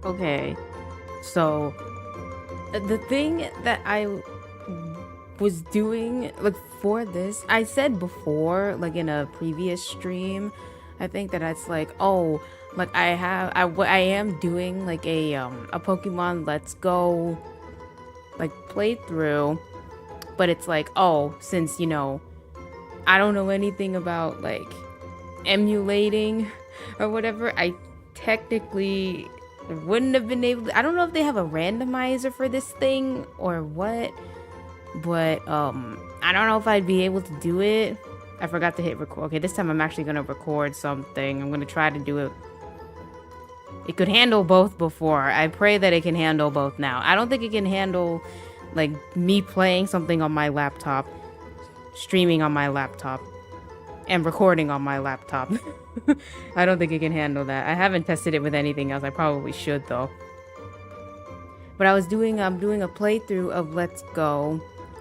Okay. So the thing that I was doing like for this, I said before, like in a previous stream, I think that it's like, oh, like I am doing like a Pokemon Let's Go like playthrough, but it's like, oh, since I don't know anything about like emulating or whatever, I technically wouldn't have been able to, I don't know if they have a randomizer for this thing or what, but I don't know if I'd be able to do it. I forgot to hit record. Okay, this time I'm actually gonna record something. I'm gonna try to do it. It could handle both before. I pray that it can handle both now. I don't think it can handle like me playing something on my laptop, streaming on my laptop, and recording on my laptop. I don't think it can handle that. I haven't tested it with anything else. I probably should though. But I'm doing a playthrough of Let's Go,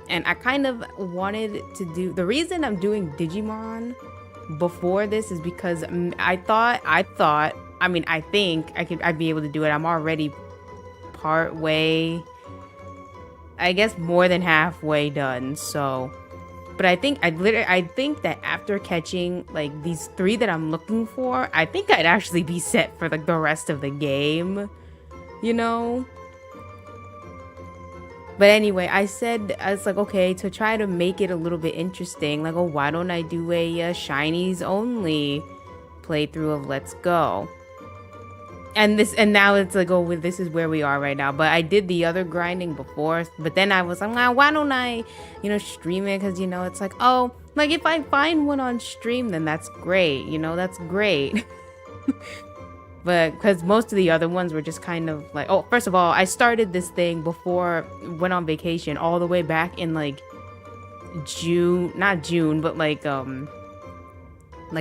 and I kind of wanted to do, the reason I'm doing Digimon before this is because I think I'd be able to do it. I'm already part way, I guess more than halfway done. So, but I think that after catching like these three that I'm looking for, I think I'd actually be set for like the rest of the game, you know? But anyway, I was like, okay, to try to make it a little bit interesting, like, oh, why don't I do a shinies only playthrough of Let's Go? And now it's like, oh, well, this is where we are right now. But I did the other grinding before, but then I was like, why don't I, stream it? Because it's like, oh, like if I find one on stream, then that's great. That's great. But because most of the other ones were just kind of like, oh, first of all, I started this thing before went on vacation all the way back in like June, not June, but like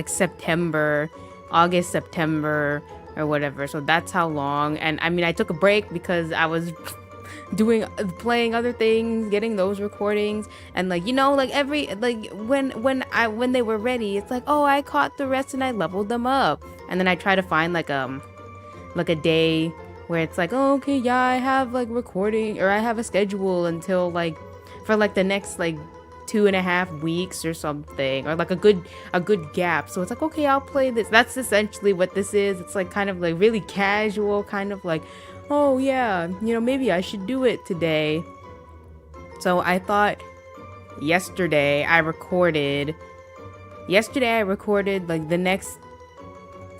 September, August, September or whatever. So that's how long. And I mean, I took a break because I was playing other things, getting those recordings, and like like every like when they were ready, it's like, oh, I caught the rest and I leveled them up. And then I try to find like a day where it's like, oh, okay, yeah, I have like recording, or I have a schedule until like for like the next like 2.5 weeks or something, or like a good gap. So it's like, okay, I'll play this. That's essentially what this is. It's like kind of like really casual, kind of like, oh yeah, maybe I should do it today. So I thought yesterday I recorded like the next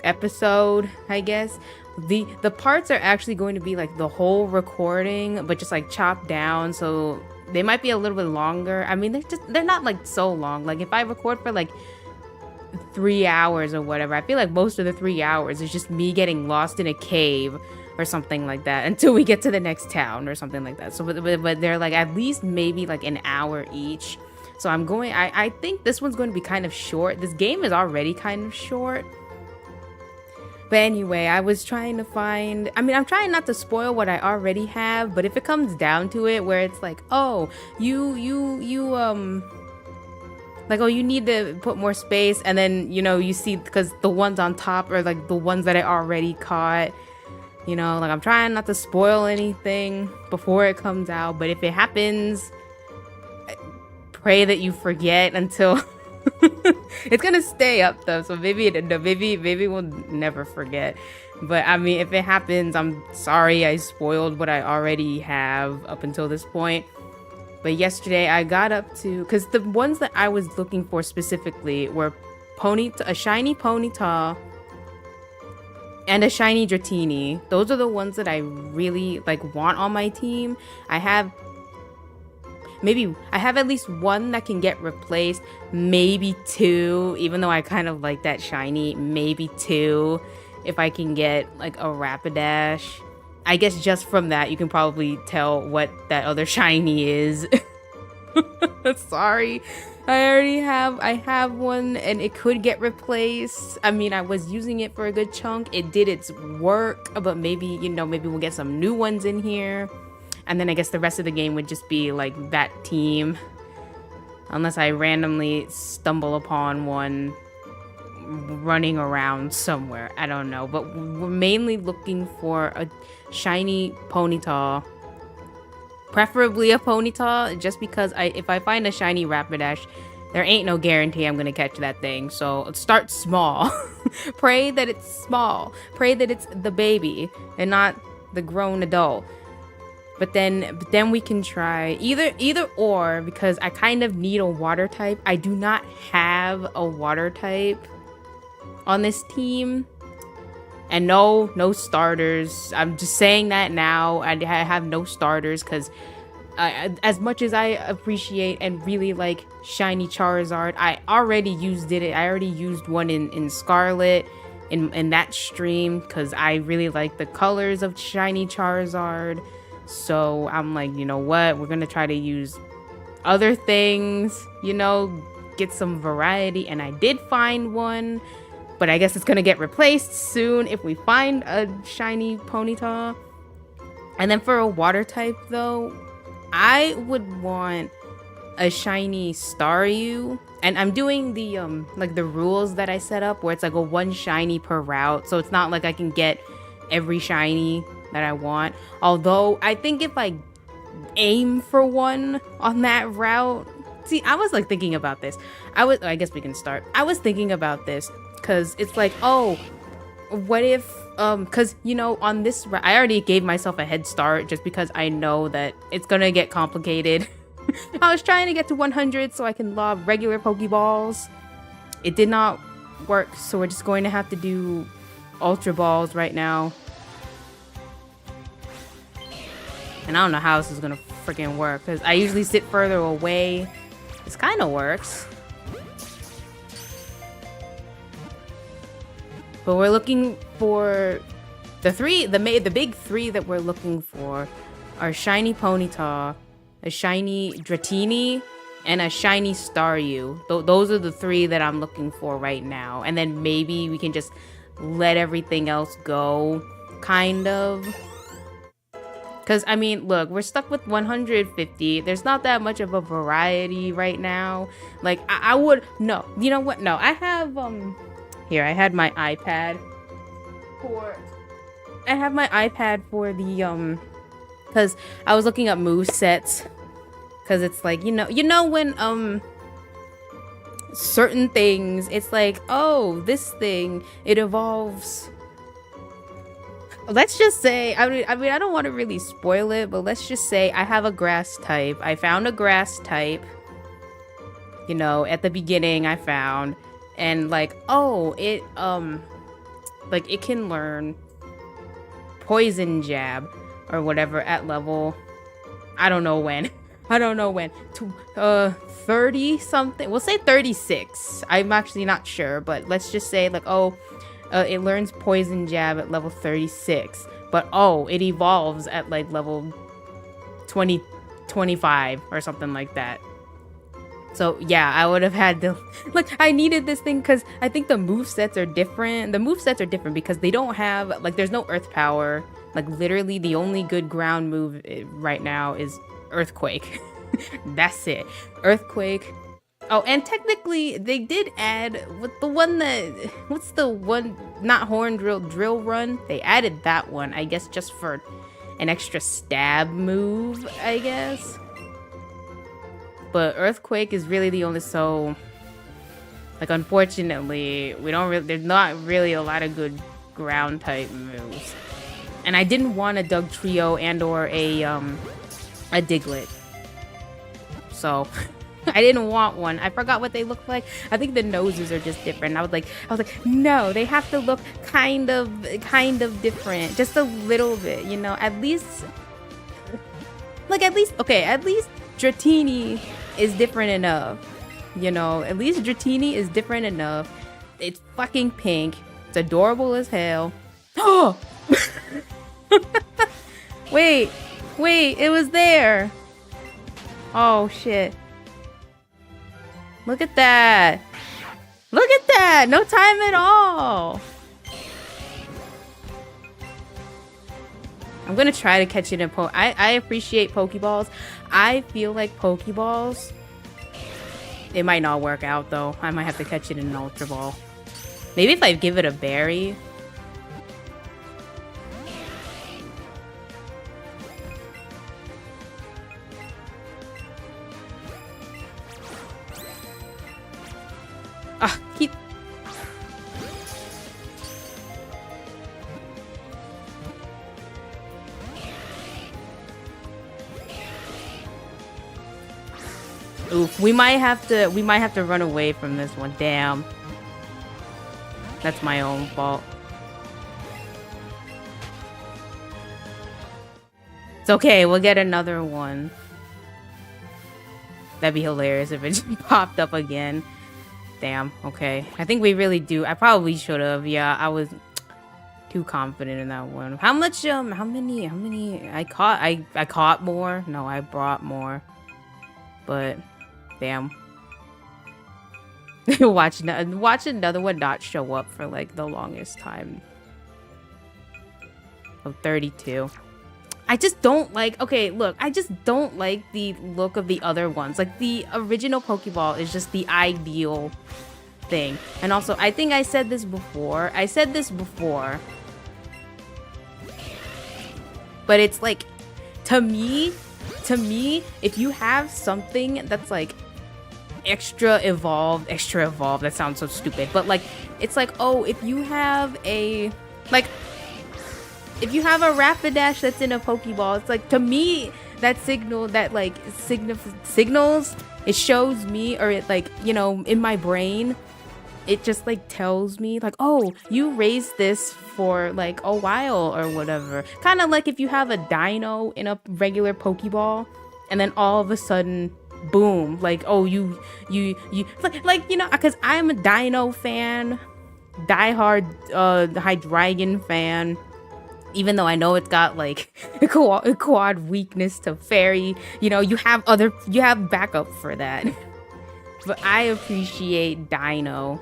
episode, I guess. The parts are actually going to be like the whole recording, but just like chopped down, so they might be a little bit longer. I mean, they're not like so long. Like if I record for like 3 hours or whatever, I feel like most of the 3 hours is just me getting lost in a cave or something like that until we get to the next town or something like that. So but they're like at least maybe like an hour each. So I think this one's going to be kind of short. This game is already kind of short. But anyway, I was trying to find, I mean, I'm trying not to spoil what I already have, but if it comes down to it where it's like, oh, like, oh, you need to put more space, and then, you see, because the ones on top are like the ones that I already caught, like I'm trying not to spoil anything before it comes out, but if it happens, pray that you forget until it's gonna stay up though, so maybe we'll never forget. But I mean, if it happens, I'm sorry I spoiled what I already have up until this point. But yesterday I got up to, because the ones that I was looking for specifically were Ponyta, a shiny Ponyta and a shiny Dratini. Those are the ones that I really like want on my team. I have at least one that can get replaced, maybe two, even though I kind of like that shiny, maybe two if I can get like a Rapidash. I guess just from that you can probably tell what that other shiny is. Sorry. I have one and it could get replaced. I mean, I was using it for a good chunk. It did its work, but maybe, maybe we'll get some new ones in here. And then I guess the rest of the game would just be like that team. Unless I randomly stumble upon one running around somewhere. I don't know, but we're mainly looking for a shiny Ponyta. Preferably a Ponyta, just because if I find a shiny Rapidash, there ain't no guarantee I'm gonna catch that thing. So let's start small. Pray that it's small. Pray that it's the baby and not the grown adult. But then we can try either or, because I kind of need a water type. I do not have a water type on this team. And no starters. I'm just saying that now. I have no starters because as much as I appreciate and really like shiny Charizard, I already used it. I already used one in Scarlet in that stream because I really like the colors of shiny Charizard. So I'm like, you know what? We're going to try to use other things, you know, get some variety. And I did find one. But I guess it's going to get replaced soon if we find a shiny Ponyta. And then for a water type, though, I would want a shiny Staryu. And I'm doing the like the rules that I set up where it's like a one shiny per route. So it's not like I can get every shiny that I want. Although I think if I aim for one on that route... See, I was like thinking about this. I guess we can start. I was thinking about this. Because it's like, oh, what if, because, you know, on this, I already gave myself a head start just because I know that it's going to get complicated. I was trying to get to 100 so I can lob regular Pokeballs. It did not work, so we're just going to have to do Ultra Balls right now. And I don't know how this is going to freaking work, because I usually sit further away. This kind of works. But we're looking for the big three that we're looking for are shiny Ponyta, a shiny Dratini, and a shiny Staryu. Those are the three that I'm looking for right now. And then maybe we can just let everything else go, kind of. Because, I mean, look, we're stuck with 150. There's not that much of a variety right now. Like, I would... No. You know what? No, I have... Here, I had my iPad for... I have my iPad for the, because I was looking up movesets. Because it's like, you know when, certain things, it's like, oh, this thing, it evolves... Let's just say, I mean, I don't want to really spoil it, but let's just say I have a grass type. I found a grass type, you know, at the beginning I found... And like, oh, it like it can learn poison jab or whatever at level, I don't know when. I don't know when. 30 something. We'll say 36. I'm actually not sure, but let's just say like, oh, it learns poison jab at level 36. But oh, it evolves at like level 25 or something like that. So yeah, I would have had to, like, I needed this thing because I think the movesets are different. The movesets are different because they don't have, like, there's no earth power. Like, literally the only good ground move right now is Earthquake. That's it. Earthquake. Oh, and technically they did add, what's the one, not Horn Drill Run? They added that one, I guess, just for an extra stab move, I guess. But Earthquake is really the only, so, like, unfortunately, there's not really a lot of good ground type moves. And I didn't want a Doug Trio and or a Diglett. So, I didn't want one. I forgot what they look like. I think the noses are just different. I was like, no, they have to look kind of different. Just a little bit, you know, at least Dratini is different enough. You know, at least Dratini is different enough. It's fucking pink. It's adorable as hell. Oh! Wait, it was there. Oh, shit. Look at that. Look at that. No time at all. I'm gonna try to catch it in I appreciate Pokeballs. I feel like Pokeballs, it might not work out though. I might have to catch it in an Ultra Ball. Maybe if I give it a berry. Ah, he... Oof, we might have to run away from this one. Damn. That's my own fault. It's okay, we'll get another one. That'd be hilarious if it just popped up again. Damn, okay. I think we really do. I probably should have. Yeah, I was too confident in that one. How much, how many I caught more? No, I brought more. But, damn. watch another one not show up for like the longest time. Of 32. I just don't like, okay, look, I just don't like the look of the other ones. Like, the original Pokeball is just the ideal thing. And also, I think I said this before. But it's like, to me, if you have something that's like extra evolved, that sounds so stupid. But like, it's like, oh, if you have a, like, if you have a Rapidash that's in a Pokeball, it's like, to me, that signals, it shows me, or it like, you know, in my brain, it just like tells me like, oh, you raised this for like a while or whatever. Kind of like if you have a dino in a regular Pokeball, and then all of a sudden, boom, like, oh, you like, you know, because I'm a dino fan, diehard Hydreigon fan. Even though I know it's got like a quad weakness to fairy, you know, you have backup for that. But I appreciate Dino.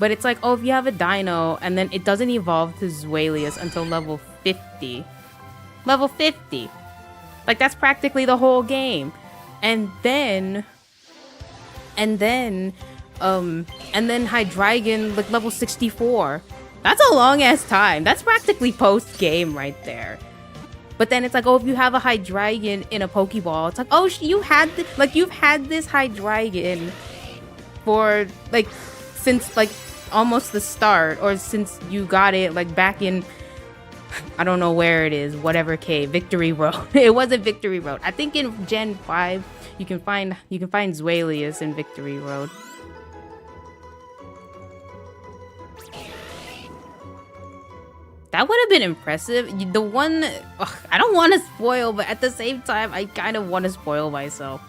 But it's like, oh, if you have a Dino and then it doesn't evolve to Zweilious until level 50. Level 50. Like, that's practically the whole game. And then Hydreigon, like, level 64. That's a long-ass time. That's practically post-game right there. But then it's like, oh, if you have a Hydreigon in a Pokeball, it's like, oh, you've had this Hydreigon for, like, since, like, almost the start, or since you got it, like, back in, I don't know where it is, whatever cave, Victory Road. It wasn't Victory Road. I think in Gen 5, you can find Zweilious in Victory Road. That would have been impressive. The one, I don't want to spoil, but at the same time, I kind of want to spoil myself.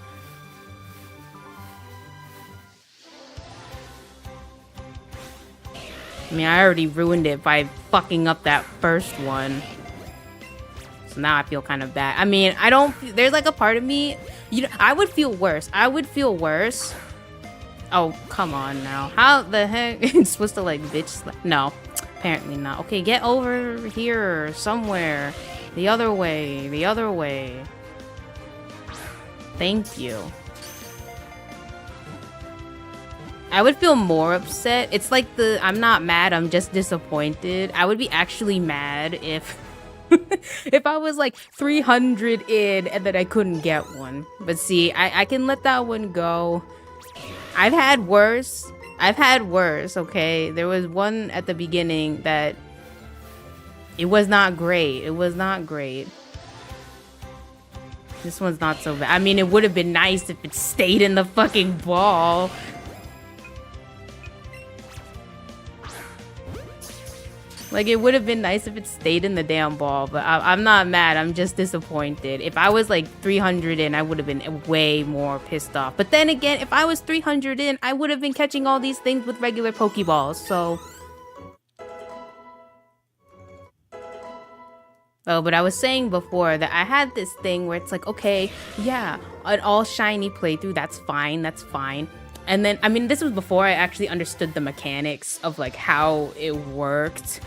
I mean, I already ruined it by fucking up that first one. So now I feel kind of bad. I mean, there's like a part of me, you know, I would feel worse. Oh, come on now. How the heck? It's supposed to like bitch slap? No. Apparently not. Okay, get over here somewhere. The other way. Thank you. I would feel more upset. It's like I'm not mad, I'm just disappointed. I would be actually mad if if I was like 300 in and then I couldn't get one. But see, I can let that one go. I've had worse, okay? There was one at the beginning that it was not great. This one's not so bad. I mean, it would have been nice if it stayed in the fucking ball. Like, it would have been nice if it stayed in the damn ball, but I'm not mad. I'm just disappointed. If I was like 300 in, I would have been way more pissed off. But then again, if I was 300 in, I would have been catching all these things with regular Pokeballs, so... Oh, but I was saying before that I had this thing where it's like, okay, yeah, an all shiny playthrough, that's fine. And then, I mean, this was before I actually understood the mechanics of, like, how it worked.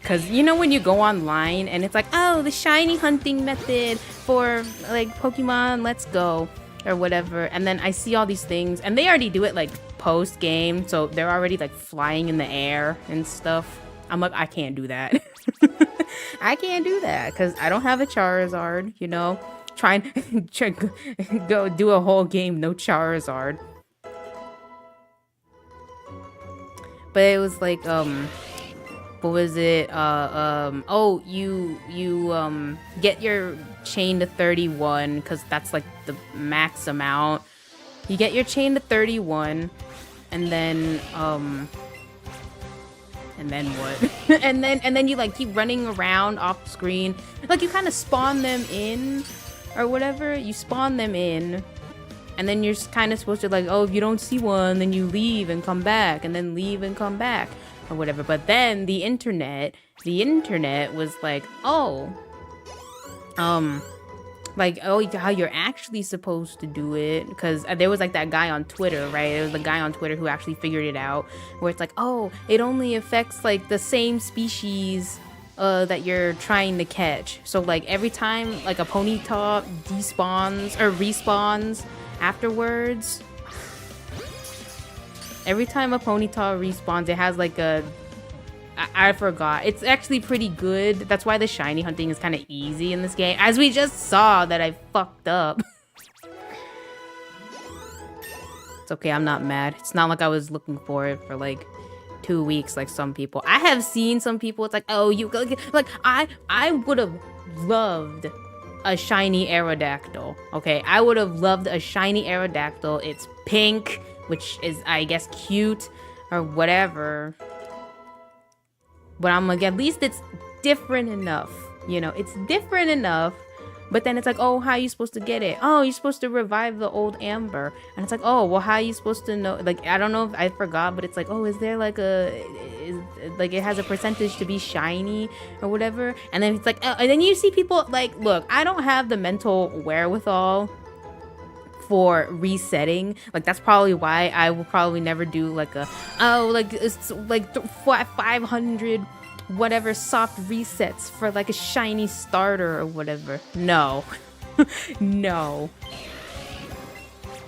Because, you know, when you go online and it's like, oh, the shiny hunting method for, like, Pokemon, let's go. or whatever, and then I see all these things, and they already do it like post game, so they're already like flying in the air and stuff. I'm like, I can't do that. I can't do that because I don't have a Charizard, you know. Try go do a whole game no Charizard. But it was like what was it? Oh, you get your chain to 31 because that's like the max amount. You get your chain to 31, and then what? and then you like keep running around off screen. Like you kind of spawn them in or whatever. You spawn them in, and then you're kind of supposed to like, oh, if you don't see one, then you leave and come back, and then leave and come back or whatever. But then the internet was like, oh, like, oh, how you're actually supposed to do it, because there was like that guy on Twitter, right? There was the guy on Twitter who actually figured it out, where it's like, oh, it only affects like the same species that you're trying to catch. So like every time like a Ponyta despawns or respawns afterwards, every time a Ponyta respawns, it has like a I forgot. It's actually pretty good. That's why the shiny hunting is kind of easy in this game. As we just saw that I fucked up. It's okay, I'm not mad. It's not like I was looking for it for like 2 weeks like some people. I have seen some people, it's like, oh, you go like I would have loved a shiny Aerodactyl. Okay, I would have loved a shiny Aerodactyl. It's pink, which is, I guess, cute or whatever. But I'm like, at least it's different enough. You know, it's different enough. But then it's like, oh, how are you supposed to get it? Oh, you're supposed to revive the old Amber. And it's like, oh, well, how are you supposed to know? Like, I don't know if I forgot, but it's like, oh, is there like like it has a percentage to be shiny or whatever? And then it's like, oh, and then you see people like, look, I don't have the mental wherewithal for resetting. Like, that's probably why I will probably never do like a, oh, like it's like 500 whatever soft resets for like a shiny starter or whatever. No. No.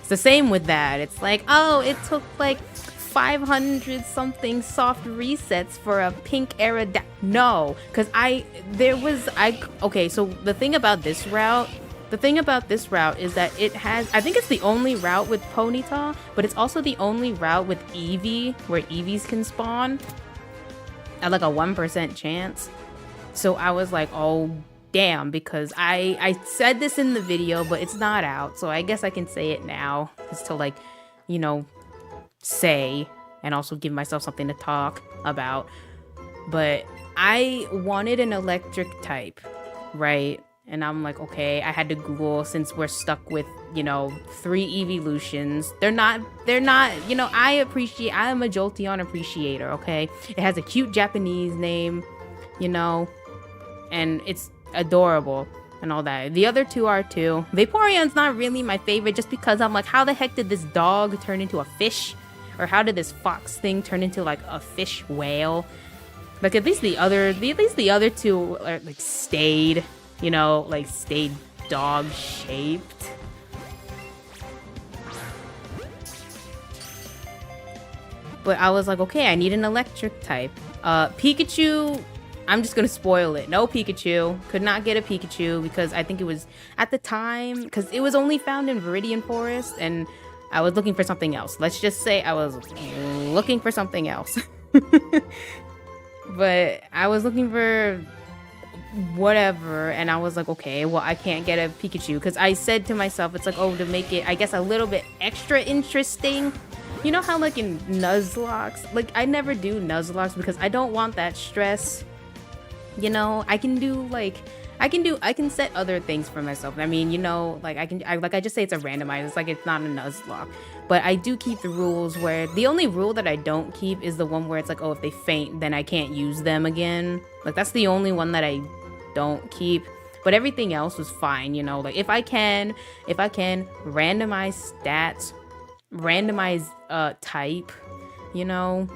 It's the same with that. It's like, oh, it took like 500 something soft resets for a pink Aerodactyl. No, because okay, so the thing about this route is that it has, I think it's the only route with Ponyta, but it's also the only route with Eevee where Eevees can spawn at like a 1% chance. So I was like, oh damn, because I said this in the video, but it's not out, so I guess I can say it now, just to like, you know, say and also give myself something to talk about. But I wanted an electric type, right? And I'm like, okay, I had to Google, since we're stuck with, you know, 3 evolutions. They're not, you know, I'm a Jolteon appreciator, okay? It has a cute Japanese name, you know, and it's adorable and all that. The other 2 are too. Vaporeon's not really my favorite, just because I'm like, how the heck did this dog turn into a fish? Or how did this fox thing turn into like a fish whale? Like, at least the other 2 are like stayed. You know, like stayed dog shaped. But I was like, okay, I need an electric type. Pikachu, I'm just gonna spoil it. No Pikachu. Could not get a Pikachu because I think it was at the time, because it was only found in Viridian Forest, and I was looking for something else. Let's just say I was looking for something else. But I was looking for whatever, and I was like, okay, well, I can't get a Pikachu, because I said to myself, it's like, oh, to make it, I guess, a little bit extra interesting. You know how like in Nuzlocke, like I never do Nuzlocke because I don't want that stress. You know, I can set other things for myself. I mean, you know, like I just say it's a randomizer. It's like, it's not a Nuzlocke. But I do keep the rules where the only rule that I don't keep is the one where it's like, oh, if they faint, then I can't use them again. Like, that's the only one that I don't keep. But everything else was fine, you know. Like, if I can randomize stats, randomize type, you know.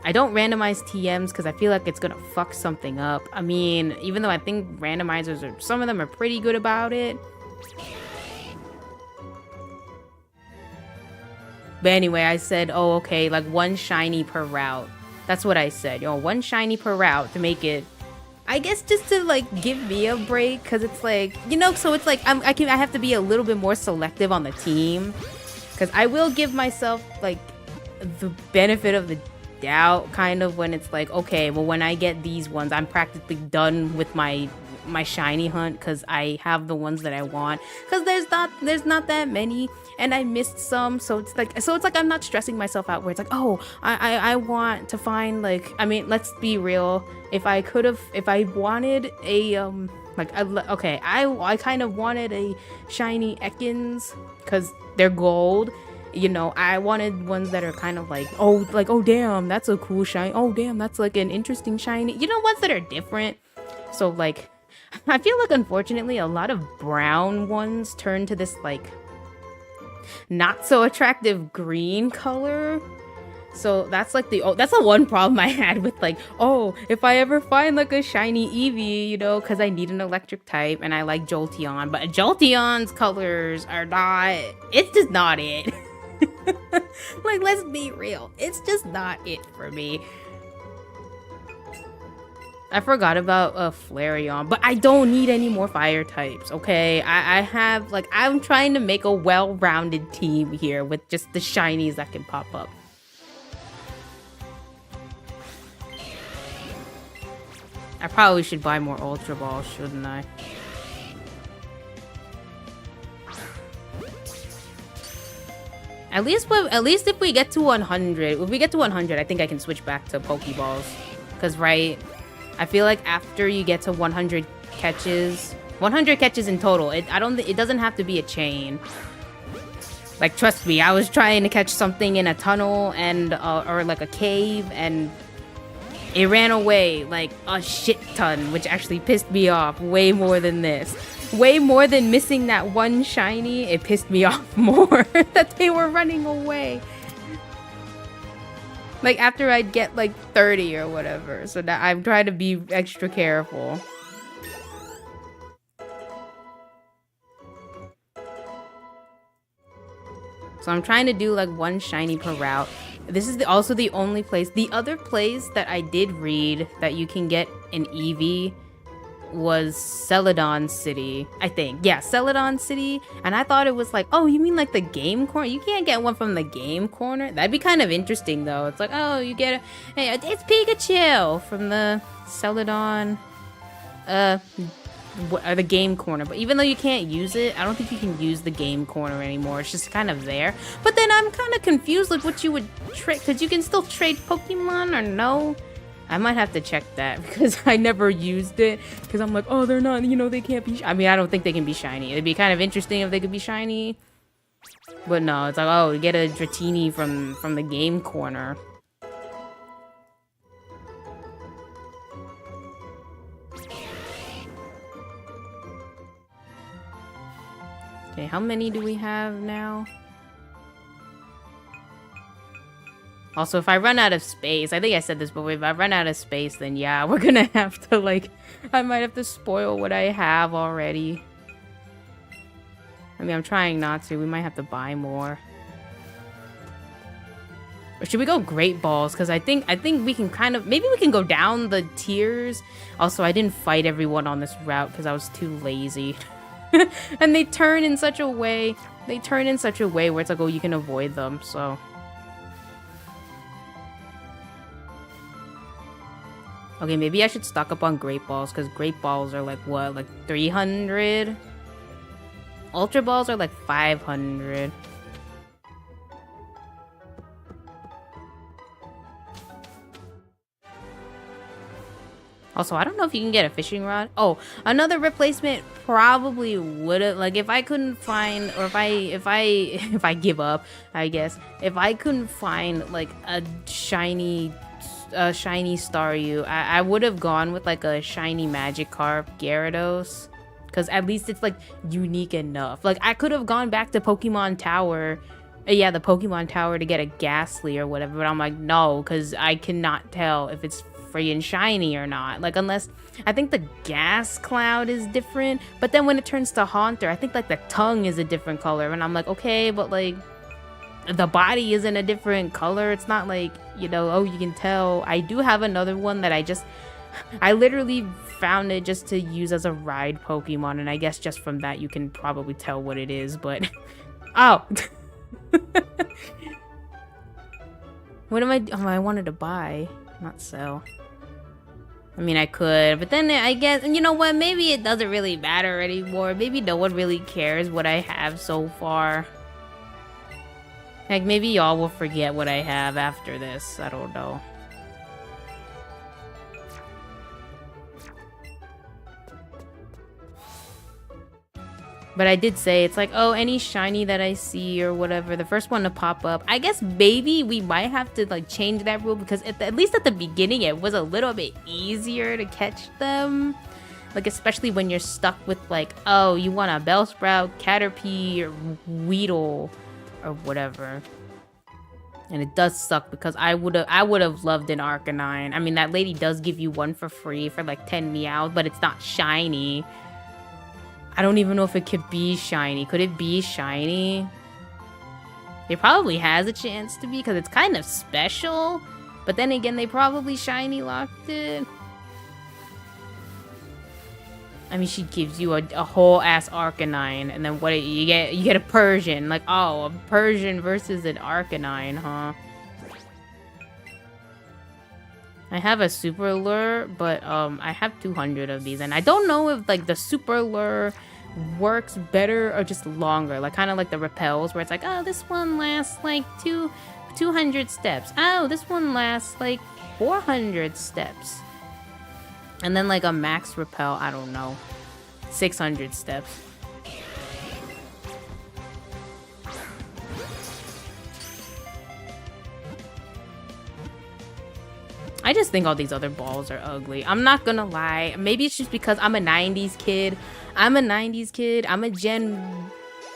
I don't randomize TMs because I feel like it's gonna fuck something up. I mean, even though I think randomizers some of them are pretty good about it. But anyway, I said, oh, okay, like 1 shiny per route. That's what I said, 1 shiny per route to make it, I guess, just to like give me a break, because it's like, so it's like I have to be a little bit more selective on the team, because I will give myself like the benefit of the doubt kind of when it's like, okay, well, when I get these ones, I'm practically done with my shiny hunt, because I have the ones that I want, because there's not that many, and I missed some, so it's like I'm not stressing myself out where it's like, oh, I want to find, like, I mean, let's be real, if I wanted a okay, I kind of wanted a shiny Ekans because they're gold. I wanted ones that are kind of like, oh damn, that's a cool shiny, oh damn, that's like an interesting shiny, ones that are different. So like, I feel like unfortunately a lot of brown ones turn to this like not so attractive green color. So that's like that's the one problem I had with like, oh, if I ever find like a shiny Eevee, because I need an electric type and I like Jolteon, but Jolteon's colors are not, it's just not it. Like, let's be real, it's just not it for me. I forgot about Flareon, but I don't need any more fire types, okay? I have, like, I'm trying to make a well-rounded team here with just the shinies that can pop up. I probably should buy more Ultra Balls, shouldn't I? At least if we get to 100, if we get to 100, I think I can switch back to Pokeballs. Because, right, I feel like after you get to 100 catches in total, it doesn't have to be a chain. Like, trust me, I was trying to catch something in a tunnel and or like a cave, and it ran away like a shit ton, which actually pissed me off way more than this. Way more than missing that 1 shiny, it pissed me off more that they were running away. Like, after I'd get like 30 or whatever, so that I'm trying to be extra careful. So I'm trying to do like 1 shiny per route. This is also the only place. The other place that I did read that you can get an Eevee was Celadon City, I think. Yeah, Celadon City. And I thought it was like, oh, you mean like the game corner? You can't get one from the game corner? That'd be kind of interesting, though. It's like, oh, you get hey, it's Pikachu from the Celadon, the game corner. But even though you can't use it, I don't think you can use the game corner anymore. It's just kind of there. But then I'm kind of confused like what you would trade, because you can still trade Pokemon or no? I might have to check that because I never used it, because I'm like, oh, they're not, they can't be, I mean, I don't think they can be shiny. It'd be kind of interesting if they could be shiny, but no, it's like, oh, you get a Dratini from the game corner. Okay, how many do we have now? Also, if I run out of space, I think I said this before, if I run out of space, then yeah, we're gonna have to, like, I might have to spoil what I have already. I mean, I'm trying not to. We might have to buy more. Or should we go Great Balls? Because I think we can kind of, maybe we can go down the tiers. Also, I didn't fight everyone on this route because I was too lazy. And they turn in such a way where it's like, oh, you can avoid them, so. Okay, maybe I should stock up on Great Balls, because Great Balls are like, what, like 300? Ultra Balls are like 500. Also, I don't know if you can get a fishing rod. Oh, another replacement probably would have, like, if I couldn't find, or if I give up, I guess. If I couldn't find like a shiny Staryu, I would have gone with like a shiny Magikarp Gyarados, because at least it's like unique enough. Like, I could have gone back to Pokemon Tower, yeah, the Pokemon Tower, to get a Ghastly or whatever, but I'm like, no, because I cannot tell if it's friggin' shiny or not. Like, unless, I think the Gas Cloud is different, but then when it turns to Haunter, I think like the tongue is a different color, and I'm like, okay, but like, the body isn't a different color. It's not like, you know, oh, you can tell. I do have another one that I literally found it just to use as a ride Pokemon, and I guess just from that you can probably tell what it is, but oh. What am I? Oh, I wanted to buy, not sell. I mean, I could, but then I guess, and you know what? Maybe it doesn't really matter anymore. Maybe no one really cares what I have so far. Like, maybe y'all will forget what I have after this. I don't know. But I did say, it's like, oh, any shiny that I see or whatever, the first one to pop up. I guess maybe we might have to like change that rule, because at least at the beginning it was a little bit easier to catch them. Like, especially when you're stuck with like, oh, you want a Bellsprout, Caterpie, or Weedle, or whatever. And it does suck, because I would have loved an Arcanine. I mean, that lady does give you one for free for like 10 meows, but it's not shiny. I don't even know if it could be shiny. Could it be shiny? It probably has a chance to be, because it's kind of special. But then again, they probably shiny locked it. I mean, she gives you a whole ass Arcanine, and then what you get a Persian. Like, oh, a Persian versus an Arcanine, huh? I have a super lure, but I have 200 of these, and I don't know if like the super lure works better or just longer, like kind of like the repels, where it's like, oh, this one lasts like 200 steps. Oh, this one lasts like 400 steps. And then like a max repel, I don't know, 600 steps. I just think all these other balls are ugly. I'm not gonna lie. Maybe it's just because I'm a 90s kid. I'm a Gen...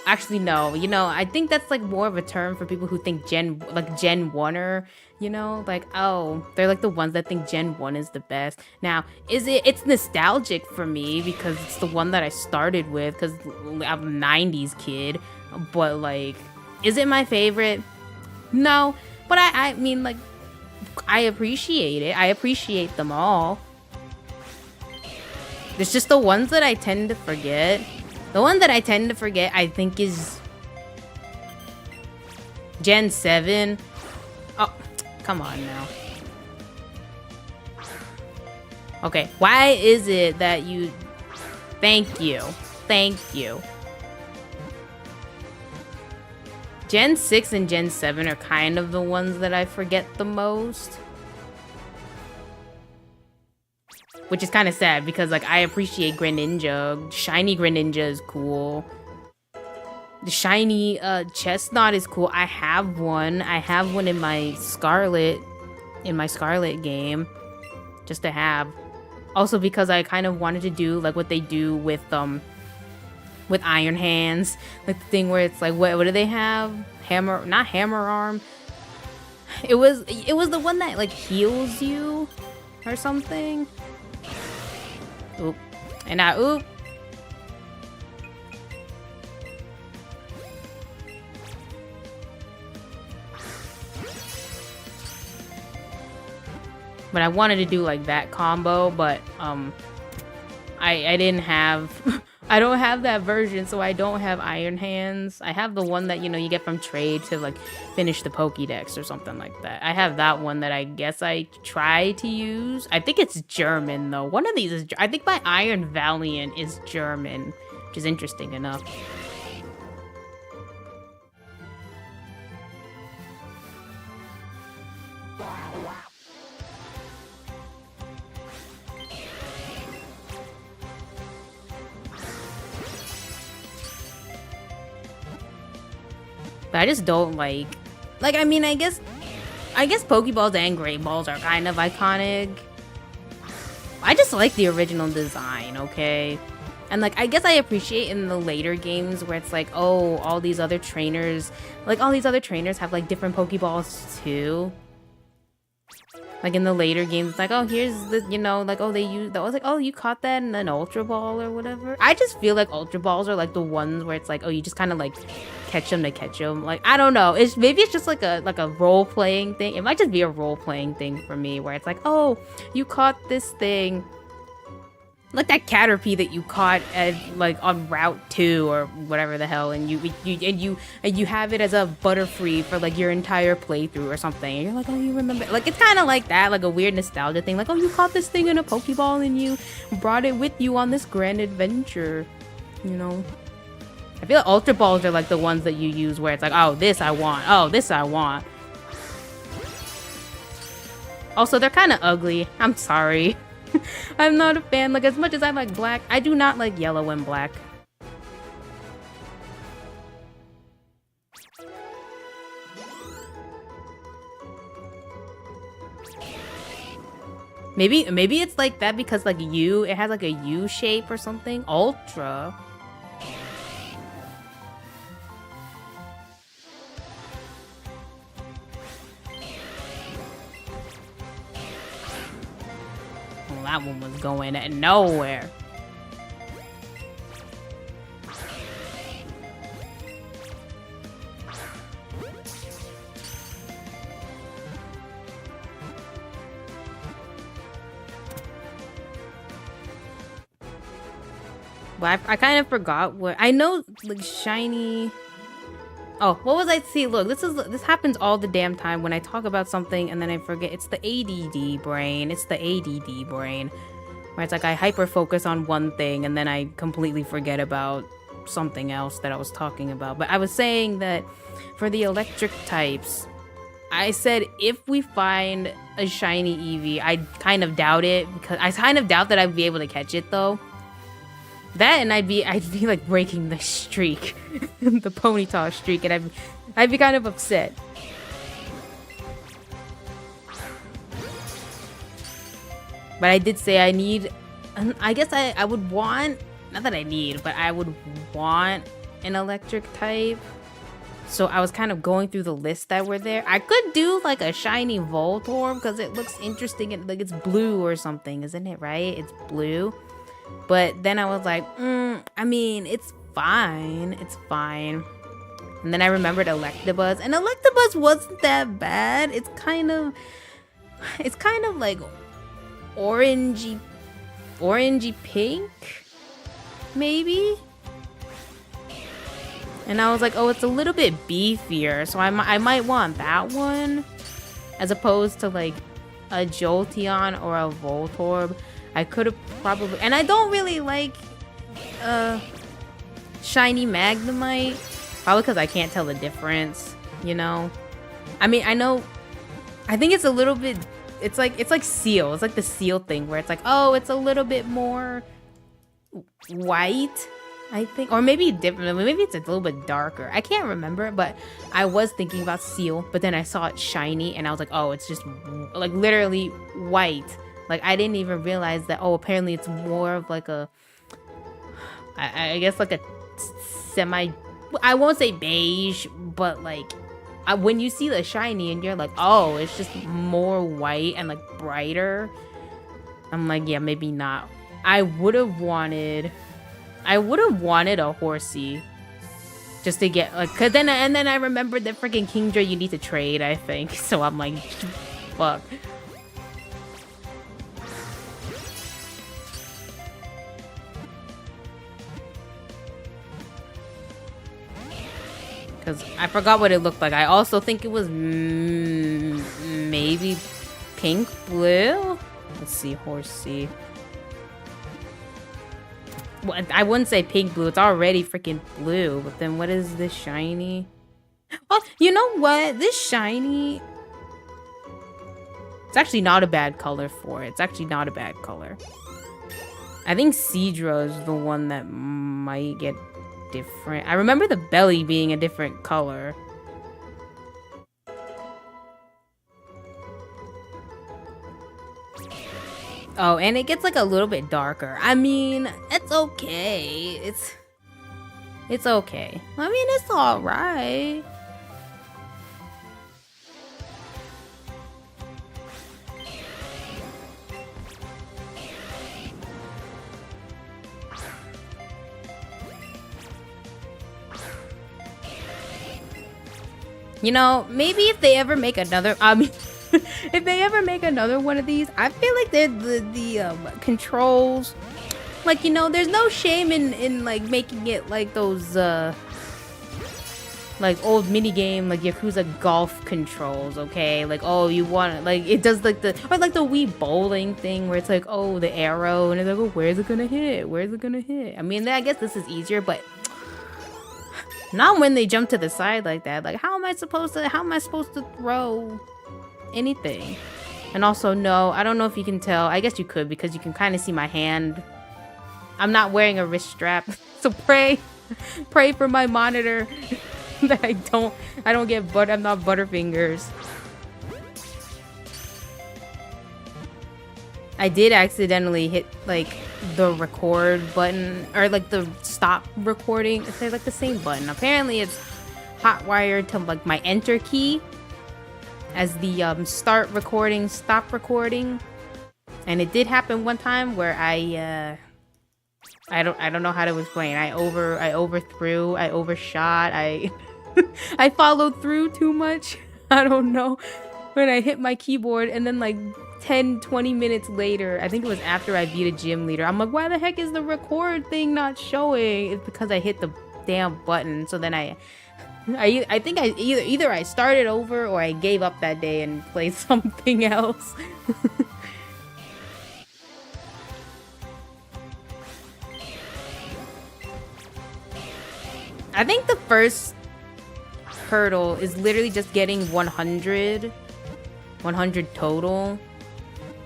Actually, no. You know, I think that's like more of a term for people who think Gen 1er. You know, like, oh, they're like the ones that think Gen 1 is the best. Now, it's nostalgic for me because it's the one that I started with, because I'm a 90s kid. But like, is it my favorite? No. But I mean, like, I appreciate it. I appreciate them all. It's just the ones that I tend to forget. The one that I tend to forget, I think, is Gen 7. Oh, come on now. Okay, why is it that you... Thank you. Thank you. Gen 6 and Gen 7 are kind of the ones that I forget the most. Which is kind of sad, because like I appreciate Greninja. Shiny Greninja is cool. The shiny Chestnut is cool. I have one. I have one in my Scarlet game. Just to have. Also because I kind of wanted to do like what they do with Iron Hands, like the thing where it's like, what do they have? Not hammer arm. It was the one that like heals you or something. Oop. And oop. But I wanted to do like that combo, but I didn't have I don't have that version, so I don't have Iron Hands. I have the one that, you know, you get from trade to like finish the Pokédex or something like that. I have that one that I guess I try to use. I think it's German though. One of these is, I think my Iron Valiant is German, which is interesting enough. But I just don't like, I mean, I guess Pokeballs and Great Balls are kind of iconic. I just like the original design, okay? And like, I guess I appreciate in the later games where it's like, oh, all these other trainers have like different Pokeballs too. Like in the later games, it's like, oh, here's the, you know, like, oh, they use that. I was like, oh, you caught that in an Ultra Ball or whatever. I just feel like Ultra Balls are like the ones where it's like, oh, you just kind of like catch them to catch them. Like, I don't know. Maybe it's just like a role playing thing. It might just be a role playing thing for me where it's like, oh, you caught this thing. Like that Caterpie that you caught at like on Route 2 or whatever the hell, and you have it as a Butterfree for like your entire playthrough or something. And you're like, oh, you remember? Like it's kind of like that, like a weird nostalgia thing. Like, oh, you caught this thing in a Pokeball and you brought it with you on this grand adventure. You know, I feel like Ultra Balls are like the ones that you use where it's like, oh, this I want. Oh, this I want. Also, they're kind of ugly. I'm sorry. I'm not a fan. Like, as much as I like black, I do not like yellow and black. Maybe it's like that because like it has like a U shape or something. Ultra. That one was going nowhere. But I kind of forgot what I know. Like shiny. Oh, what was I? See, look, this happens all the damn time when I talk about something and then I forget. It's the ADD brain. It's the ADD brain. Where it's like I hyper focus on one thing and then I completely forget about something else that I was talking about. But I was saying that for the electric types, I said if we find a shiny Eevee, I kind of doubt it because I kind of doubt that I'd be able to catch it though. That and I'd be like breaking the streak, the Ponyta streak, and I'd be kind of upset. But I did say I need, I guess I would want, not that I need, but I would want an electric type. So I was kind of going through the list that were there. I could do like a shiny Voltorb because it looks interesting and like it's blue or something, isn't it? Right? It's blue. But then I was like, I mean, it's fine. It's fine. And then I remembered Electabuzz. And Electabuzz wasn't that bad. It's kind of like orangey pink, maybe? And I was like, oh, it's a little bit beefier. So I might want that one. As opposed to like a Jolteon or a Voltorb. I could have probably, and I don't really like shiny Magnemite, probably because I can't tell the difference, you know. I mean, I think it's a little bit, it's like Seal. It's like the Seal thing where it's like, oh, it's a little bit more white, I think, or maybe different. Maybe it's a little bit darker. I can't remember, but I was thinking about Seal, but then I saw it shiny, and I was like, oh, it's just like literally white. Like, I didn't even realize that, oh, apparently it's more of like a, I guess like a semi, I won't say beige, but like, when you see the shiny and you're like, oh, it's just more white and like brighter. I'm like, yeah, maybe not. I would have wanted a Horsey. Just to get, like, cause then I remembered that freaking Kingdra you need to trade, I think. So I'm like, fuck. Because I forgot what it looked like. I also think it was maybe pink blue. Let's see, Horsey. Well, I wouldn't say pink blue. It's already freaking blue. But then what is this shiny? Oh, you know what? This shiny, it's actually not a bad color for it. It's actually not a bad color. I think Seadra is the one that might get different. I remember the belly being a different color. Oh, and it gets like a little bit darker. I mean, it's okay. It's okay. I mean, it's all right. You know, maybe if they ever make another, I mean, if they ever make another one of these, I feel like the controls, like, you know, there's no shame in like making it like those like old mini game like Yakuza golf controls, okay? Like, oh, you want like it does like the or like the Wii bowling thing where it's like, oh, the arrow and it's like, oh, where's it gonna hit? Where's it gonna hit? I mean, I guess this is easier, but not when they jump to the side like that. Like, how am I supposed to throw anything? And also, no, I don't know if you can tell. I guess you could because you can kind of see my hand. I'm not wearing a wrist strap, so pray for my monitor that I don't get I'm not butterfingers. I did accidentally hit like the record button or like the stop recording. It's like the same button. Apparently it's hotwired to like my enter key as the start recording, stop recording. And it did happen one time where I don't know how to explain. I overthrew, I overshot, I followed through too much. I don't know. When I hit my keyboard and then like 10-20 minutes later, I think it was after I beat a gym leader, I'm like, why the heck is the record thing not showing? It's because I hit the damn button. So then I think I either I started over or I gave up that day and played something else. I think the first hurdle is literally just getting 100 total.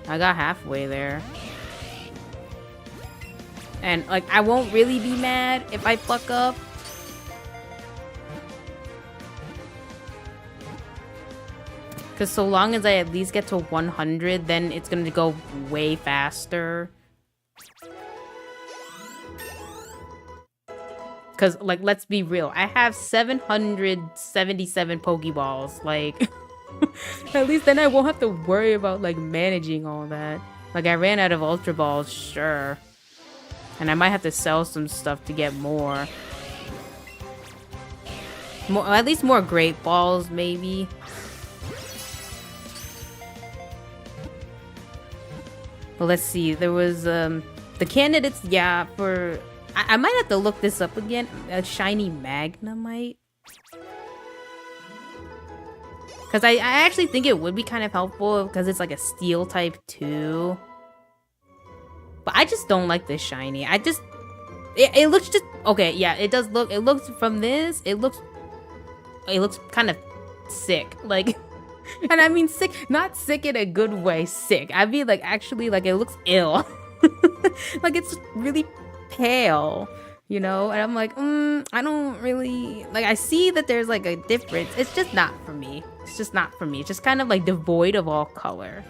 I got halfway there. And like I won't really be mad if I fuck up. Cause so long as I at least get to 100, then it's gonna go way faster. Cause like, let's be real, I have 777 Pokeballs. Like, at least then I won't have to worry about like managing all that. Like I ran out of Ultra Balls, sure. And I might have to sell some stuff to get more. At least more Great Balls, maybe. Well, let's see. There was the candidates, yeah, for I might have to look this up again. A shiny Magnemite. Because I actually think it would be kind of helpful because it's like a steel type too. But I just don't like this shiny. It looks just okay. Yeah, it does look. It looks from this. It looks kind of sick. Like, and I mean sick, not sick in a good way. Sick. I mean like actually like it looks ill. Like it's really pale, you know. And I'm like, I don't really like. I see that there's like a difference. It's just not for me. It's just not for me. It's just kind of like devoid of all color.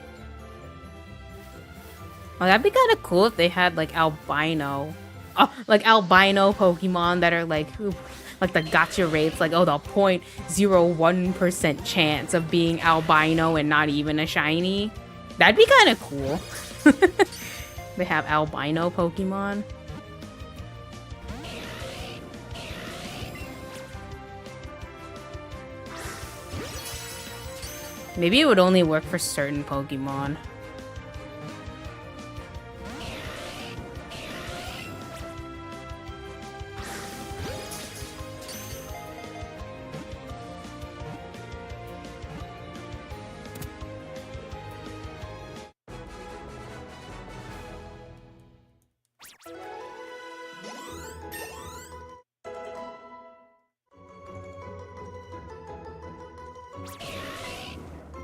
Well, that'd be kind of cool if they had like albino Pokemon that are like the gacha rates, like, oh, the 0.01% chance of being albino and not even a shiny. That'd be kind of cool. They have albino Pokemon. Maybe it would only work for certain Pokemon.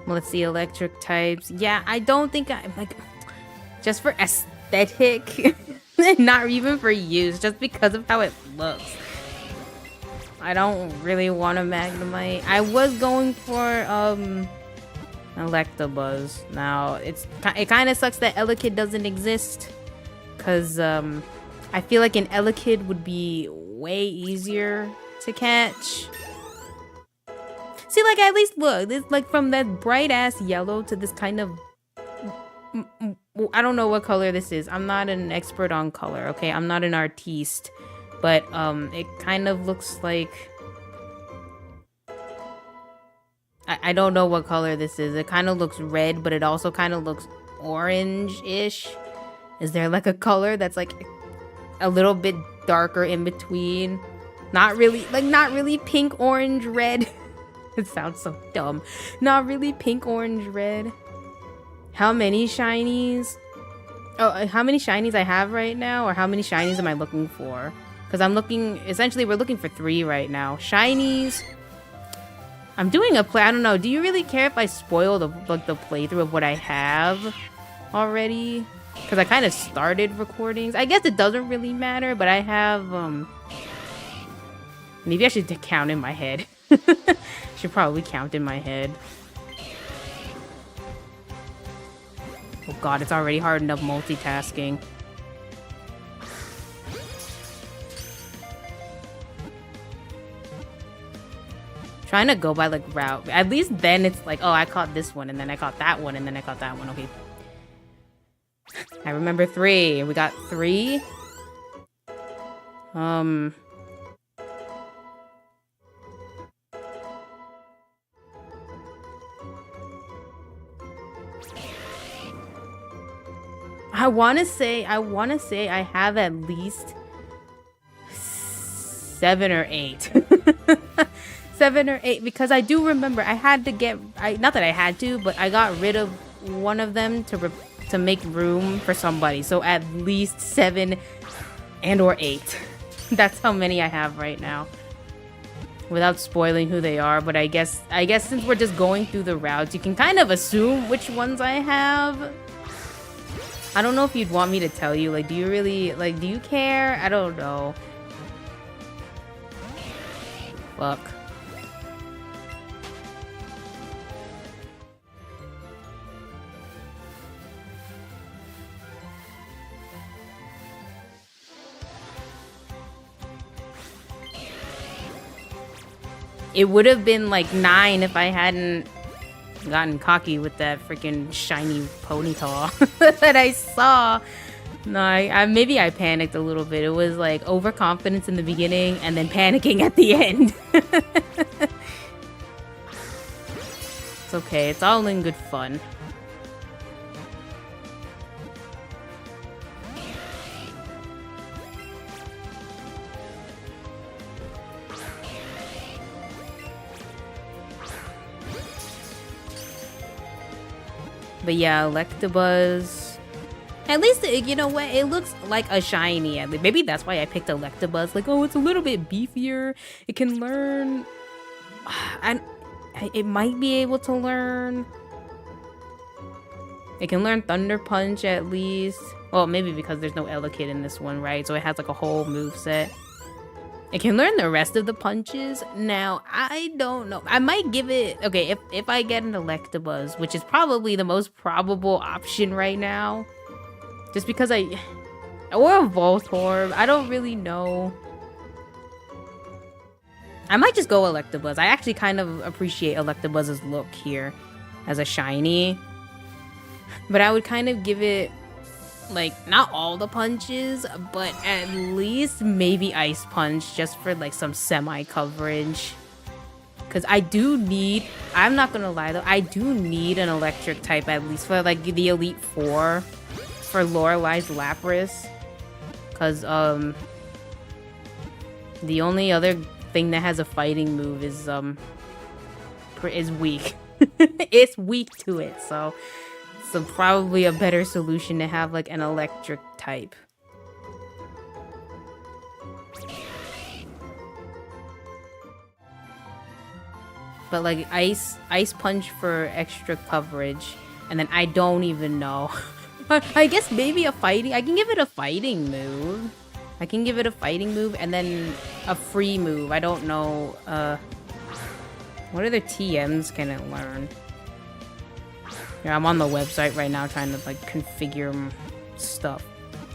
Let's see, electric types. Yeah, I don't think I'm like, just for aesthetic, not even for use, just because of how it looks. I don't really want a Magnemite. I was going for Electabuzz. Now it kind of sucks that Elekid doesn't exist, cause I feel like an Elekid would be way easier to catch. See, like, at least look, it's like from that bright ass yellow to this kind of, I don't know what color this is. I'm not an expert on color, okay? I'm not an artiste, but it kind of looks like I don't know what color this is. It kind of looks red, but it also kind of looks orange-ish. Is there like a color that's like a little bit darker in between? Not really, like not really pink, orange, red. It sounds so dumb. Not really pink, orange, red. How many shinies? Oh, how many shinies I have right now? Or how many shinies am I looking for? Because I'm looking, essentially we're looking for 3 right now. Shinies. I'm doing a play, I don't know. Do you really care if I spoil the playthrough of what I have already? Because I kind of started recordings. I guess it doesn't really matter, but I have, maybe I should count in my head. Should probably count in my head. Oh god, it's already hard enough multitasking. Trying to go by like route. At least then it's like, oh, I caught this one, and then I caught that one, and then I caught that one. Okay. I remember 3. We got 3. I wanna say I have at least 7 or 8. 7 or 8, because I do remember I had to get, not that I had to, but I got rid of one of them to make room for somebody. So at least 7 and or 8. That's how many I have right now. Without spoiling who they are, but I guess since we're just going through the routes, you can kind of assume which ones I have. I don't know if you'd want me to tell you. Like, do you really, like, do you care? I don't know. Fuck. It would have been like 9 if I hadn't gotten cocky with that freaking shiny Ponyta that I saw. No, maybe I panicked a little bit. It was like overconfidence in the beginning and then panicking at the end. It's okay. It's all in good fun. But yeah, Electabuzz. At least, you know what? It looks like a shiny. Maybe that's why I picked Electabuzz. Like, oh, it's a little bit beefier. It can learn. And it might be able to learn. It can learn Thunder Punch at least. Well, maybe because there's no Elekid in this one, right? So it has like a whole moveset. It can learn the rest of the punches. Now, I don't know. I might give it... Okay, if I get an Electabuzz, which is probably the most probable option right now. Just because I... Or a Voltorb. I don't really know. I might just go Electabuzz. I actually kind of appreciate Electabuzz's look here as a shiny. But I would kind of give it... like, not all the punches, but at least maybe Ice Punch just for like some semi-coverage. Because I do need, I'm not gonna lie though, I do need an electric type at least for like the Elite Four for Lorelai's Lapras. Because the only other thing that has a fighting move is weak. It's weak to it, so probably a better solution to have like an electric type. But like Ice Punch for extra coverage, and then I don't even know. I guess maybe a fighting. I can give it a fighting move. And then a free move. I don't know. What other TMs can it learn? Yeah, I'm on the website right now trying to like configure stuff.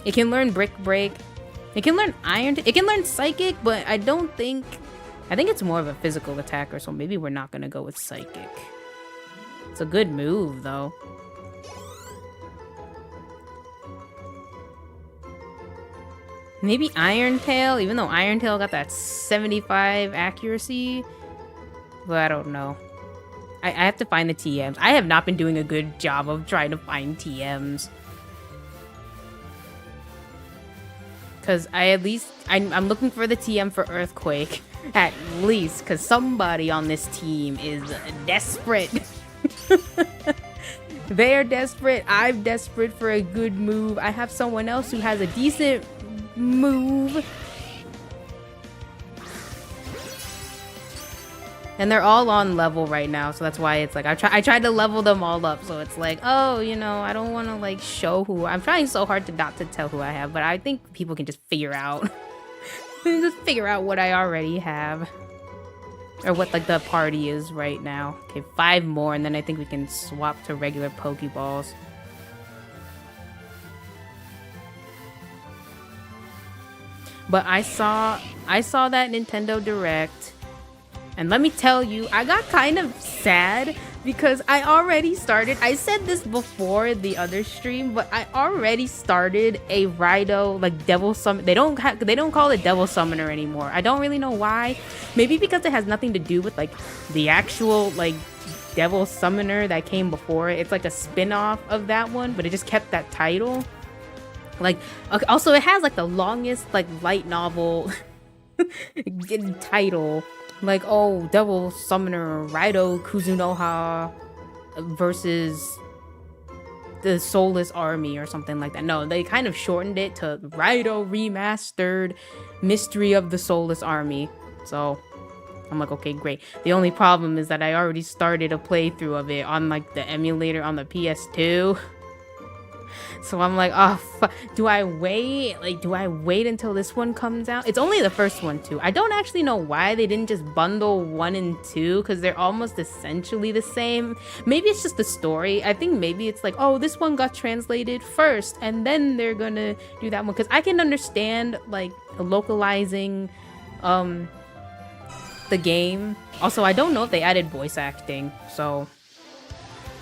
It can learn Brick Break. It can learn Iron. It can learn Psychic, but I think it's more of a physical attacker, so maybe we're not gonna go with Psychic. It's a good move though. Maybe Iron Tail, even though Iron Tail got that 75 accuracy. But I don't know. I have to find the TMs. I have not been doing a good job of trying to find TMs. Because I'm looking for the TM for Earthquake. At least, because somebody on this team is desperate. They're desperate. I'm desperate for a good move. I have someone else who has a decent move. And they're all on level right now, so that's why it's like I tried to level them all up, so it's like, oh, you know, I don't want to like show who I'm trying so hard to not to tell who I have, but I think people can just figure out just figure out what I already have or what like the party is right now. Okay, 5 more, and then I think we can swap to regular Pokeballs. But I saw that Nintendo Direct. And let me tell you, I got kind of sad because I already started. I said this before the other stream, but I already started a Rido like Devil Summon. They don't call it Devil Summoner anymore. I don't really know why. Maybe because it has nothing to do with like the actual like Devil Summoner that came before it. It's like a spin-off of that one, but it just kept that title. Like okay, also it has like the longest like light novel title. Like, oh, Devil Summoner Rido Kuzunoha versus the Soulless Army or something like that. No, they kind of shortened it to Rido Remastered Mystery of the Soulless Army. So I'm like, okay, great. The only problem is that I already started a playthrough of it on like the emulator on the PS2. So I'm like, oh, do I wait? Like, do I wait until this one comes out? It's only the first one, too. I don't actually know why they didn't just bundle 1 and 2, because they're almost essentially the same. Maybe it's just the story. I think maybe it's like, oh, this one got translated first, and then they're gonna do that one. Because I can understand, like, localizing the game. Also, I don't know if they added voice acting, so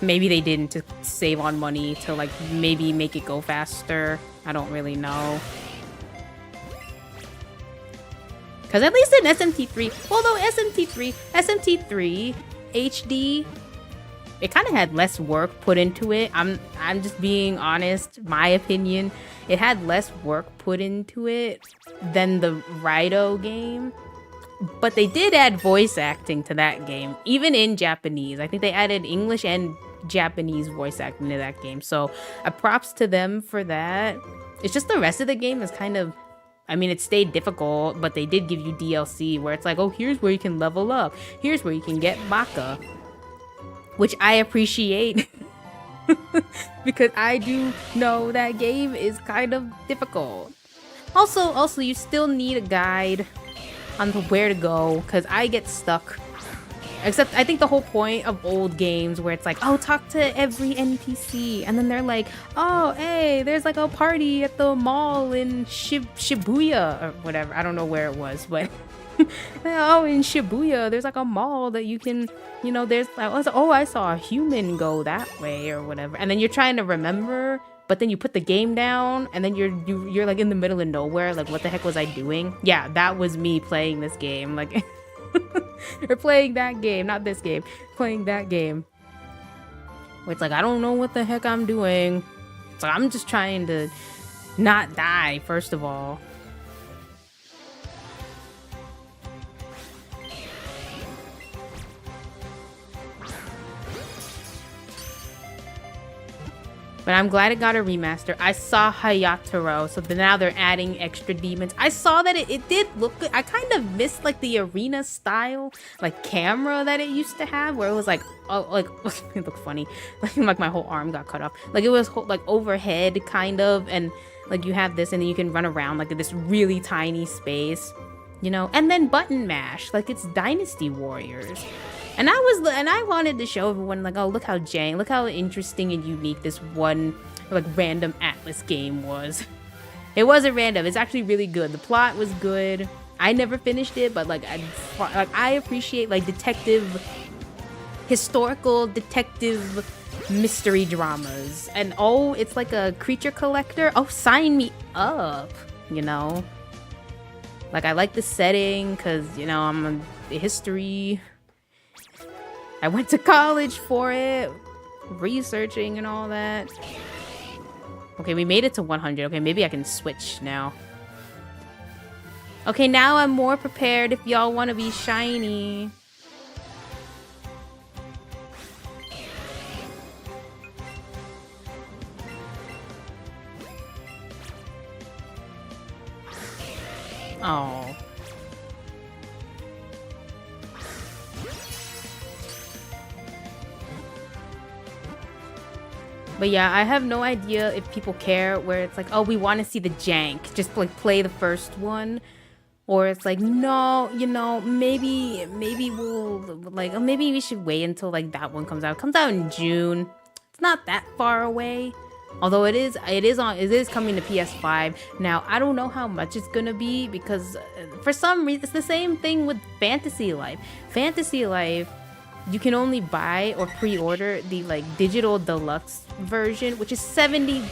maybe they didn't to save on money to like maybe make it go faster. I don't really know. Because at least in SMT3, although SMT3 HD, it kind of had less work put into it. I'm just being honest, my opinion. It had less work put into it than the Rido game. But they did add voice acting to that game, even in Japanese. I think they added English and Japanese voice acting to that game. So props to them for that. It's just the rest of the game is kind of, I mean, it stayed difficult, but they did give you DLC where it's like, oh, here's where you can level up. Here's where you can get Baka, which I appreciate because I do know that game is kind of difficult. Also, you still need a guide on where to go because I get stuck. Except I think the whole point of old games where it's like, oh, talk to every NPC. And then they're like, oh, hey, there's like a party at the mall in Shibuya or whatever. I don't know where it was, but oh, in Shibuya, there's like a mall that you can, you know, there's like, oh, I saw a human go that way or whatever. And then you're trying to remember, but then you put the game down and then you're like in the middle of nowhere. Like, what the heck was I doing? Yeah, that was me playing this game. Like, or playing that game, not this game, playing that game. Where it's like, I don't know what the heck I'm doing. So I'm just trying to not die, first of all. But I'm glad it got a remaster. I saw Hayataro, so now they're adding extra demons. I saw that it did look good. I kind of missed like the arena style, like camera that it used to have, where it was like, oh, like it looked funny, like my whole arm got cut off. Like it was like overhead kind of, and like you have this, and then you can run around like in this really tiny space, you know. And then button mash, like it's Dynasty Warriors. And I wanted to show everyone, like, oh, look how interesting and unique this one, like, random Atlas game was. It wasn't random. It's actually really good. The plot was good. I never finished it, but, like, I appreciate, like, historical detective mystery dramas. And, oh, it's like a creature collector. Oh, sign me up, you know? Like, I like the setting because, you know, I'm a history... I went to college for it, researching and all that. Okay, we made it to 100. Okay, maybe I can switch now. Okay, now I'm more prepared if y'all want to be shiny. Oh. But yeah, I have no idea if people care where it's like, oh, we want to see the jank. Just like play the first one. Or it's like, no, you know, maybe we'll like, maybe we should wait until like that one comes out. It comes out in June. It's not that far away. Although it is coming to PS5. Now, I don't know how much it's gonna be because for some reason, it's the same thing with Fantasy Life. Fantasy Life, you can only buy or pre-order the like digital deluxe version, which is $70.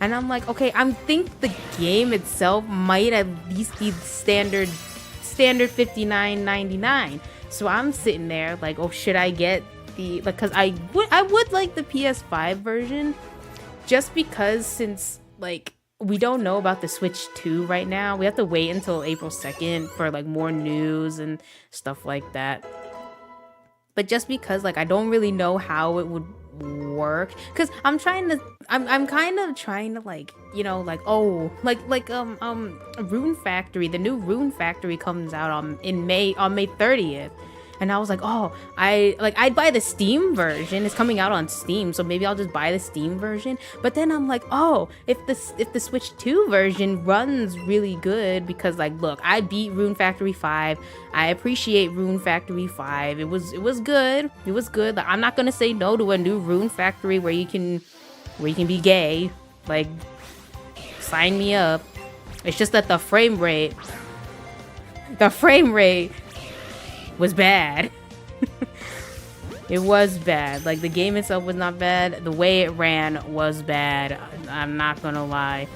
And I'm like, okay, I think the game itself might at least be standard $59.99. So I'm sitting there like, oh, should I get the like? Because I would like the PS5 version, just because since like we don't know about the Switch 2 right now, we have to wait until April 2nd for like more news and stuff like that. But just because like I don't really know how it would work, because I'm kind of trying to like, you know, like, oh, like Rune Factory, the new Rune Factory comes out on May 30th. And I was like, oh, I'd buy the Steam version. It's coming out on Steam, so maybe I'll just buy the Steam version. But then I'm like, oh, if the Switch 2 version runs really good, because like, look, I beat Rune Factory 5. I appreciate Rune Factory 5. It was good. It was good. Like, I'm not gonna say no to a new Rune Factory where you can be gay. Like, sign me up. It's just that the frame rate was bad. It was bad. Like, the game itself was not bad. The way it ran was bad. I'm not gonna lie.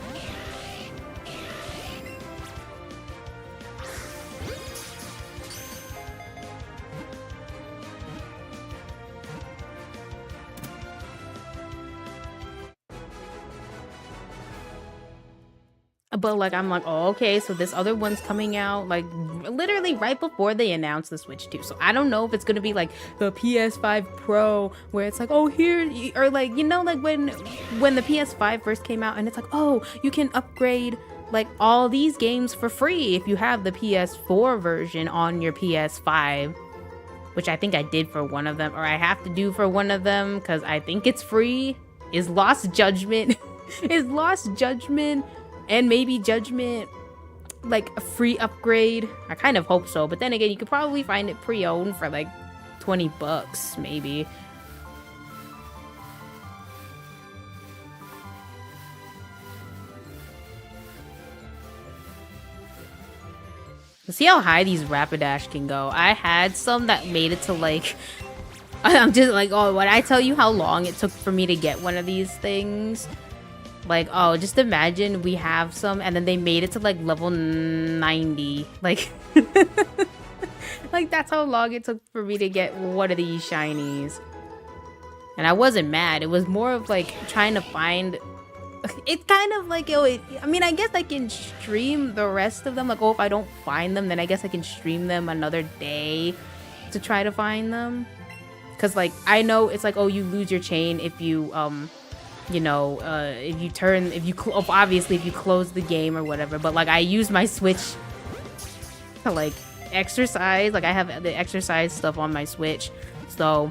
But like, I'm like, oh, okay, so this other one's coming out like literally right before they announced the Switch 2. So I don't know if it's gonna be like the PS5 Pro, where it's like, oh, here, or like, you know, like when the PS5 first came out and it's like, oh, you can upgrade like all these games for free if you have the PS4 version on your PS5, which I think I did for one of them, or I have to do for one of them because I think it's free. Is Lost Judgment is Lost Judgment and maybe Judgment like a free upgrade? I kind of hope so, but then again, you could probably find it pre-owned for like $20 maybe. Let's see how high these Rapidash can go. I had some that made it to like, I'm just like, oh, when I tell you how long it took for me to get one of these things, like, oh, just imagine we have some and then they made it to like level 90. Like, like that's how long it took for me to get one of these shinies. And I wasn't mad. It was more of like trying to find, it's kind of like, oh, I mean, I guess I can stream the rest of them. Like, oh, if I don't find them, then I guess I can stream them another day to try to find them. Because like, I know it's like, oh, you lose your chain if you, you know, obviously if you close the game or whatever, but like I use my Switch to like exercise, like I have the exercise stuff on my Switch, so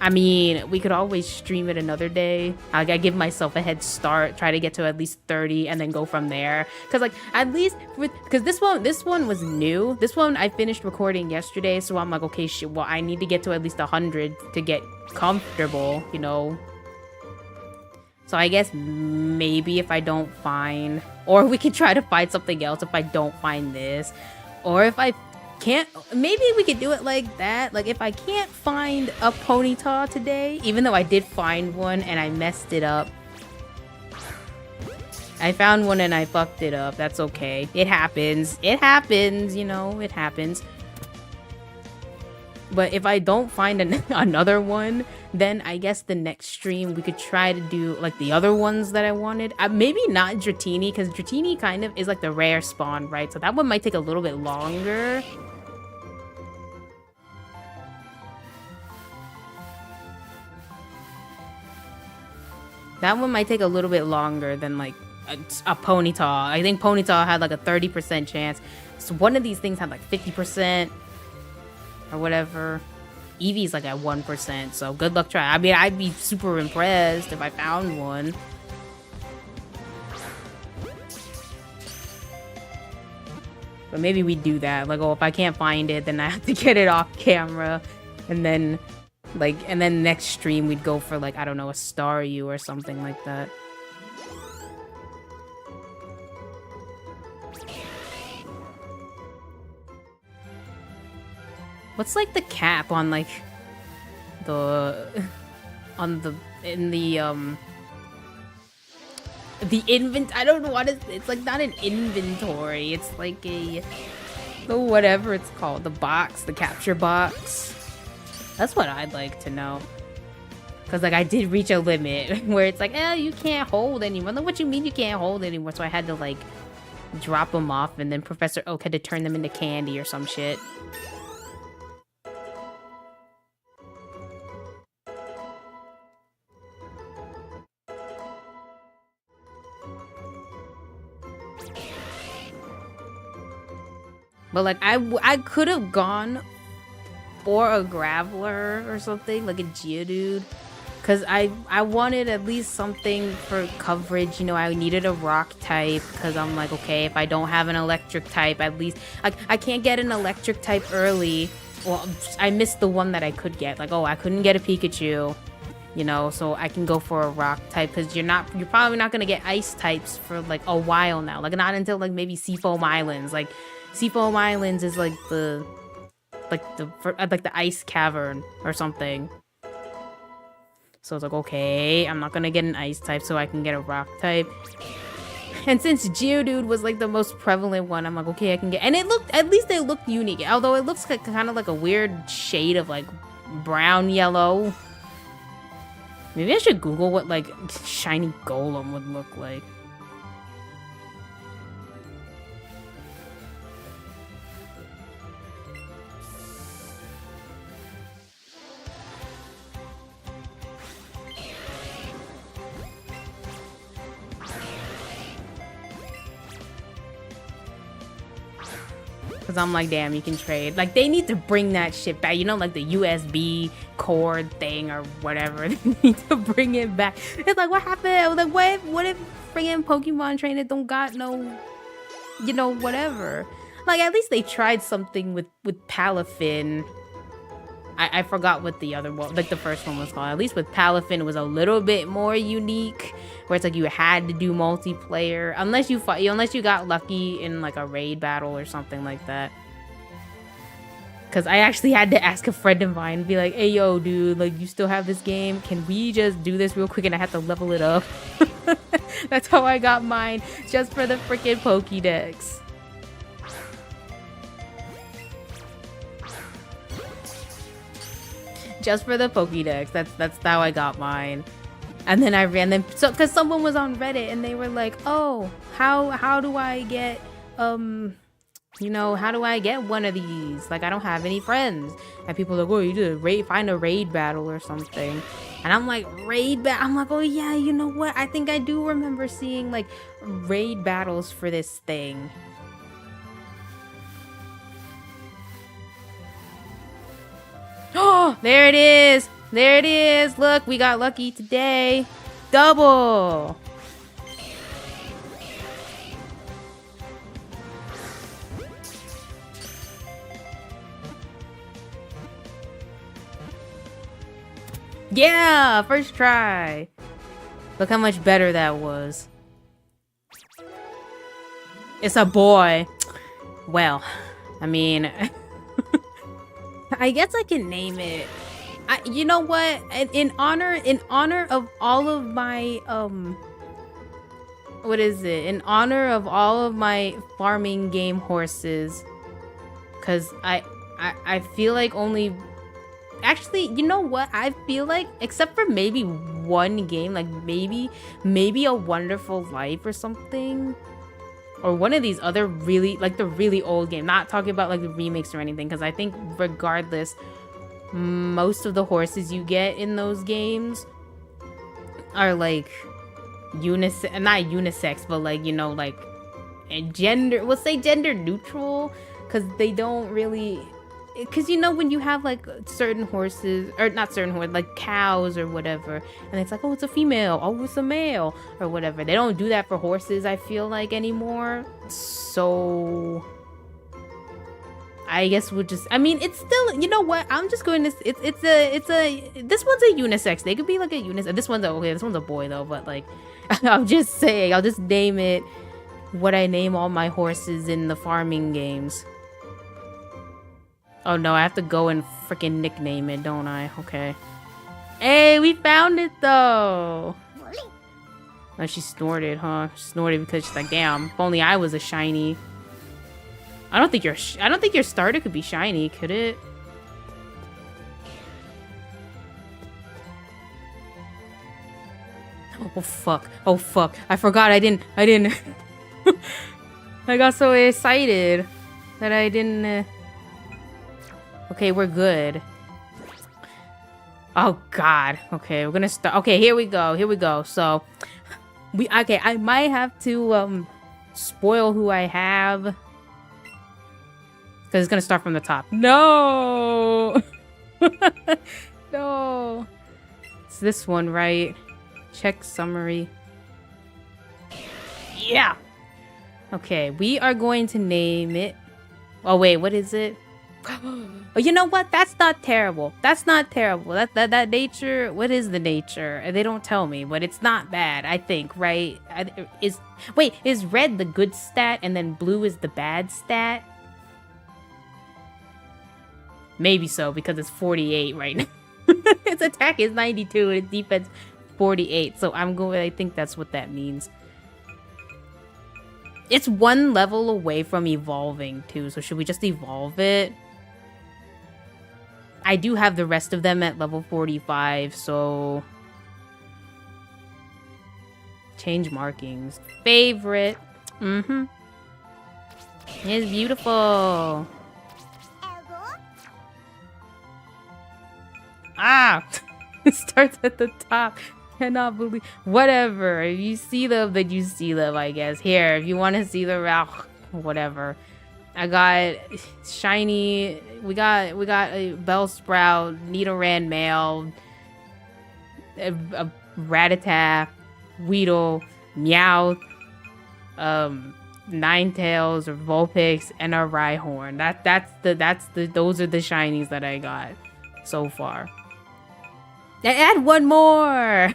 I mean, we could always stream it another day. I gotta give myself a head start, try to get to at least 30 and then go from there, because like at least because this one was new. This one I finished recording yesterday, so I'm like, okay, shit, well, I need to get to at least 100 to get comfortable, you know. So I guess maybe if I don't find, or we could try to find something else if I don't find this. Or if I can't, maybe we could do it like that. Like if I can't find a Ponyta today, even though I did find one and I messed it up. I found one and I fucked it up. That's okay. It happens. It happens, you know, it happens. But if I don't find another one, then I guess the next stream we could try to do like the other ones that I wanted. Maybe not Dratini, because Dratini kind of is like the rare spawn, right? So that one might take a little bit longer. That one might take a little bit longer than like a Ponyta. I think Ponyta had like a 30% chance. So one of these things had like 50% or whatever. Eevee's like at 1%, so good luck trying. I mean, I'd be super impressed if I found one. But maybe we do that. Like, oh, if I can't find it, then I have to get it off camera. And then, like, and then next stream we'd go for, like, I don't know, a Staryu or something like that. What's, like, the cap on, like, the I don't know what it's like, not an inventory, it's like the whatever it's called, the box, the capture box. That's what I'd like to know. Because, like, I did reach a limit where it's like, you can't hold anymore. Like, what you mean you can't hold anymore? So I had to, like, drop them off, and then Professor Oak had to turn them into candy or some shit. But, like, I could have gone for a Graveler or something, like a Geodude. Because I wanted at least something for coverage. You know, I needed a rock type. Because I'm like, okay, if I don't have an electric type, at least... I can't get an electric type early. Well, I missed the one that I could get. Like, oh, I couldn't get a Pikachu. You know, so I can go for a rock type. Because you're probably not going to get ice types for, like, a while now. Like, not until, like, maybe Seafoam Islands. Like... Seafoam Islands is like the ice cavern or something. So it's like, okay, I'm not gonna get an ice type, so I can get a rock type. And since Geodude was like the most prevalent one, I'm like, okay, I can get. And at least it looked unique. Although it looks like kind of like a weird shade of like brown yellow. Maybe I should Google what like shiny Golem would look like. Because I'm like, damn, you can trade. Like, they need to bring that shit back. You know, like the USB cord thing or whatever. They need to bring it back. It's like, what happened? Like, what if friggin' Pokemon trainers don't got no, you know, whatever. Like, at least they tried something with Palafin. I forgot what the other one, like the first one was called. At least with Palafin, it was a little bit more unique, where it's like you had to do multiplayer unless you got lucky in like a raid battle or something like that. Because I actually had to ask a friend of mine, be like, hey yo dude, like you still have this game, can we just do this real quick? And I had to level it up. That's how I got mine, just for the freaking Pokédex. Just for the Pokédex. That's how I got mine. And then I ran them, so because someone was on Reddit and they were like, oh, how do I get you know, how do I get one of these? Like, I don't have any friends. And people are like, oh, you do find a raid battle or something. And I'm like, raid battle? I'm like, oh yeah, you know what? I think I do remember seeing like raid battles for this thing. Oh, there it is. There it is. Look, we got lucky today. Double. Yeah, first try. Look how much better that was. It's a boy. Well, I mean, I guess I can name it. You know what? In honor of all of my what is it? In honor of all of my farming game horses, because I feel like only Actually, you know what? I feel like, except for maybe one game, like maybe A Wonderful Life or something, or one of these other really, like the really old game. Not talking about like the remakes or anything, because I think regardless, most of the horses you get in those games are like unisex, not unisex, but like, you know, like gender, we'll say gender neutral, because they don't really, because you know when you have like certain horses, or not certain horses, like cows or whatever, and it's like, oh, it's a female, oh, it's a male, or whatever. They don't do that for horses, I feel like, anymore. So I guess we'll just, I mean, it's still, you know what, I'm just going to, it's a, this one's a unisex. They could be like a unisex. This one's okay, this one's a boy though, but like, I'm just saying, I'll just name it what I name all my horses in the farming games. Oh no, I have to go and freaking nickname it, don't I? Okay. Hey, we found it though. Oh, she snorted, huh? She snorted because she's like, damn, if only I was a shiny. I don't think your starter could be shiny, could it? Oh fuck. Oh fuck. I forgot I didn't I got so excited that I didn't Okay, we're good. Oh god. Okay, we're gonna start. Okay, here we go. So I might have to spoil who I have, because it's gonna start from the top. No. No. It's this one, right? Check summary. Yeah. Okay, we are going to name it. Oh wait, what is it? Oh, you know what? That's not terrible. That's not terrible. That nature. What is the nature? They don't tell me, but it's not bad. I think, right? Is red the good stat and then blue is the bad stat? Maybe so, because it's 48 right now. Its attack is 92 and its defense 48. So I think that's what that means. It's one level away from evolving too, so should we just evolve it? I do have the rest of them at level 45, so change markings. Favorite. Mm-hmm. It's beautiful. Ah! It starts at the top. Cannot believe. Whatever. If you see them, then you see them, I guess. Here, if you want to see the route, whatever. I got shiny. We got a Bellsprout, Nidoran male, a Rattata, Weedle, Meowth, Ninetales or Vulpix, and a Rhyhorn. Those are the shinies that I got so far. Add one more.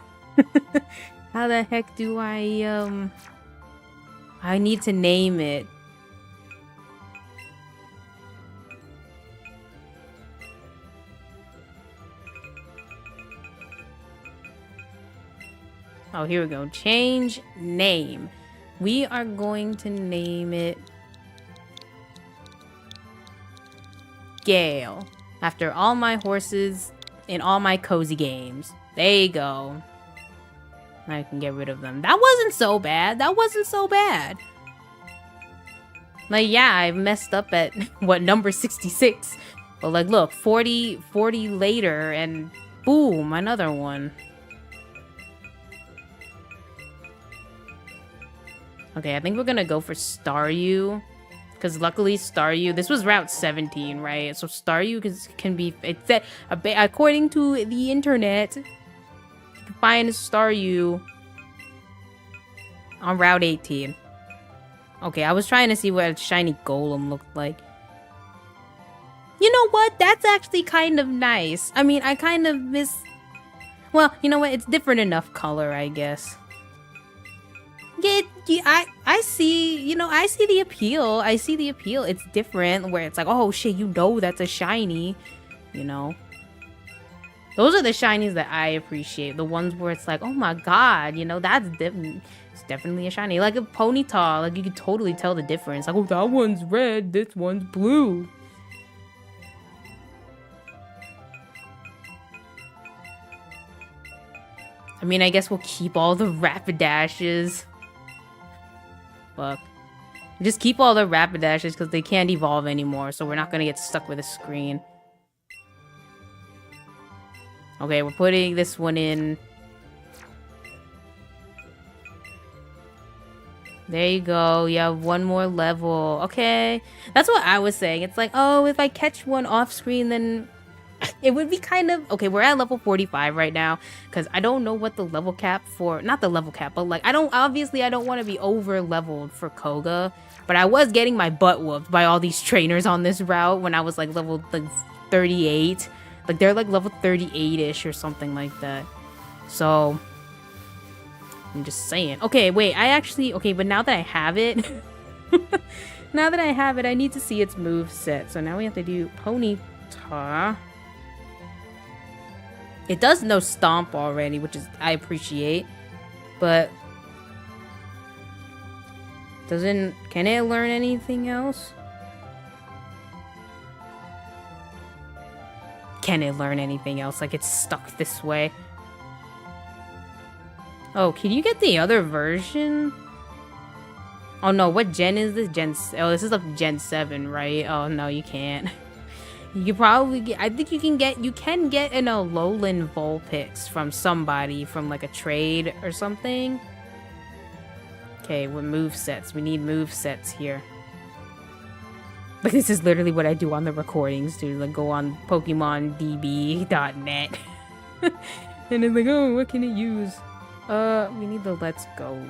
How the heck do I need to name it. Oh, here we go. Change name. We are going to name it Gale, after all my horses in all my cozy games. There you go. I can get rid of them. That wasn't so bad. That wasn't so bad. Like, yeah, I messed up at, what, number 66. But, like, look, 40 later, and boom, another one. Okay, I think we're gonna go for Staryu. Because luckily Staryu, this was Route 17, right? So Staryu can be, it's that, according to the internet, you can find Staryu on Route 18. Okay, I was trying to see what a shiny golem looked like. You know what? That's actually kind of nice. I mean, I kind of miss... Well, you know what? It's different enough color, I guess. Yeah, I see, you know, I see the appeal. I see the appeal. It's different where it's like, oh shit, you know that's a shiny, you know. Those are the shinies that I appreciate. The ones where it's like, oh my god, you know, it's definitely a shiny. Like a Ponyta, like you can totally tell the difference. Like, oh, that one's red, this one's blue. mean, I guess we'll keep all the Rapidashes. Fuck. Just keep all the Rapidashes because they can't evolve anymore, so we're not gonna get stuck with a screen. Okay, we're putting this one in. There you go. You have one more level. Okay. That's what I was saying. It's like, oh, if I catch one off screen, then it would be kind of... Okay, we're at level 45 right now. Because I don't know what the level cap for... Not the level cap, but like, obviously, I don't want to be over leveled for Koga. But I was getting my butt whooped by all these trainers on this route when I was like level like 38. Like, they're like level 38-ish or something like that. So... I'm just saying. Okay, wait, okay, but now that I have it, I need to see its move set. So now we have to do Ponyta. It does know Stomp already, which is, I appreciate, but can it learn anything else? Can it learn anything else? Like, it's stuck this way. Oh, can you get the other version? Oh no, what gen is this? This is up to Gen 7, right? Oh no, you can't. You can probably get, I think you can get an Alolan Vulpix from somebody, from like a trade or something. Okay, what move sets? We need move sets here. Like, this is literally what I do on the recordings, dude. Like, go on PokemonDB.net. And it's like, oh, what can it use? We need the Let's Go.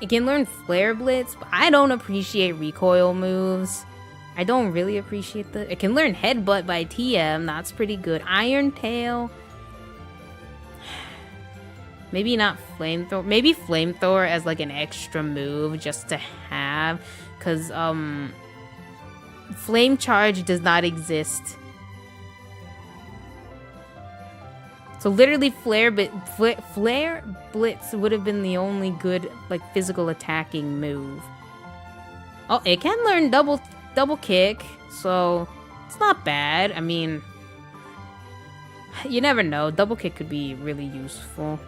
It can learn Flare Blitz, but I don't appreciate recoil moves. I don't really appreciate it can learn Headbutt by TM, that's pretty good. Iron Tail. Maybe not Flamethrower. Maybe Flamethrower as like an extra move just to have. Cause Flame Charge does not exist. So literally Flare Blitz would have been the only good like physical attacking move. Oh, it can learn double kick, so it's not bad. I mean, you never know. Double kick could be really useful.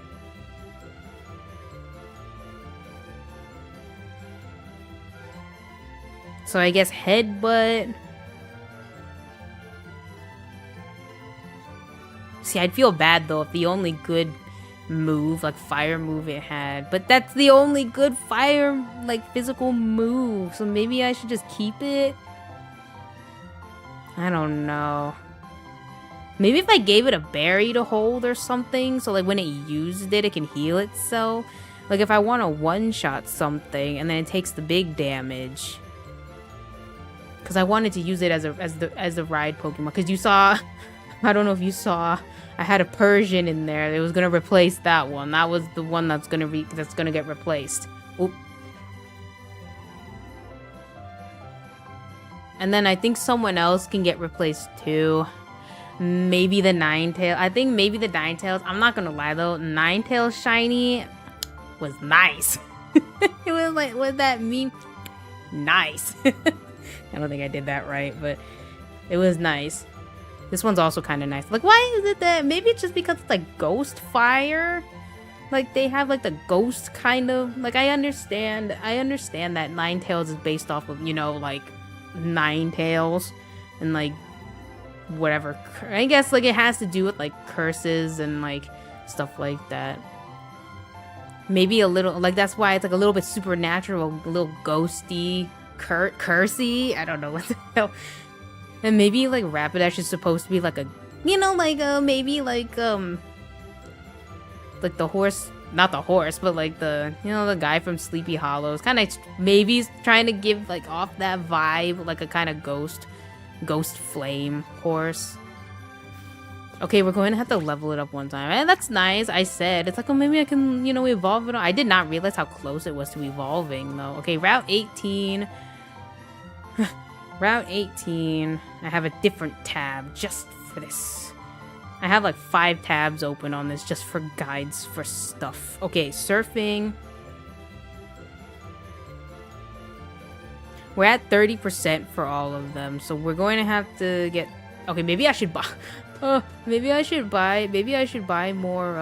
So I guess Headbutt. See, I'd feel bad, though, if the only good move, like, fire move it had. But that's the only good fire, like, physical move. So maybe I should just keep it? I don't know. Maybe if I gave it a berry to hold or something, so, like, when it used it, it can heal itself. Like, if I want to one-shot something, and then it takes the big damage. Because I wanted to use it as a ride Pokemon. Because you saw... I don't know if you saw, I had a Persian in there. It was gonna replace that one. That was the one that's gonna get replaced. Oop. And then I think someone else can get replaced too. Maybe the Ninetales. I think maybe the Ninetales. I'm not gonna lie though, Ninetales shiny was nice. It was like, what that mean? Nice. I don't think I did that right, but it was nice. This one's also kind of nice. Like, why is it that... Maybe it's just because it's, like, ghost fire? Like, they have, like, the ghost kind of... Like, I understand that Ninetales is based off of, you know, like, Ninetales. And, like, whatever. I guess, like, it has to do with, like, curses and, like, stuff like that. Maybe a little... Like, that's why it's, like, a little bit supernatural. A little ghosty. Cursey? I don't know what the hell... And maybe, like, Rapidash is supposed to be, like, a... You know, like, maybe, like the horse... Not the horse, but, like, the... You know, the guy from Sleepy Hollows. Kind of... Maybe he's trying to give, like, off that vibe. Like, a kind of ghost flame horse. Okay, we're going to have to level it up one time. And that's nice, I said. It's like, oh, maybe I can, you know, evolve it. I did not realize how close it was to evolving, though. Okay, Route 18... Route 18, I have a different tab just for this. I have like 5 tabs open on this just for guides for stuff. Okay, surfing. We're at 30% for all of them, so we're going to have to get... Okay, maybe I should Maybe I should buy more,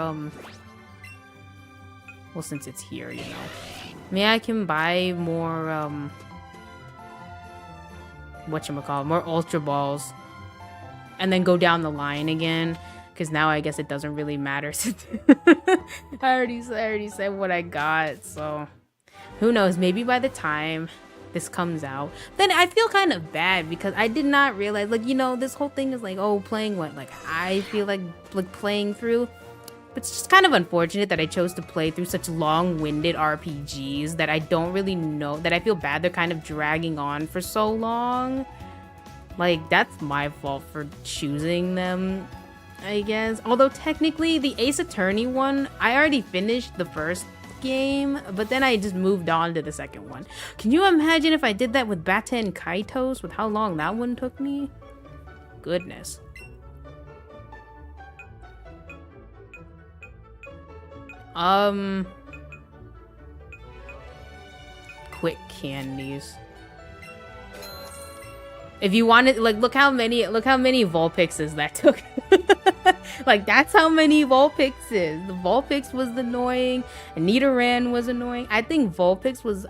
well, since it's here, you know. Maybe I can buy more, whatchamacallit, more Ultra Balls. And then go down the line again. Because now I guess it doesn't really matter. I already said what I got, so... Who knows, maybe by the time this comes out, then I feel kind of bad because I did not realize, like, you know, this whole thing is like, oh, playing what, like, I feel like playing through. But it's just kind of unfortunate that I chose to play through such long-winded RPGs that I don't really know, that I feel bad they're kind of dragging on for so long. Like, that's my fault for choosing them, I guess. Although technically, the Ace Attorney one, I already finished the first game, but then I just moved on to the second one. Can you imagine if I did that with Bata and Kaitos, with how long that one took me? Goodness. Quick candies. If you wanted, like, look how many Vulpixes that took. Like, that's how many Vulpixes. The Vulpix was annoying, and Nidoran was annoying. I think Vulpix was,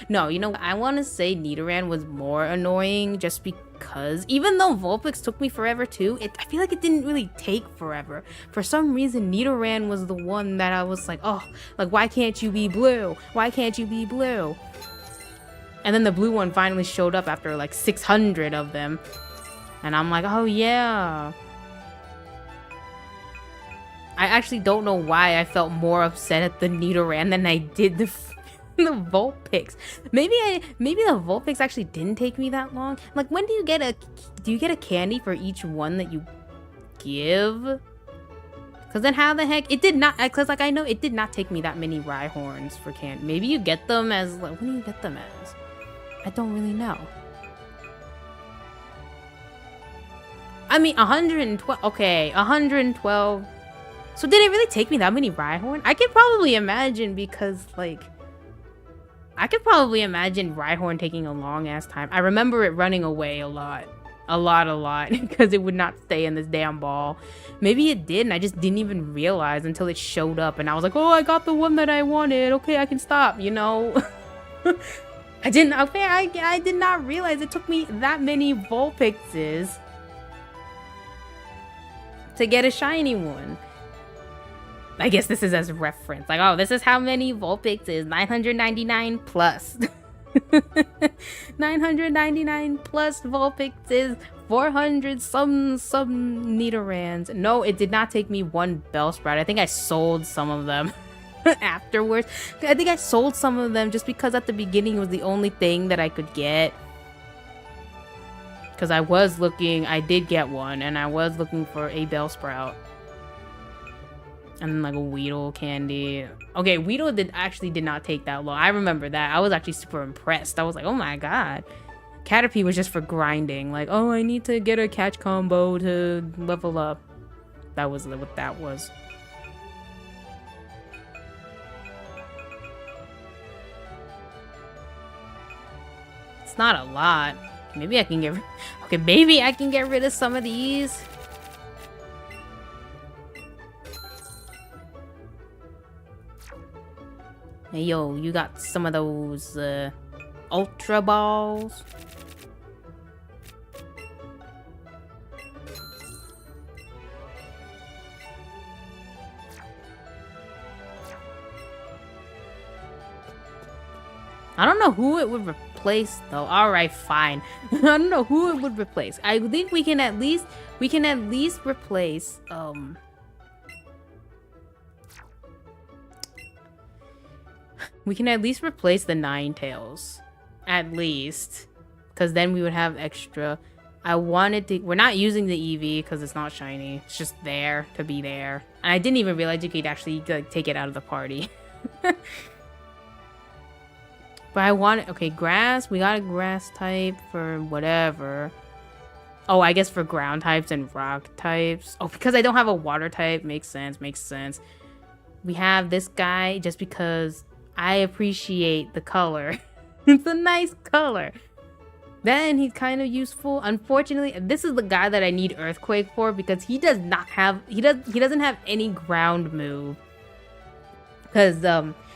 no, you know, I want to say Nidoran was more annoying just because, even though Vulpix took me forever too, I feel like it didn't really take forever. For some reason, Nidoran was the one that I was like, oh, like, why can't you be blue? Why can't you be blue? And then the blue one finally showed up after like 600 of them. And I'm like, oh yeah. I actually don't know why I felt more upset at the Nidoran than I did the Vulpix. Maybe the Vulpix actually didn't take me that long. Like, when do you get a candy for each one that you give? Because then how the heck, it did not, because like I know it did not take me that many Rhyhorns for candy. Maybe you get them as, like, when do you get them as? I don't really know. I mean, 112. Okay, 112. So did it really take me that many Rhyhorn? I could probably imagine because, like, I could probably imagine Rhyhorn taking a long ass time. I remember it running away a lot. A lot. Because it would not stay in this damn ball. Maybe it did and I just didn't even realize until it showed up. And I was like, oh, I got the one that I wanted. Okay, I can stop, you know? I did not realize it took me that many Vulpixes to get a shiny one. I guess this is as reference. Like, oh, this is how many Vulpixes. 999 plus. 999 plus Vulpixes. 400 some Nidorans. No, it did not take me one Bellsprout. I think I sold some of them. Afterwards, I think I sold some of them just because at the beginning it was the only thing that I could get. Because I did get one, and I was looking for a Bellsprout. And then like a Weedle candy. Okay, Weedle did not take that long. I remember that. I was actually super impressed. I was like, oh my god. Caterpie was just for grinding. Like, oh, I need to get a catch combo to level up. That was what that was. It's not a lot. Maybe I can get... Okay, maybe I can get rid of some of these. Hey, yo, you got some of those Ultra Balls? I don't know who it would replace though. Alright, fine. I don't know who it would replace. I think we can at least replace we can at least replace the Ninetales. At least. Because then we would have extra. We're not using the Eevee because it's not shiny. It's just there to be there. And I didn't even realize you could actually like take it out of the party. But I want it. Okay, grass. We got a grass type for whatever. Oh, I guess for ground types and rock types. Oh, because I don't have a water type. Makes sense. Makes sense. We have this guy just because I appreciate the color. It's a nice color. Then he's kind of useful. Unfortunately, this is the guy that I need Earthquake for because he doesn't have any ground move. Because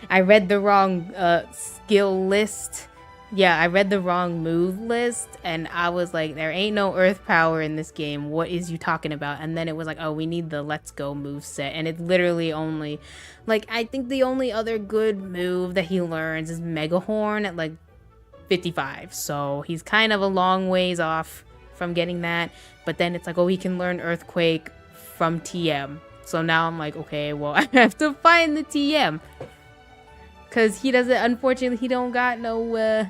I read the wrong skill list. Yeah, I read the wrong move list, and I was like, there ain't no earth power in this game. What is you talking about? And then it was like, oh, we need the Let's Go move set. And it's literally only, like, I think the only other good move that he learns is Mega Horn at like 55. So he's kind of a long ways off from getting that. But then it's like, oh, he can learn Earthquake from TM. So now I'm like, okay, well, I have to find the TM. Because he doesn't, unfortunately, he don't got no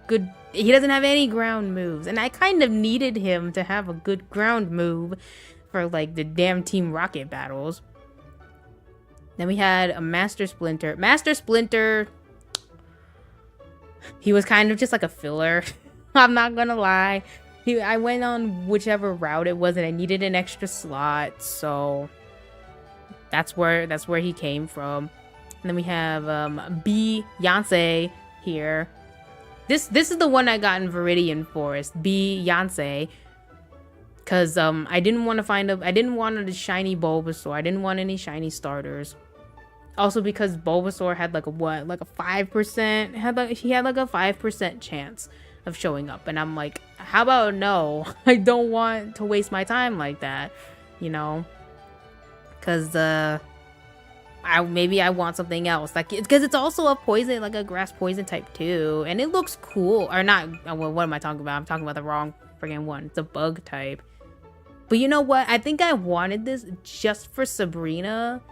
good, he doesn't have any ground moves. And I kind of needed him to have a good ground move for like the damn Team Rocket battles. Then we had a Master Splinter. Master Splinter, he was kind of just like a filler. I'm not gonna lie. I went on whichever route it was and I needed an extra slot. So that's where he came from. And then we have B Yancey here. This is the one I got in Viridian Forest, B Yancey. Cause I didn't want a shiny Bulbasaur. I didn't want any shiny starters. Also because Bulbasaur had like a 5%, he had like a 5% chance of showing up. And I'm like, how about no? I don't want to waste my time like that, you know? Cause maybe I want something else, like because it's also a poison, like a grass poison type too, and it looks cool. Or not, well, what am I talking about? I'm talking about the wrong friggin' one. It's a bug type. But you know what? I think I wanted this just for Sabrina.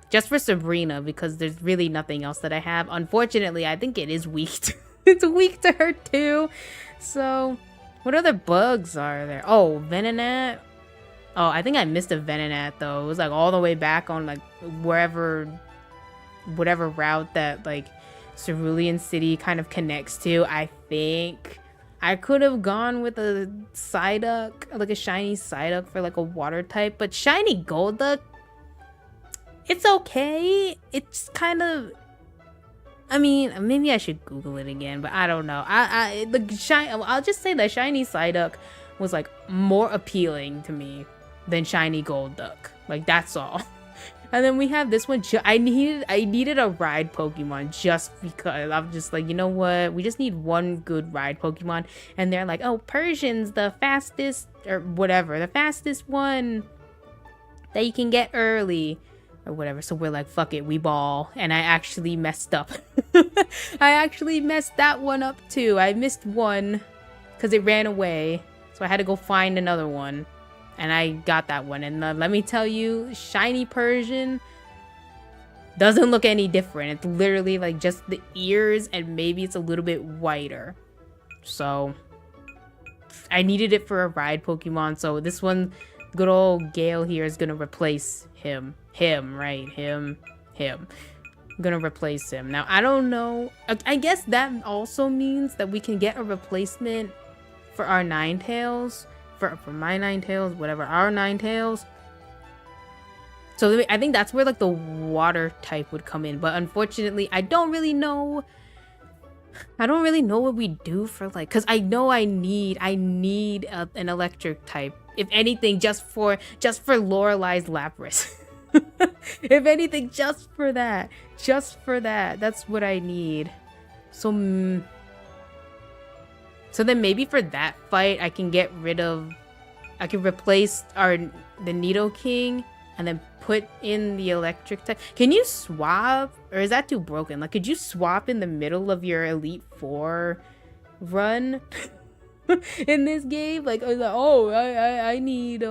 Just for Sabrina, because there's really nothing else that I have. Unfortunately, I think it is weak to, it's weak to her too. So, what other bugs are there? Oh, Venonat. Oh, I think I missed a Venonat though. It was like all the way back on like whatever route that like Cerulean City kind of connects to. I think I could have gone with a Psyduck, like a shiny Psyduck for like a water type, but shiny Golduck, it's okay. It's kind of, I mean, maybe I should Google it again, but I don't know. I'll just say that shiny Psyduck was like more appealing to me than shiny Golduck. Like, that's all. And then we have this one. I needed a ride Pokemon just because I'm just like, you know what? We just need one good ride Pokemon. And they're like, oh, Persian's the fastest, or whatever, the fastest one that you can get early, or whatever. So we're like, fuck it, we ball. And I actually messed up. I actually messed that one up too. I missed one because it ran away. So I had to go find another one. And I got that one. And let me tell you, shiny Persian doesn't look any different. It's literally like just the ears and maybe it's a little bit whiter. So I needed it for a ride Pokemon. So this one, good old Gale here is going to replace him. Him. I'm going to replace him. Now, I don't know. I guess that also means that we can get a replacement for our Ninetales. For my Ninetales, whatever, our Ninetales. So I think that's where like the water type would come in. But unfortunately, I don't really know what we do for like, because I know I need an electric type. If anything, just for Lorelai's Lapras. If anything, just for that. That's what I need. So then maybe for that fight, I can replace the Nidoking and then put in the electric type. Can you swap? Or is that too broken? Like, could you swap in the middle of your Elite Four run in this game? Like, oh, I need,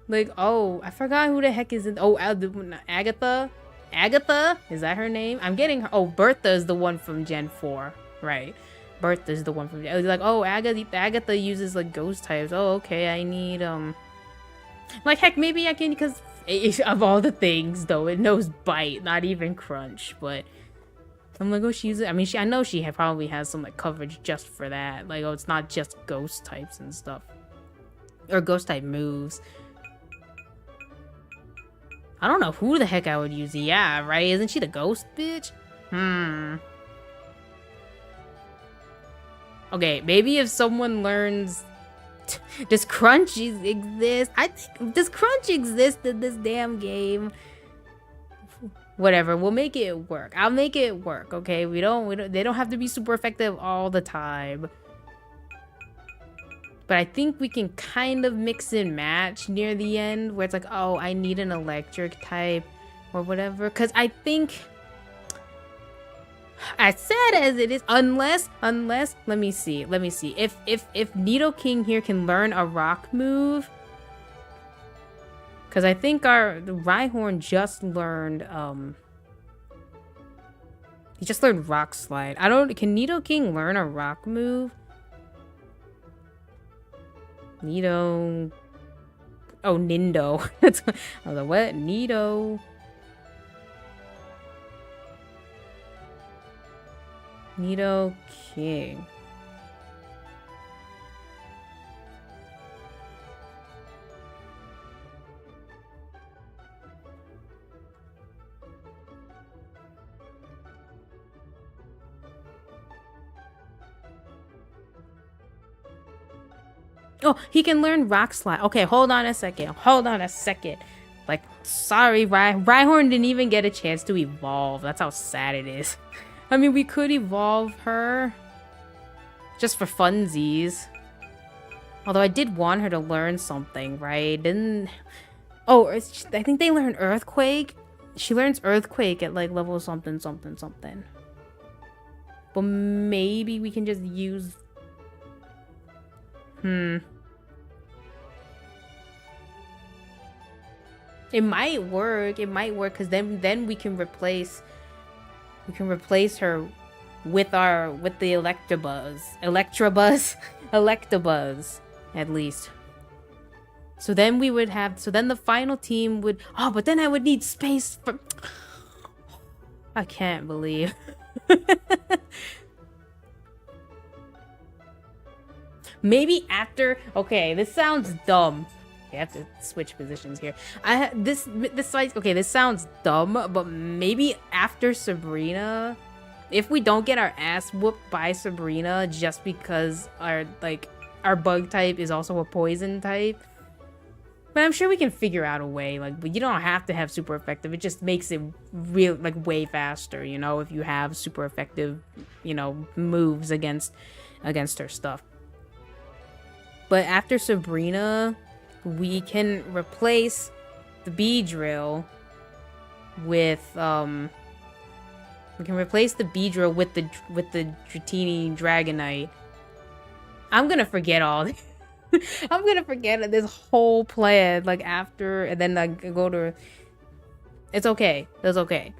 like, oh, I forgot who the heck is in, oh, Agatha? Agatha? Is that her name? I'm getting her, oh, Bertha is the one from Gen 4, right? Bertha's the one from, like, oh, Agatha uses like ghost types. Oh, okay, I need like, heck, maybe I can, because of all the things though, it knows Bite, not even Crunch. But I'm like, oh, she uses, I mean, I know she probably has some like coverage just for that. Like, oh, it's not just ghost types and stuff, or ghost type moves. I don't know who the heck I would use. Yeah, right, isn't she the ghost bitch? Okay, maybe if someone learns... Does Crunch exist? I think... Does Crunch exist in this damn game? Whatever, we'll make it work. I'll make it work, okay? They don't have to be super effective all the time. But I think we can kind of mix and match near the end where it's like, oh, I need an electric type or whatever. Because I think, as sad as it is, unless, let me see. If Nidoking here can learn a rock move, because I think the Rhyhorn just learned, he just learned Rock Slide. Can Nidoking learn a rock move? Nido. Oh, Nindo. I was like, what? Nido. Nidoking. Oh, he can learn Rock Slide. Okay, hold on a second. Like, sorry, Rhyhorn didn't even get a chance to evolve. That's how sad it is. I mean, we could evolve her just for funsies. Although I did want her to learn something, right? Oh, I think they learn Earthquake. She learns Earthquake at like level something. But maybe we can just use... It might work because then we can replace her with the Electabuzz at least. So then the final team would... Oh, but then I would need space for... I can't believe. Maybe after... Okay, this sounds dumb. I have to switch positions here. This sounds dumb, but maybe after Sabrina, if we don't get our ass whooped by Sabrina just because our bug type is also a poison type. But I'm sure we can figure out a way. Like, you don't have to have super effective. It just makes it real, like, way faster, you know, if you have super effective, you know, moves against her stuff. But after Sabrina, we can replace the Beedrill with the Dratini Dragonite. I'm gonna forget all this. I'm gonna forget this whole plan, like, after, and then like go to... It's okay. It's okay.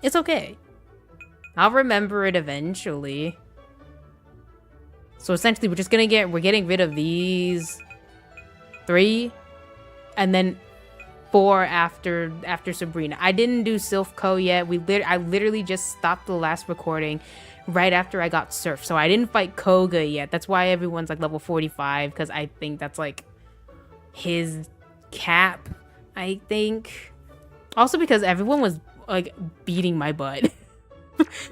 It's okay. I'll remember it eventually. So essentially, we're getting rid of these 3, and then 4 after Sabrina. I didn't do Silphco yet. I literally just stopped the last recording right after I got Surf. So I didn't fight Koga yet. That's why everyone's like level 45, because I think that's like his cap, I think. Also because everyone was like beating my butt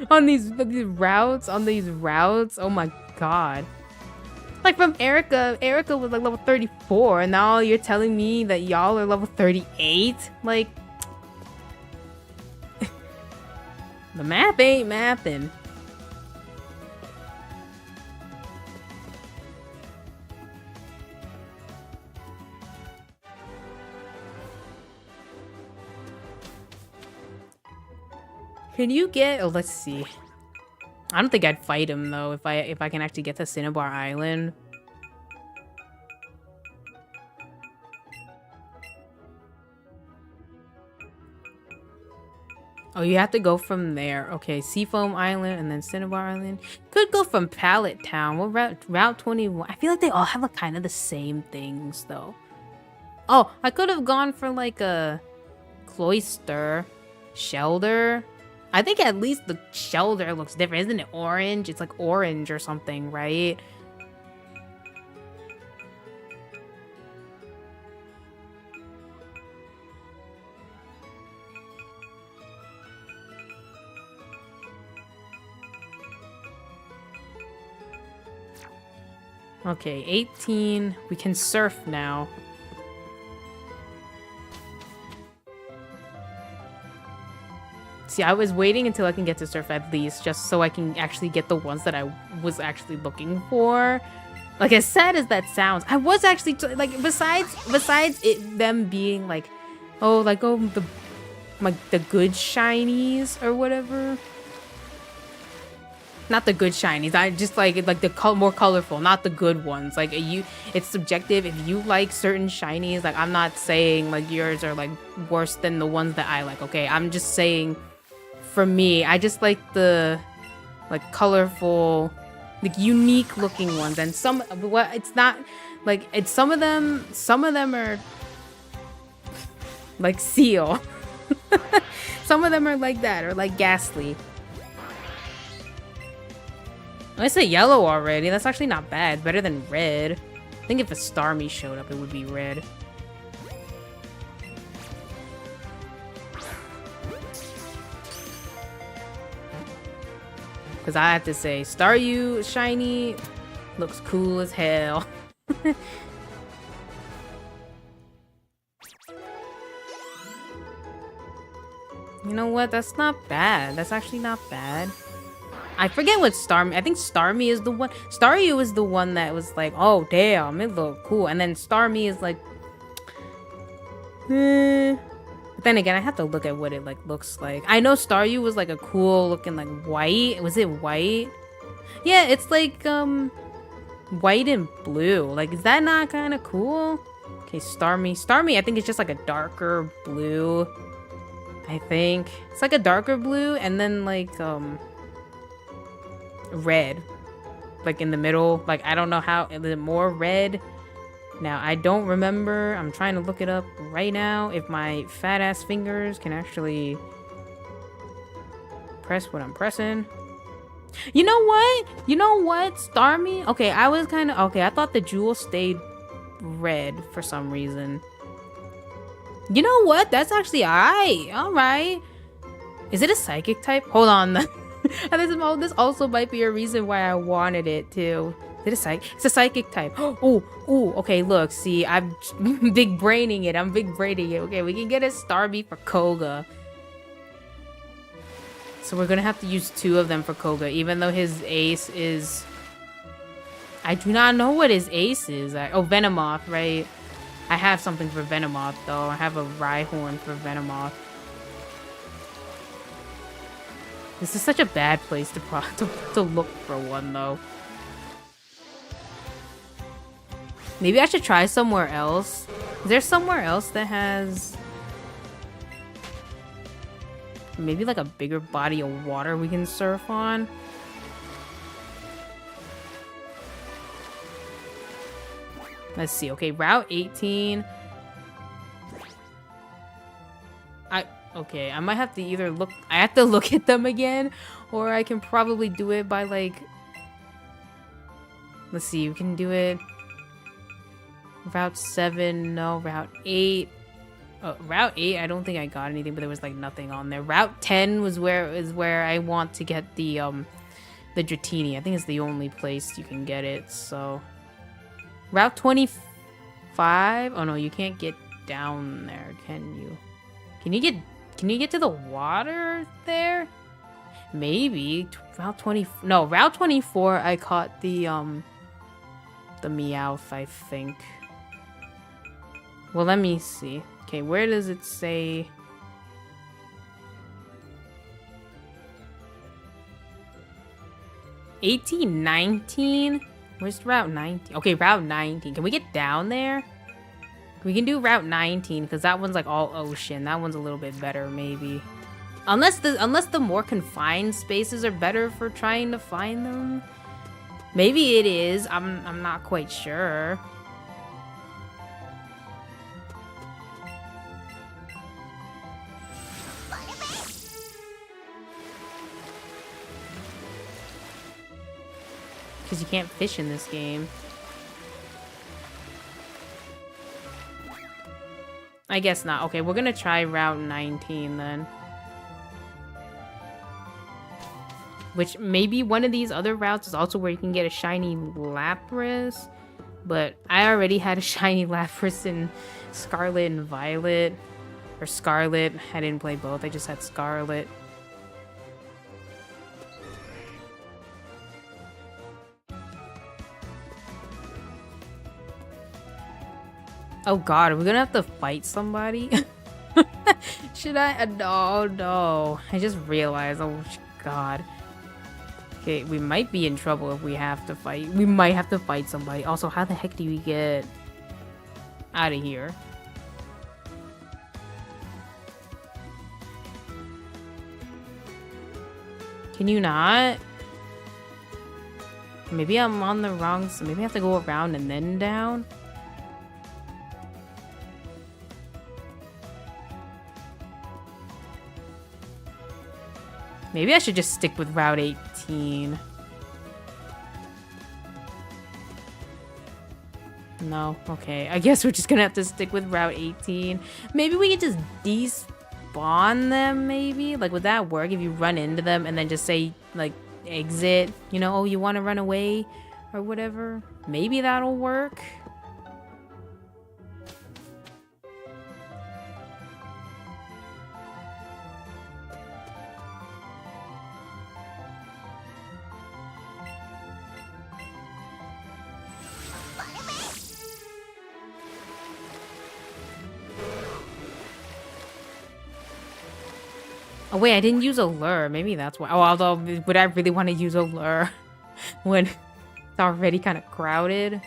on these routes. Oh my god. Like from Erica was like level 34, and now you're telling me that y'all are level 38? Like, the math ain't mathing. Can you get... Oh, let's see. I don't think I'd fight him though if I can actually get to Cinnabar Island. Oh, you have to go from there. Okay, Seafoam Island and then Cinnabar Island. Could go from Pallet Town. What Route 21? I feel like they all have like kind of the same things though. Oh, I could have gone for like a Cloyster, Shelter. I think at least the Shelter looks different. Isn't it orange? It's like orange or something, right? Okay, 18. We can surf now. See, I was waiting until I can get to surf at least, just so I can actually get the ones that I was actually looking for. Like, as sad as that sounds, I was actually like, besides them being like, oh, like, oh, the good shinies or whatever. Not the good shinies. I just like the more colorful, not the good ones. Like, it's subjective. If you like certain shinies, like, I'm not saying like yours are like worse than the ones that I like. Okay, I'm just saying, for me, I just like the like colorful, like unique looking ones. And it's not like, it's some of them are like Seal. Some of them are like that, or like Ghastly. I say yellow already. That's actually not bad. Better than red. I think if a Starmie showed up, it would be red. Because I have to say, Staryu shiny looks cool as hell. You know what? That's not bad. That's actually not bad. I forget what Starmie. I think Starmie is the one. Staryu is the one that was like, oh damn, it looked cool. And then Starmie is like, But then again, I have to look at what it like looks like. I know Staryu was like a cool looking like white. Was it white? Yeah, it's like white and blue. Like, is that not kind of cool? Okay, Starmie, I think it's just like a darker blue. I think it's like a darker blue, and then like red, like in the middle. Like, I don't know how, is it more red? Now, I don't remember. I'm trying to look it up right now if my fat ass fingers can actually press what I'm pressing. You know what? You know what? Starmie? Okay, I was kind of... Okay, I thought the jewel stayed red for some reason. You know what? That's actually alright. Alright. Is it a psychic type? Hold on. This also might be a reason why I wanted it too. Is it a psychic? It's a psychic type. Oh, okay, look. See, I'm big braining it. Okay, we can get a Starmie for Koga. So we're gonna have to use 2 of them for Koga, even though his ace is... I do not know what his ace is. Oh, Venomoth, right? I have something for Venomoth, though. I have a Rhyhorn for Venomoth. This is such a bad place to look for one, though. Maybe I should try somewhere else. Is there somewhere else that has... maybe like a bigger body of water we can surf on? Let's see. Okay, Route 18. Okay, I might have to either look... I have to look at them again, or I can probably do it by like... Let's see, we can do it... Route 7, no, Route 8. Route 8, I don't think I got anything, but there was like nothing on there. Route 10 is where I want to get the Dratini. I think it's the only place you can get it, so... Route 25? Oh no, you can't get down there, can you? Can you get to the water there? Maybe. Route 20... No, Route 24, I caught the Meowth, I think. Well, let me see. Okay, where does it say... 18, 19? Where's Route 19? Okay, Route 19. Can we get down there? We can do Route 19, because that one's like all ocean. That one's a little bit better, maybe. Unless the more confined spaces are better for trying to find them. Maybe it is. I'm not quite sure. Because you can't fish in this game. I guess not. Okay, we're gonna try Route 19 then. Which maybe one of these other routes is also where you can get a shiny Lapras. But I already had a shiny Lapras in Scarlet and Violet. Or Scarlet. I didn't play both, I just had Scarlet. Oh god, are we gonna have to fight somebody? Should I? No, no. I just realized, oh god. Okay, we might be in trouble if we have to fight. We might have to fight somebody. Also, how the heck do we get out of here? Can you not? Maybe I'm on the wrong side. Maybe I have to go around and then down? Maybe I should just stick with Route 18. No? Okay. I guess we're just gonna have to stick with Route 18. Maybe we could just despawn them, maybe? Like, would that work if you run into them and then just say, like, exit? You know, oh, you want to run away? Or whatever? Maybe that'll work? Oh wait, I didn't use a lure. Maybe that's why. Oh, although, would I really want to use a lure when it's already kind of crowded?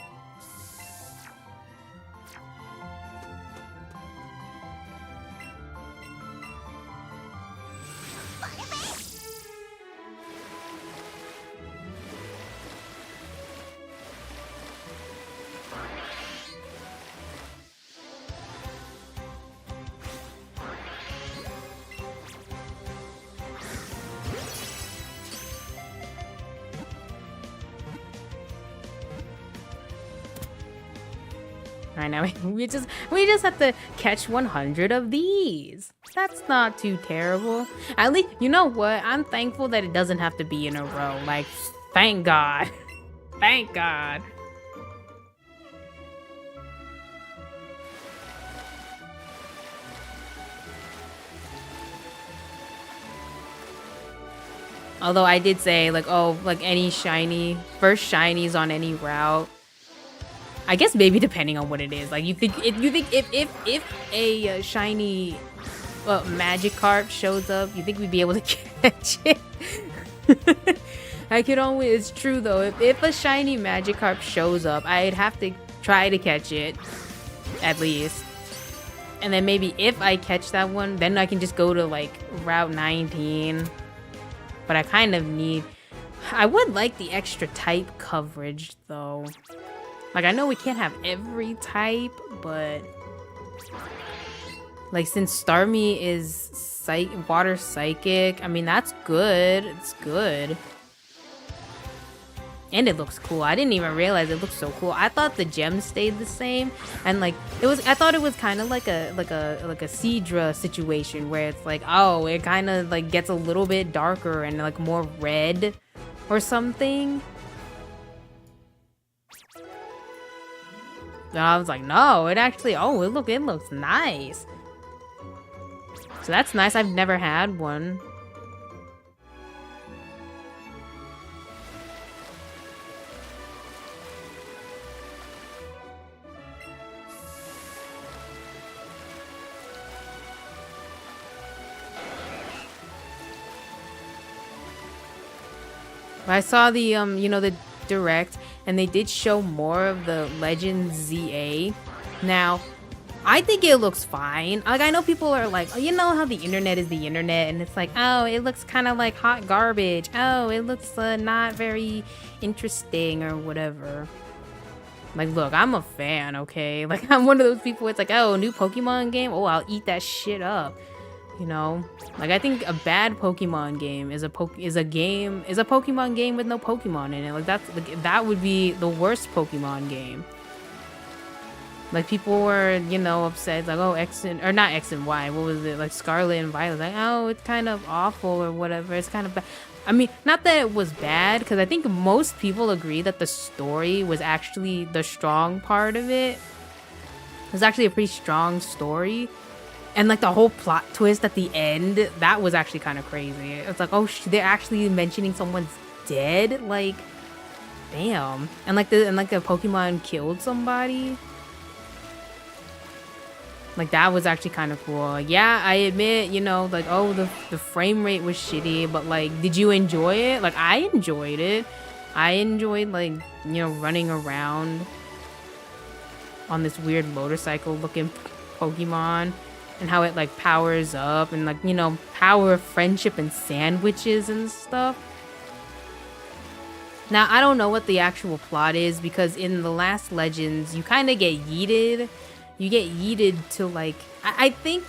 Right now, we just have to catch 100 of these. That's not too terrible. At least, you know what? I'm thankful that it doesn't have to be in a row. Like, thank God. Thank God. Although I did say, like, oh, like any shiny, first shinies on any route. I guess maybe depending on what it is. Like, you think if a shiny Magikarp shows up, you think we'd be able to catch it? I could only. It's true though. If a shiny Magikarp shows up, I'd have to try to catch it, at least. And then maybe if I catch that one, then I can just go to like Route 19. But I kind of need. I would like the extra type coverage though. Like, I know we can't have every type, but like, since Starmie is water psychic, I mean, that's good. It's good. And it looks cool. I didn't even realize it looked so cool. I thought the gems stayed the same, and like I thought it was kind of like a Seadra situation where it's like, oh, it kind of like gets a little bit darker and like more red or something. And I was like, no, it actually, oh, it looks nice. So that's nice. I've never had one. I saw the you know, the direct, and they did show more of the Legends ZA. Now, I think it looks fine. Like, I know people are like, oh, you know how the internet is the internet, and it's like, oh, it looks kind of like hot garbage. Oh, it looks not very interesting or whatever. Like, look, I'm a fan, okay? Like, I'm one of those people where it's like, oh, new Pokemon game? Oh, I'll eat that shit up. You know? Like, I think a bad Pokemon game is a Pokemon game with no Pokemon in it. Like, that would be the worst Pokemon game. Like, people were, you know, upset, like, oh, not X and Y, what was it? Like, Scarlet and Violet, like, oh, it's kind of awful or whatever. It's kind of bad. I mean, not that it was bad, because I think most people agree that the story was actually the strong part of it. It was actually a pretty strong story. And like the whole plot twist at the end, that was actually kind of crazy. It's like, oh, they're actually mentioning someone's dead? Like, damn. And like the Pokemon killed somebody. Like, that was actually kind of cool. Like, yeah, I admit, you know, like, oh, the frame rate was shitty, but like, did you enjoy it? Like, I enjoyed it. I enjoyed, like, you know, running around on this weird motorcycle looking Pokemon, and how it like powers up, and like, you know, power of friendship and sandwiches and stuff. Now, I don't know what the actual plot is, because in the last Legends, you kind of get yeeted. You get yeeted to like, I think,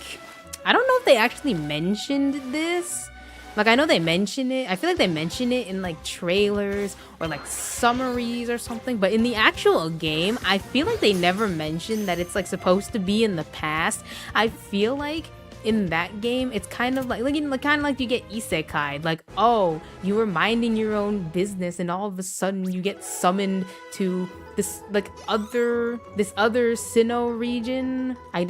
I don't know if they actually mentioned this. Like, I know they mention it. I feel like they mention it in like trailers or like summaries or something. But in the actual game, I feel like they never mentioned that it's like supposed to be in the past. I feel like in that game, it's kind of like kind of like you get isekai. Like, oh, you were minding your own business, and all of a sudden you get summoned to this other Sinnoh region. I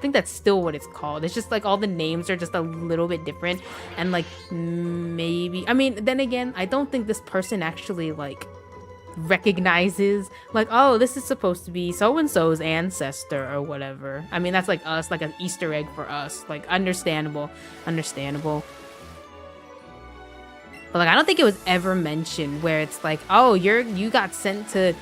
think that's still what it's called. It's just like all the names are just a little bit different, and like maybe, I mean, then again, I don't think this person actually like recognizes like, oh, this is supposed to be so and so's ancestor or whatever. I mean, that's like us, like an Easter egg for us. Like, understandable. But like, I don't think it was ever mentioned where it's like, oh, you got sent to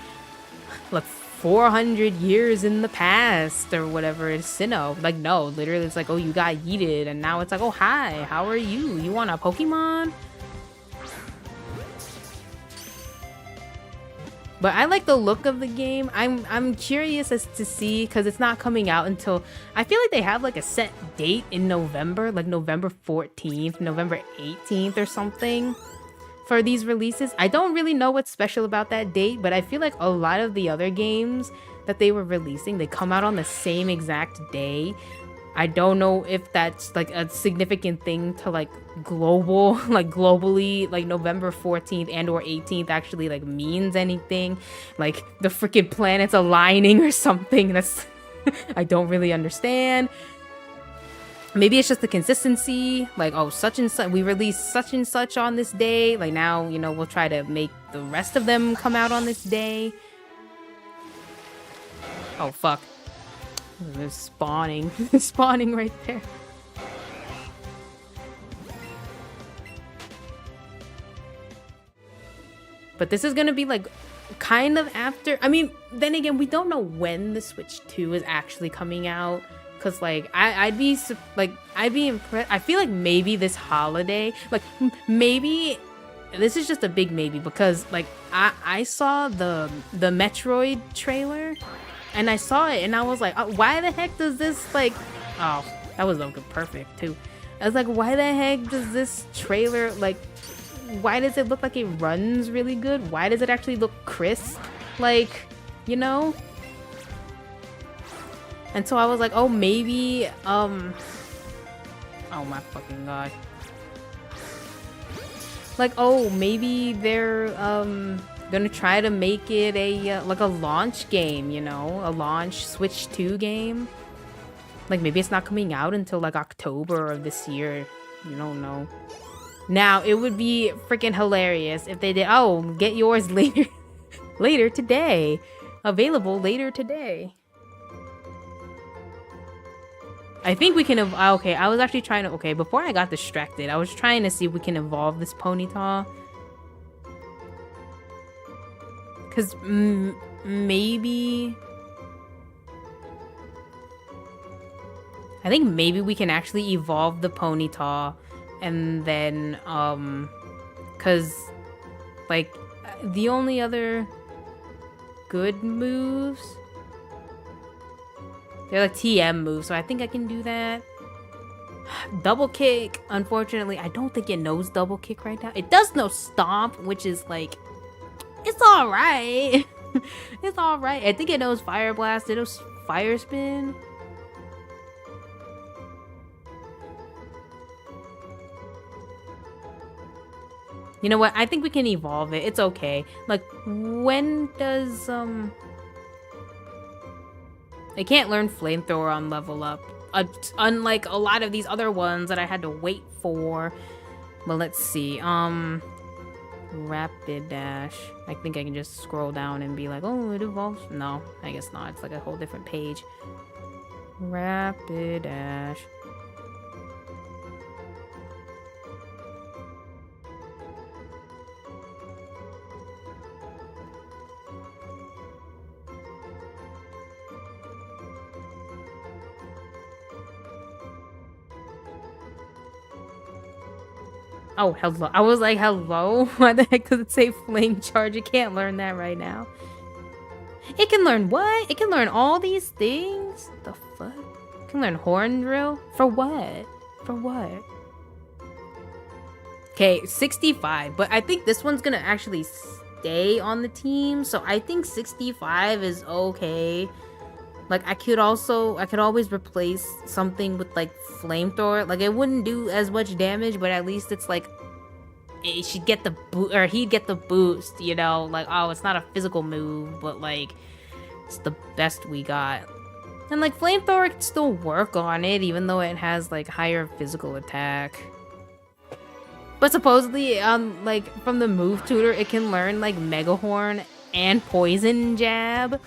like 400 years in the past or whatever. It's Sinnoh. Like, no, literally, it's like, oh, you got yeeted, and now it's like, oh, hi, how are you? You want a Pokemon? But I like the look of the game. I'm curious as to see, because it's not coming out until, I feel like they have like a set date in November, like November 14th, November 18th or something for these releases. I don't really know what's special about that date, but I feel like a lot of the other games that they were releasing, they come out on the same exact day. I don't know if that's like a significant thing to like globally, like November 14th and or 18th actually like means anything. Like the freaking planets aligning or something. That's I don't really understand. Maybe it's just the consistency. Like, oh, such and such, we released such and such on this day. Like, now, you know, we'll try to make the rest of them come out on this day. Oh, fuck. They're spawning. Spawning right there. But this is gonna be like kind of after. I mean, then again, we don't know when the Switch 2 is actually coming out. Cause like I'd be impressed. I feel like maybe this holiday, like maybe this is just a big maybe, because like I saw the Metroid trailer. And I saw it, and I was like, oh, why the heck does this, like... Oh, that was looking perfect, too. I was like, why the heck does this trailer, like... Why does it look like it runs really good? Why does it actually look crisp? Like, you know? And so I was like, oh, maybe, oh my fucking god. Like, oh, maybe they're, gonna try to make it a like a launch game, you know, a launch Switch 2 game. Like, maybe it's not coming out until like October of this year. You don't know. Now, it would be freaking hilarious if they did, oh, get yours later later today. Available later today. I think we can okay, I was actually trying to, okay, before I got distracted, I was trying to see if we can evolve this Ponyta. Because maybe... I think maybe we can actually evolve the Ponyta, and then, because, like, the only other good moves... They're like TM moves, so I think I can do that. Double kick, unfortunately, I don't think it knows double kick right now. It does know stomp, which is like... It's alright. It's alright. I think it knows Fire Blast. It knows Fire Spin. You know what? I think we can evolve it. It's okay. Like, when does, I can't learn flamethrower on level up. Unlike a lot of these other ones that I had to wait for. But let's see. Rapid dash. I think I can just scroll down and be like, oh, it evolves. No, I guess not. It's like a whole different page. Rapid dash. Oh, hello. I was like, hello? Why the heck does it say flame charge? You can't learn that right now. It can learn what? It can learn all these things? The fuck? It can learn horn drill? For what? For what? Okay, 65. But I think this one's gonna actually stay on the team. So I think 65 is okay. Like, I could always replace something with, like, flamethrower. Like, it wouldn't do as much damage, but at least it's, like, it should get the boost, or he'd get the boost, you know? Like, oh, it's not a physical move, but, like, it's the best we got. And, like, flamethrower can still work on it, even though it has, like, higher physical attack. But supposedly, like, from the move tutor, it can learn, like, Mega Horn and Poison Jab.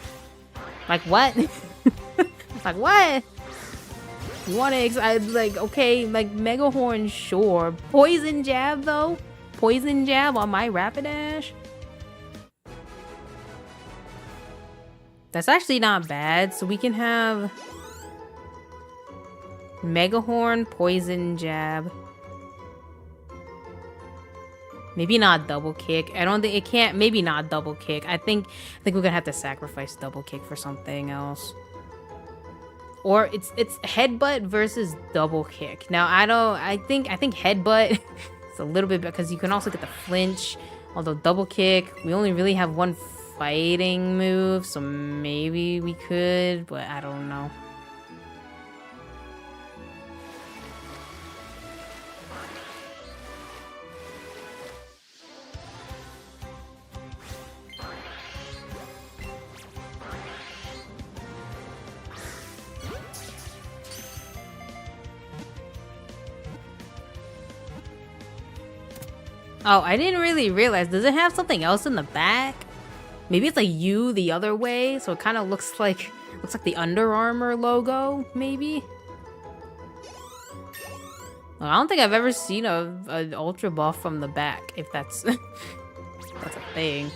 Like, what? Like, what? You want to, like, okay, like, Mega Horn, sure. Poison Jab, though? Poison Jab on my Rapidash? That's actually not bad. So we can have Mega Horn, Poison Jab. Maybe not double kick. I don't think it can't. Maybe not double kick. I think we're gonna have to sacrifice double kick for something else. Or it's headbutt versus double kick. Now I think headbutt is a little bit because you can also get the flinch. Although double kick, we only really have one fighting move, so maybe we could, but I don't know. Oh, I didn't really realize. Does it have something else in the back? Maybe it's like U the other way, so it kind of looks like the Under Armour logo, maybe? Well, I don't think I've ever seen an Ultra Buff from the back, if that's, that's a thing.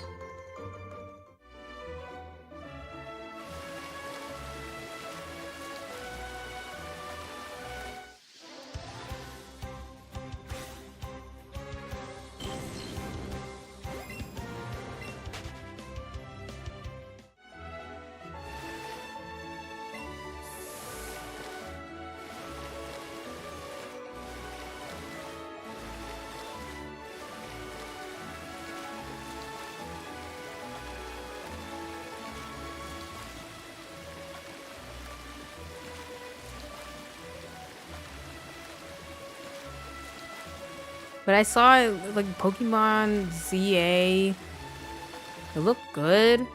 But I saw like Pokemon ZA. It looked good.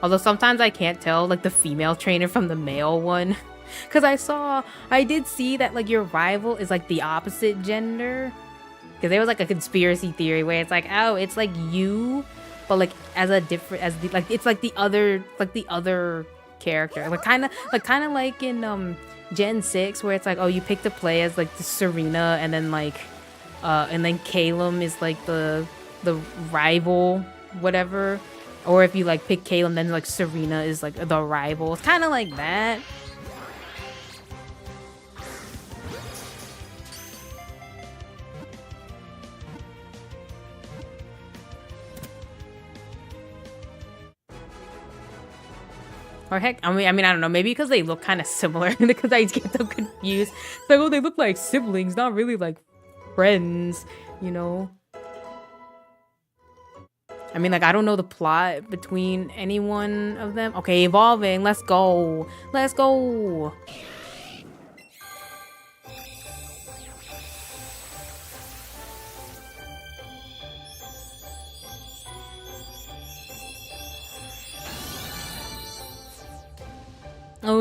Although sometimes I can't tell like the female trainer from the male one. Cause I did see that like your rival is like the opposite gender. Cause there was like a conspiracy theory where it's like, oh, it's like you, but like as a different, as the, like it's like the other character. Like kind of like in Gen 6 where it's like, oh, you pick to play as like the Serena and then Calum is like the rival, whatever. Or if you like pick Calum, then like Serena is like the rival. It's kind of like that. Or heck, I mean, I don't know. Maybe because they look kind of similar, because I get them confused. It's like, oh, they look like siblings, not really like friends, you know. I mean, like, I don't know the plot between any one of them. Okay, evolving. Let's go. Let's go.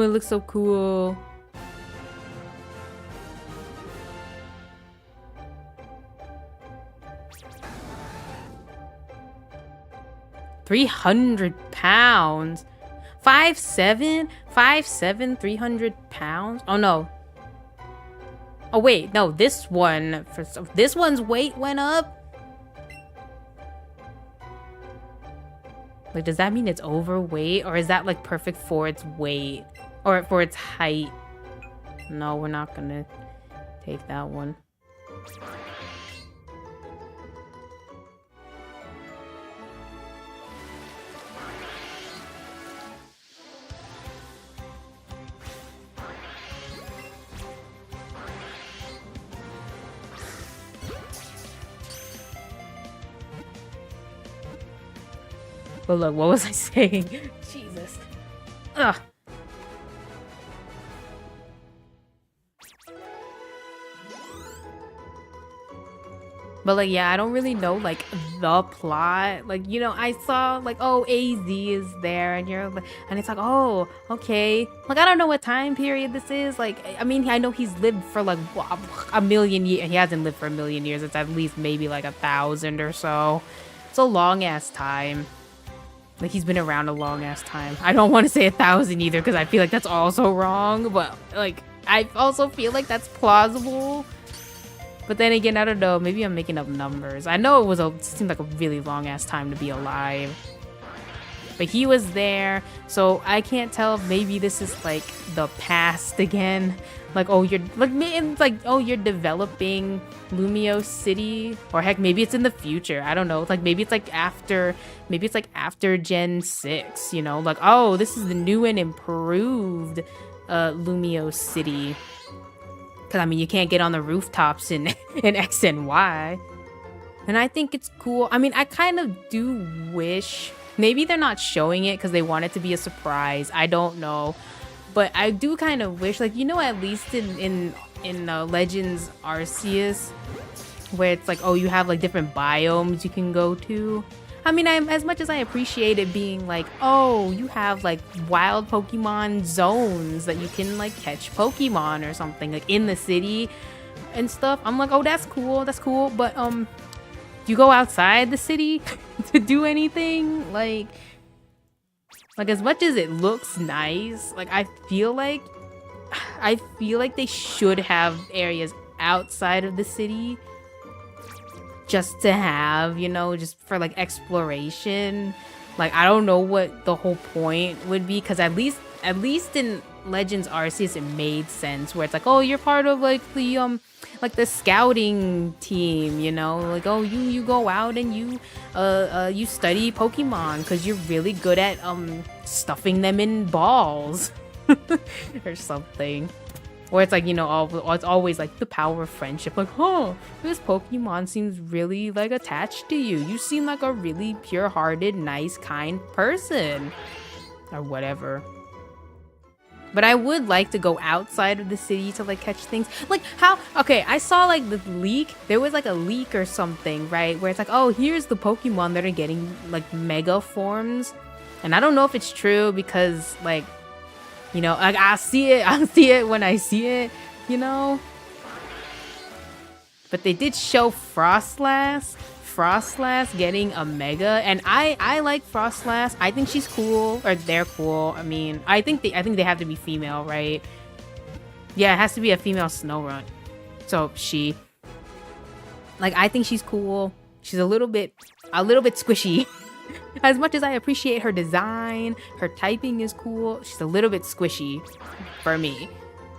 it looks so cool. £300. 5'7", 5'7", 300 pounds. Oh no. Oh wait, no. This one's weight went up. Like, does that mean it's overweight, or is that like perfect for its weight or for its height? No, we're not gonna take that one. But look, what was I saying? Jesus. Ugh. But like, yeah, I don't really know like the plot. Like, you know, I saw like, oh, AZ is there, and and it's like, oh, okay. Like, I don't know what time period this is. Like, I mean, I know he's lived for like a million years. He hasn't lived for a million years. It's at least maybe like 1,000 or so. It's a long ass time. Like, he's been around a long ass time. I don't want to say 1,000 either, because I feel like that's also wrong. But like, I also feel like that's plausible. But then again, I don't know. Maybe I'm making up numbers. I know it seemed like a really long ass time to be alive. But he was there, so I can't tell if maybe this is like the past again. Like, oh, you're developing Lumio City, or heck, maybe it's in the future. I don't know. Like, maybe it's like after Gen 6. You know, like, oh, this is the new and improved Lumio City. Because, I mean, you can't get on the rooftops in X and Y. And I think it's cool. I mean, I kind of do wish... Maybe they're not showing it because they want it to be a surprise. I don't know. But I do kind of wish, like, you know, at least in Legends Arceus, where it's like, oh, you have, like, different biomes you can go to. I mean, as much as I appreciate it being like, oh, you have like wild Pokemon zones that you can like catch Pokemon or something like in the city and stuff. I'm like, oh, that's cool. But do you go outside the city to do anything? Like as much as it looks nice, like I feel like they should have areas outside of the city. Just to have, you know, just for like exploration. Like, I don't know what the whole point would be, because at least in Legends Arceus it made sense, where it's like, oh, you're part of like the scouting team, you know, like, oh, you go out and you study Pokemon because you're really good at stuffing them in balls or something. Or it's like, you know, it's always like the power of friendship. Like, huh, this Pokemon seems really like attached to you. You seem like a really pure-hearted, nice, kind person. Or whatever. But I would like to go outside of the city to like catch things. Like how, okay, I saw like the leak. There was like a leak or something, right? Where it's like, oh, here's the Pokemon that are getting like mega forms. And I don't know if it's true because like, you know, like I'll see it when I see it, you know? But they did show Frostlass getting a mega, and I like Frostlass. I think she's cool, or they're cool. I mean, I think they have to be female, right? Yeah, it has to be a female Snorunt. So she, like, I think she's cool. She's a little bit squishy. As much as I appreciate her design, her typing is cool, she's a little bit squishy for me.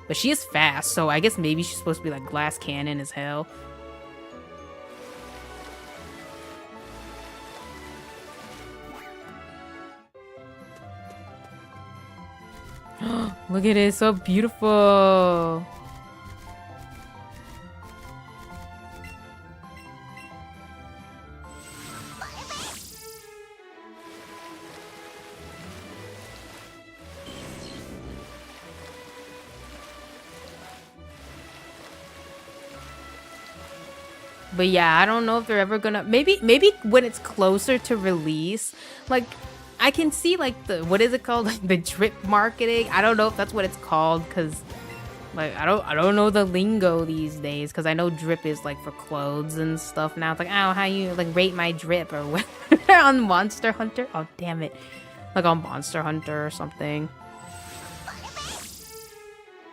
But she is fast, so I guess maybe she's supposed to be like glass cannon as hell. Look at it, so beautiful. But yeah, I don't know if they're ever gonna... Maybe when it's closer to release, like, I can see like the, what is it called? Like the drip marketing. I don't know if that's what it's called, because like I don't know the lingo these days, because I know drip is like for clothes and stuff now. It's like, oh, how you like rate my drip or what on Monster Hunter? Oh damn it. Like on Monster Hunter or something.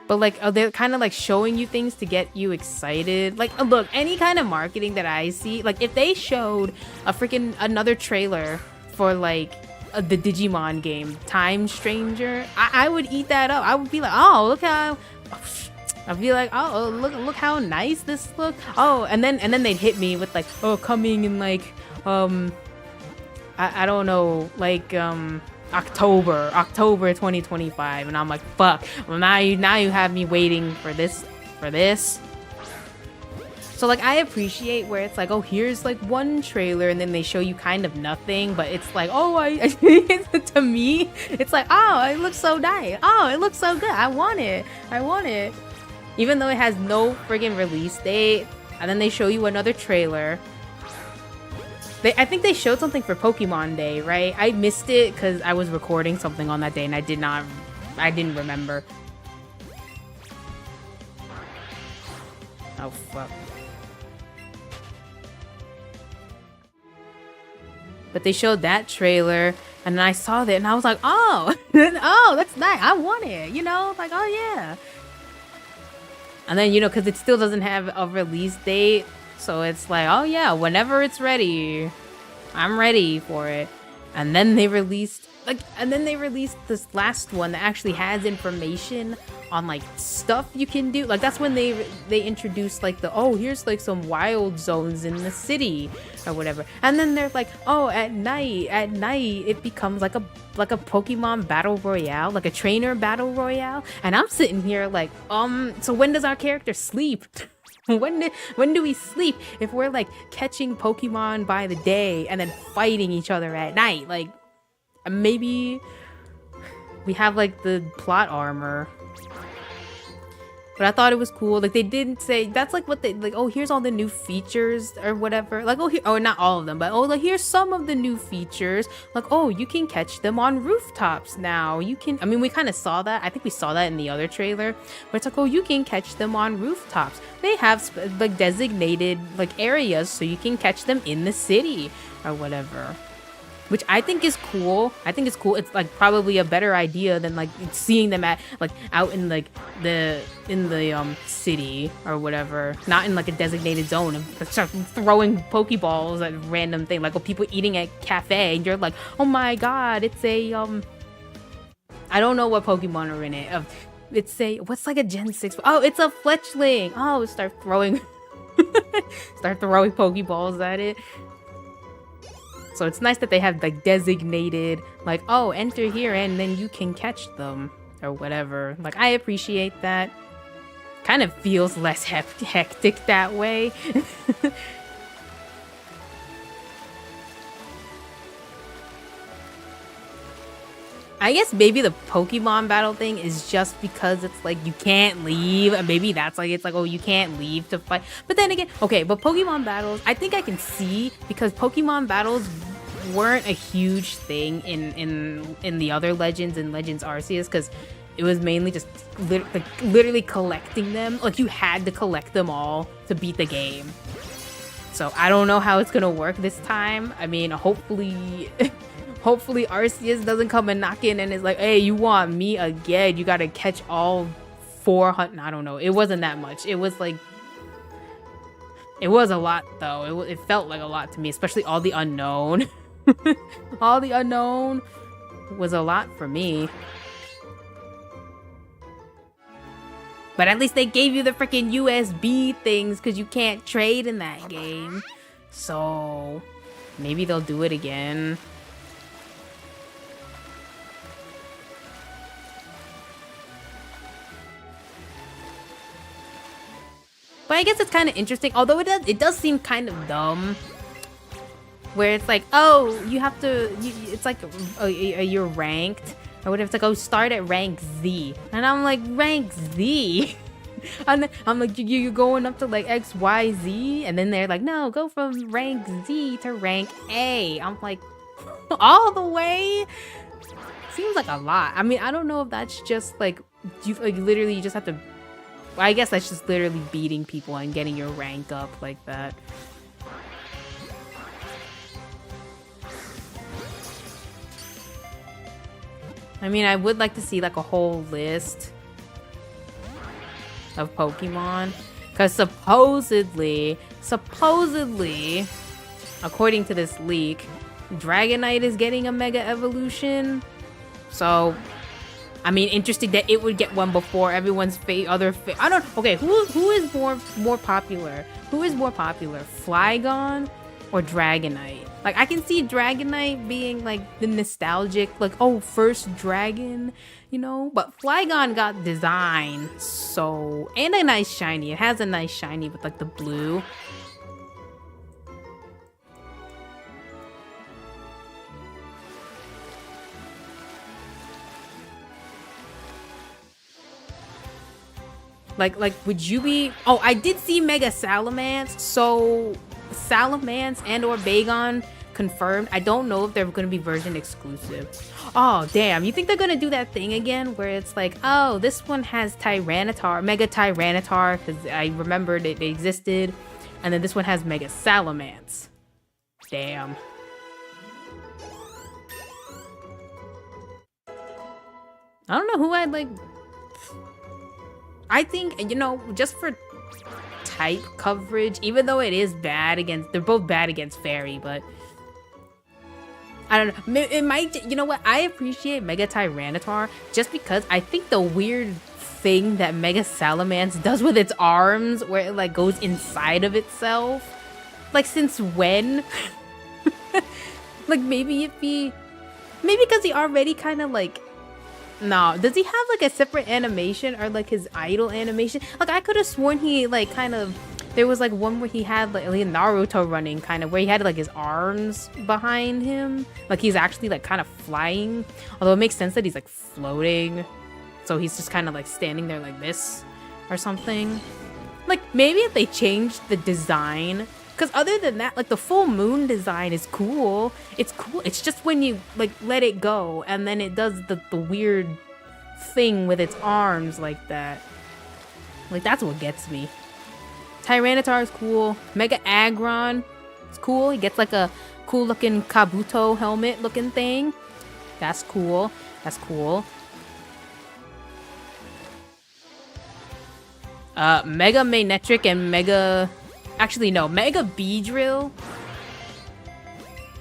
But like, oh, they're kind of like showing you things to get you excited. Like, look, any kind of marketing that I see, like if they showed a freaking another trailer for like the Digimon game, Time Stranger, I would eat that up. I would be like, oh, look how, I'd be like, oh, look how nice this look. Oh, and then they'd hit me with like, oh, coming in like, I don't know, like October 2025, and I'm like, fuck. Well, now you have me waiting for this. So like I appreciate where it's like, oh, here's like one trailer and then they show you kind of nothing, but it's like, oh, to me it's like, oh, it looks so nice, oh, it looks so good, I want it, even though it has no friggin' release date. And then they show you another trailer. I think they showed something for Pokemon Day, right? I missed it because I was recording something on that day and I didn't remember. Oh, fuck. But they showed that trailer and then I saw that and I was like, oh, oh, that's nice. I want it, you know? Like, oh, yeah. And then, you know, because it still doesn't have a release date. So it's like, oh yeah, whenever it's ready, I'm ready for it. And then they released this last one that actually has information on like stuff you can do. Like that's when they introduced like the, oh, here's like some wild zones in the city or whatever. And then they're like, oh, at night it becomes like a Pokemon battle royale, like a trainer battle royale. And I'm sitting here like, so when does our character sleep? When do we sleep if we're like catching Pokemon by the day and then fighting each other at night? Like maybe we have like the plot armor. But I thought it was cool. Like they didn't say that's like what they like, oh, here's all the new features or whatever. Like, oh, here, oh, not all of them, but oh, like here's some of the new features. Like, oh, you can catch them on rooftops now. You can, I mean, we kind of saw that. I think we saw that in the other trailer. But it's like, oh, you can catch them on rooftops. They have like designated like areas so you can catch them in the city or whatever. Which I think is cool. It's like probably a better idea than like seeing them at like out in like the city or whatever, not in like a designated zone and start throwing Pokeballs at random thing, like people eating at cafe and you're like, oh my god, it's a I don't know what Pokemon are in it. It's a, what's like a Gen 6? Oh, it's a Fletchling. Oh, start throwing Pokeballs at it. So it's nice that they have like designated, like, oh, enter here and then you can catch them or whatever. Like, I appreciate that. Kind of feels less hectic that way. I guess maybe the Pokemon battle thing is just because it's like you can't leave. And maybe that's like, it's like, oh, you can't leave to fight. But then again, okay, but Pokemon battles, I think I can see, because Pokemon battles weren't a huge thing in the other Legends and Legends Arceus, because it was mainly just literally collecting them. Like you had to collect them all to beat the game. So I don't know how it's gonna work this time. I mean, hopefully Arceus doesn't come and knock in and is like, hey, you want me again? You gotta catch all 400. I don't know. It wasn't that much. It was like, it was a lot though. It felt like a lot to me, especially all the unknown. All the unknown was a lot for me. But at least they gave you the freaking USB things, because you can't trade in that game. So maybe they'll do it again. But I guess it's kind of interesting, although it does seem kind of dumb. Where it's like, oh, you have to, it's like, oh, you're ranked. Or whatever, it's like, oh, start at rank Z. And I'm like, rank Z? And then I'm like, you're going up to like X, Y, Z? And then they're like, no, go from rank Z to rank A. I'm like, All the way? Seems like a lot. I mean, I don't know if that's just like, literally you just have to, I guess that's just literally beating people and getting your rank up like that. I mean, I would like to see like a whole list of Pokemon, because supposedly, according to this leak, Dragonite is getting a Mega Evolution. So, I mean, interesting that it would get one before everyone's I don't. Okay, who is more popular? Who is more popular, Flygon or Dragonite? Like, I can see Dragonite being like the nostalgic, like, oh, first dragon, you know. But Flygon got design, so, and a nice shiny. It has a nice shiny with like the blue. Like, would you be... Oh, I did see Mega Salamence. So, Salamence and or Bagon confirmed. I don't know if they're going to be version exclusive. Oh, damn. You think they're going to do that thing again where it's like, oh, this one has Tyranitar, Mega Tyranitar, because I remembered it existed. And then this one has Mega Salamence. Damn. I don't know who I'd like... I think, you know, just for type coverage, even though it is bad against, they're both bad against Fairy, but I don't know. It might, you know what? I appreciate Mega Tyranitar just because I think the weird thing that Mega Salamence does with its arms, where it like goes inside of itself, like since when? Like maybe because he already kind of like. No, does he have like a separate animation or like his idle animation? Like I could have sworn he like kind of, there was like one where he had like Naruto running kind of, where he had like his arms behind him. Like he's actually like kind of flying. Although it makes sense that he's like floating. So he's just kind of like standing there like this or something. Like maybe if they changed the design, because other than that, like the full moon design is cool. It's cool. It's just when you like let it go and then it does the weird thing with its arms like that. Like that's what gets me. Tyranitar is cool. Mega Aggron, it's cool. He gets like a cool looking Kabuto helmet looking thing. That's cool. That's cool. Mega Manectric and Mega... Actually, no. Mega Beedrill.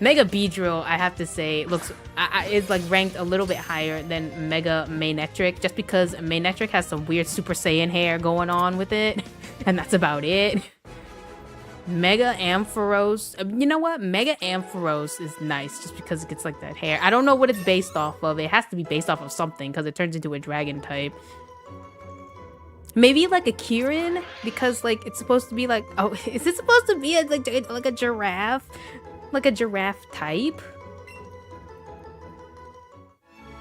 Mega Beedrill, I have to say, looks... is like ranked a little bit higher than Mega Manectric, just because Manectric has some weird Super Saiyan hair going on with it. And that's about it. Mega Ampharos. You know what? Mega Ampharos is nice just because it gets like that hair. I don't know what it's based off of. It has to be based off of something because it turns into a dragon type. Maybe like a Kirin, because like it's supposed to be like, oh, is it supposed to be like a giraffe? Like a giraffe type?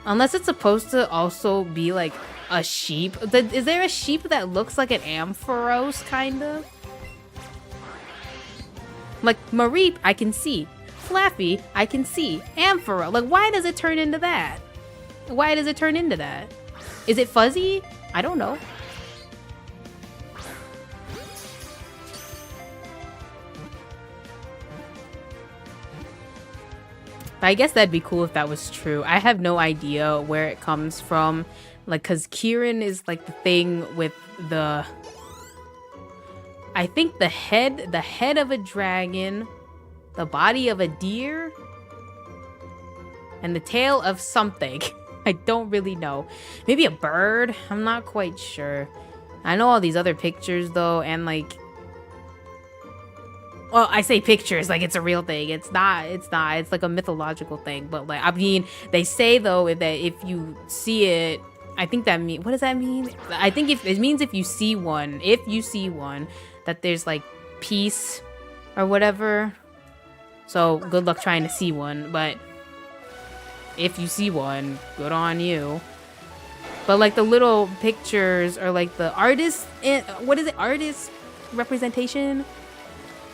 Unless it's supposed to also be like a sheep. Is there a sheep that looks like an Ampharos kind of? Like Mareep, I can see. Flappy, I can see. Amphara, like why does it turn into that? Why does it turn into that? Is it fuzzy? I don't know. I guess that'd be cool if that was true. I have no idea where it comes from. Like, cause Kirin is like the thing with the... I think the head of a dragon, the body of a deer, and the tail of something. I don't really know. Maybe a bird? I'm not quite sure. I know all these other pictures though, and like... Well, I say pictures like it's a real thing. It's not. It's like a mythological thing. But like, I mean, they say though that if you see it, I think that mean. What does that mean? I think if it means if you see one, that there's like peace or whatever. So good luck trying to see one. But if you see one, good on you. But like the little pictures or like the artist, what is it? Artist representation.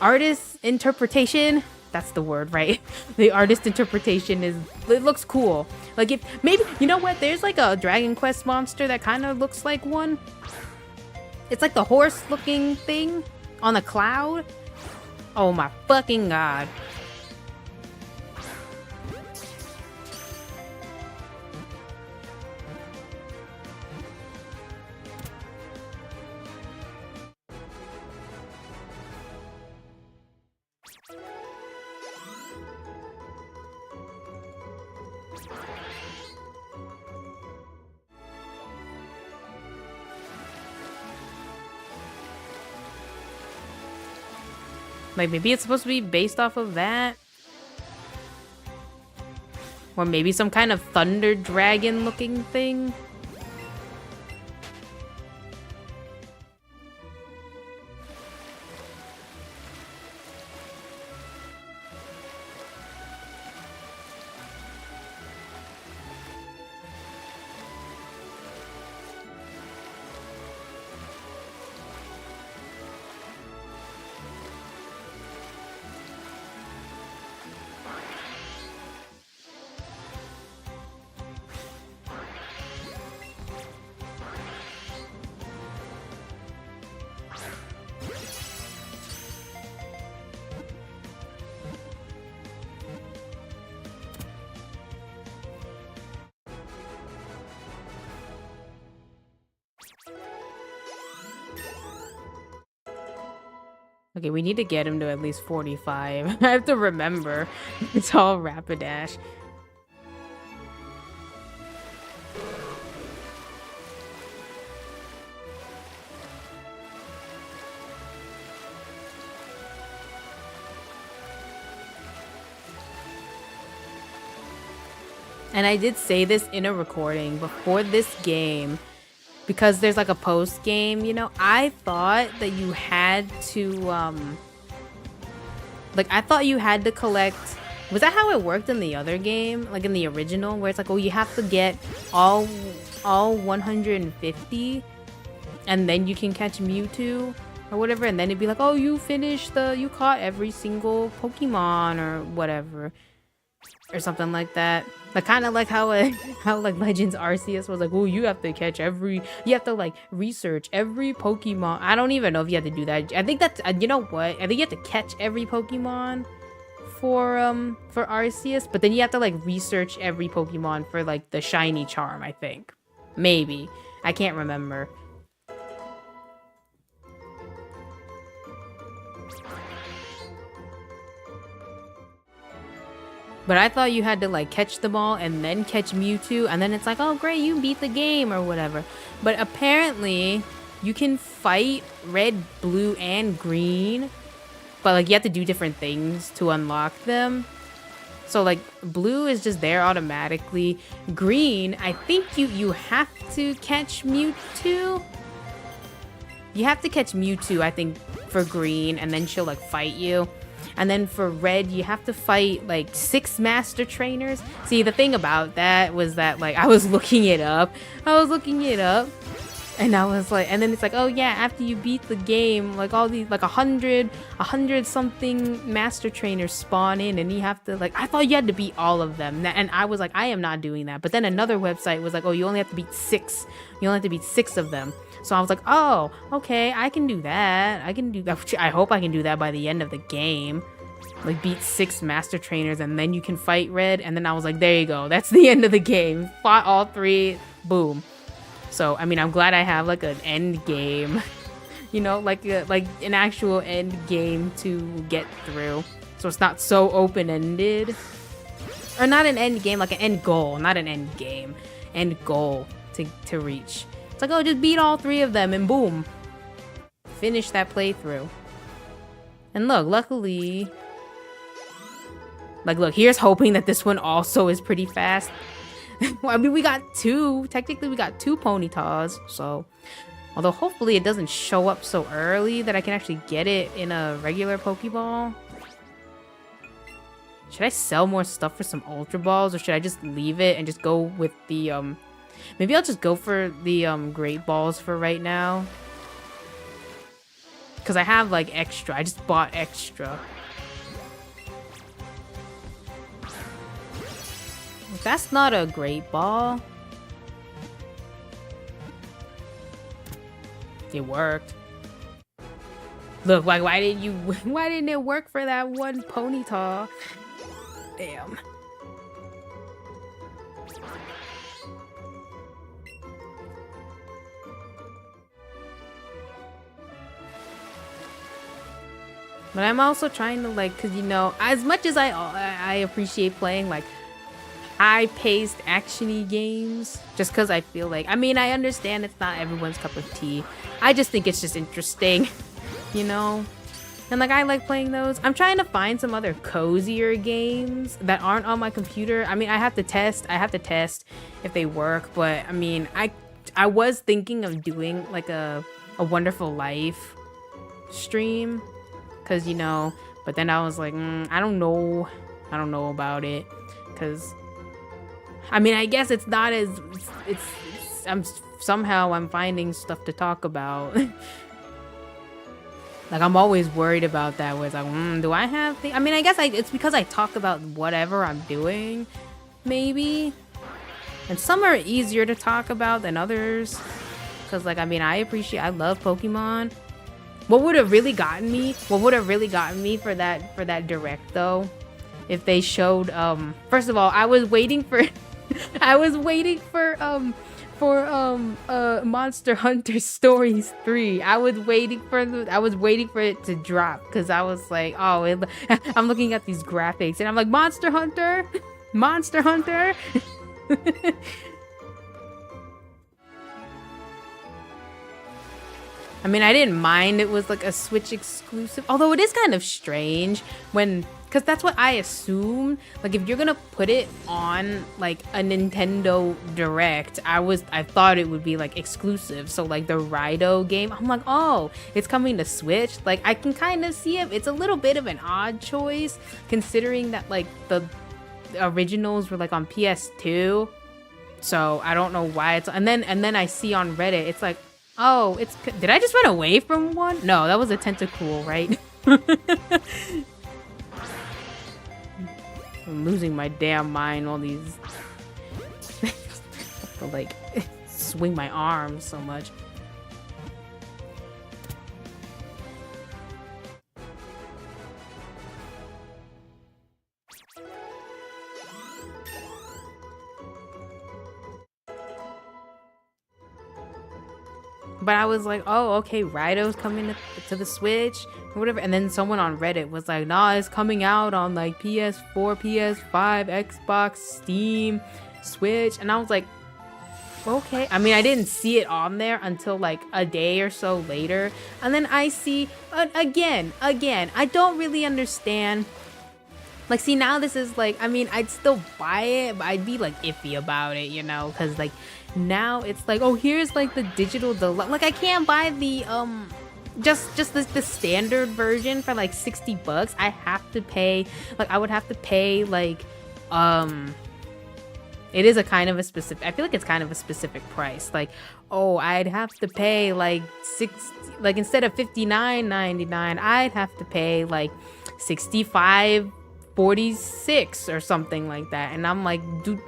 Artist interpretation, That's the word, right? The artist interpretation is, it looks cool. Like if maybe, you know what? There's like a Dragon Quest monster that kind of looks like one. It's like the horse looking thing on a cloud. Oh my fucking god. Like, maybe it's supposed to be based off of that? Or maybe some kind of thunder dragon looking thing? Okay, we need to get him to at least 45. I have to remember. It's all Rapidash. And I did say this in a recording before this game, because there's like a post game, you know, I thought that you had to, like, I thought you had to collect, was that how it worked in the other game? Like in the original, where it's like, oh, you have to get all 150 and then you can catch Mewtwo or whatever, and then it'd be like, oh, you caught every single Pokemon or whatever. Or something like that. Like kind of like how like Legends Arceus was like, oh, you have to like research every Pokemon. I don't even know if you have to do that. I think that's, you know what? I think you have to catch every Pokemon for Arceus, but then you have to like research every Pokemon for like the shiny charm, I think. Maybe. I can't remember. But I thought you had to like catch them all and then catch Mewtwo, and then it's like, oh great, you beat the game or whatever. But apparently you can fight red, blue, and green, but like you have to do different things to unlock them. So like blue is just there automatically. Green, I think you have to catch Mewtwo. You have to catch Mewtwo, I think, for green, and then she'll like fight you. And then for red, you have to fight like 6 master trainers. See, the thing about that was that like I was looking it up. And I was like, and then it's like, oh yeah, after you beat the game, like all these, like 100 something master trainers spawn in, and you have to like, I thought you had to beat all of them. And I was like, I am not doing that. But then another website was like, oh, you only have to beat 6. You only have to beat 6 of them. So I was like, oh, okay, I can do that. I can do that. I hope I can do that by the end of the game. Like, beat 6 master trainers, and then you can fight red. And then I was like, there you go. That's the end of the game. Fought all 3. Boom. So, I mean, I'm glad I have, like, an end game. You know, like an actual end game to get through. So it's not so open-ended. Or not an end game, like an end goal. Not an end game. End goal to reach. It's like, oh, just beat all 3 of them and boom. Finish that playthrough. And look, luckily... Like, look, here's hoping that this one also is pretty fast. Well, I mean, we got 2. Technically, we got 2 Ponytas, so... Although, hopefully, it doesn't show up so early that I can actually get it in a regular Pokeball. Should I sell more stuff for some Ultra Balls, or should I just leave it and just go with the, Maybe I'll just go for the, Great Balls for right now. Because I have, like, extra. I just bought extra. That's not a great ball. It worked. Look, like, why didn't it work for that one Ponyta? Damn. But I'm also trying to, like, cause you know, as much as I appreciate playing like high-paced actiony games, just cause I feel like, I mean, I understand it's not everyone's cup of tea. I just think it's just interesting, you know. And like, I like playing those. I'm trying to find some other cozier games that aren't on my computer. I mean, I have to test if they work. But I mean, I was thinking of doing like a Wonderful Life stream, cause you know. But then I was like, I don't know about it, cause I mean, I guess it's not as I'm finding stuff to talk about. Like, I'm always worried about that, where it's like, do I have I mean, I guess it's because I talk about whatever I'm doing, maybe. And some are easier to talk about than others. Because, like, I mean, I love Pokemon. What would have really gotten me for that direct, though? If they showed, first of all, I was waiting for, Monster Hunter Stories 3. I was waiting for it to drop, because I was like, oh, I'm looking at these graphics and I'm like, Monster Hunter. I mean, I didn't mind it was like a Switch exclusive, although it is kind of strange because that's what I assumed. Like, if you're gonna put it on like a Nintendo Direct, I thought it would be like exclusive. So like the Rido game, I'm like, oh, it's coming to Switch. Like, I can kind of see it. It's a little bit of an odd choice considering that like the originals were like on PS2. So I don't know why it's, and then I see on Reddit, it's like, oh, did I just run away from one? No, that was a Tentacool, right? I'm losing my damn mind, all these I have to like swing my arms so much. But I was like, oh, okay, Rido's coming to the Switch or whatever. And then someone on Reddit was like, nah, it's coming out on like PS4, PS5, Xbox, Steam, Switch. And I was like, okay. I mean, I didn't see it on there until like a day or so later. And then I see, again, I don't really understand. Like, see, now this is like, I mean, I'd still buy it, but I'd be like iffy about it, you know, because like now it's like, oh, here's like the digital deluxe. Like, I can't buy the just the standard version for like $60. I have to pay, like, I would have to pay like it is a kind of a specific, I feel like it's kind of a specific price. Like, oh, I'd have to pay like like instead of $59.99, I'd have to pay like $65.46 or something like that. And I'm like, dude,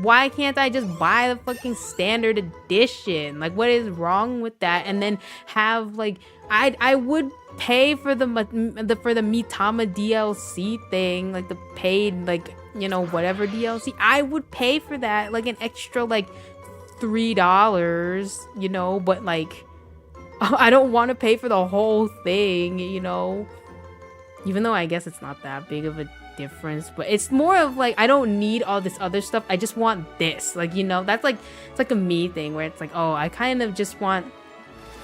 why can't I just buy the fucking standard edition? Like, what is wrong with that? And then have like, I would pay for the Mitama DLC thing, like the paid, like, you know, whatever DLC. I would pay for that, like an extra like $3, you know, but like I don't want to pay for the whole thing, you know. Even though I guess it's not that big of a difference, but it's more of like, I don't need all this other stuff. I just want this, like, you know, that's like, it's like a me thing where it's like, oh, I kind of just want,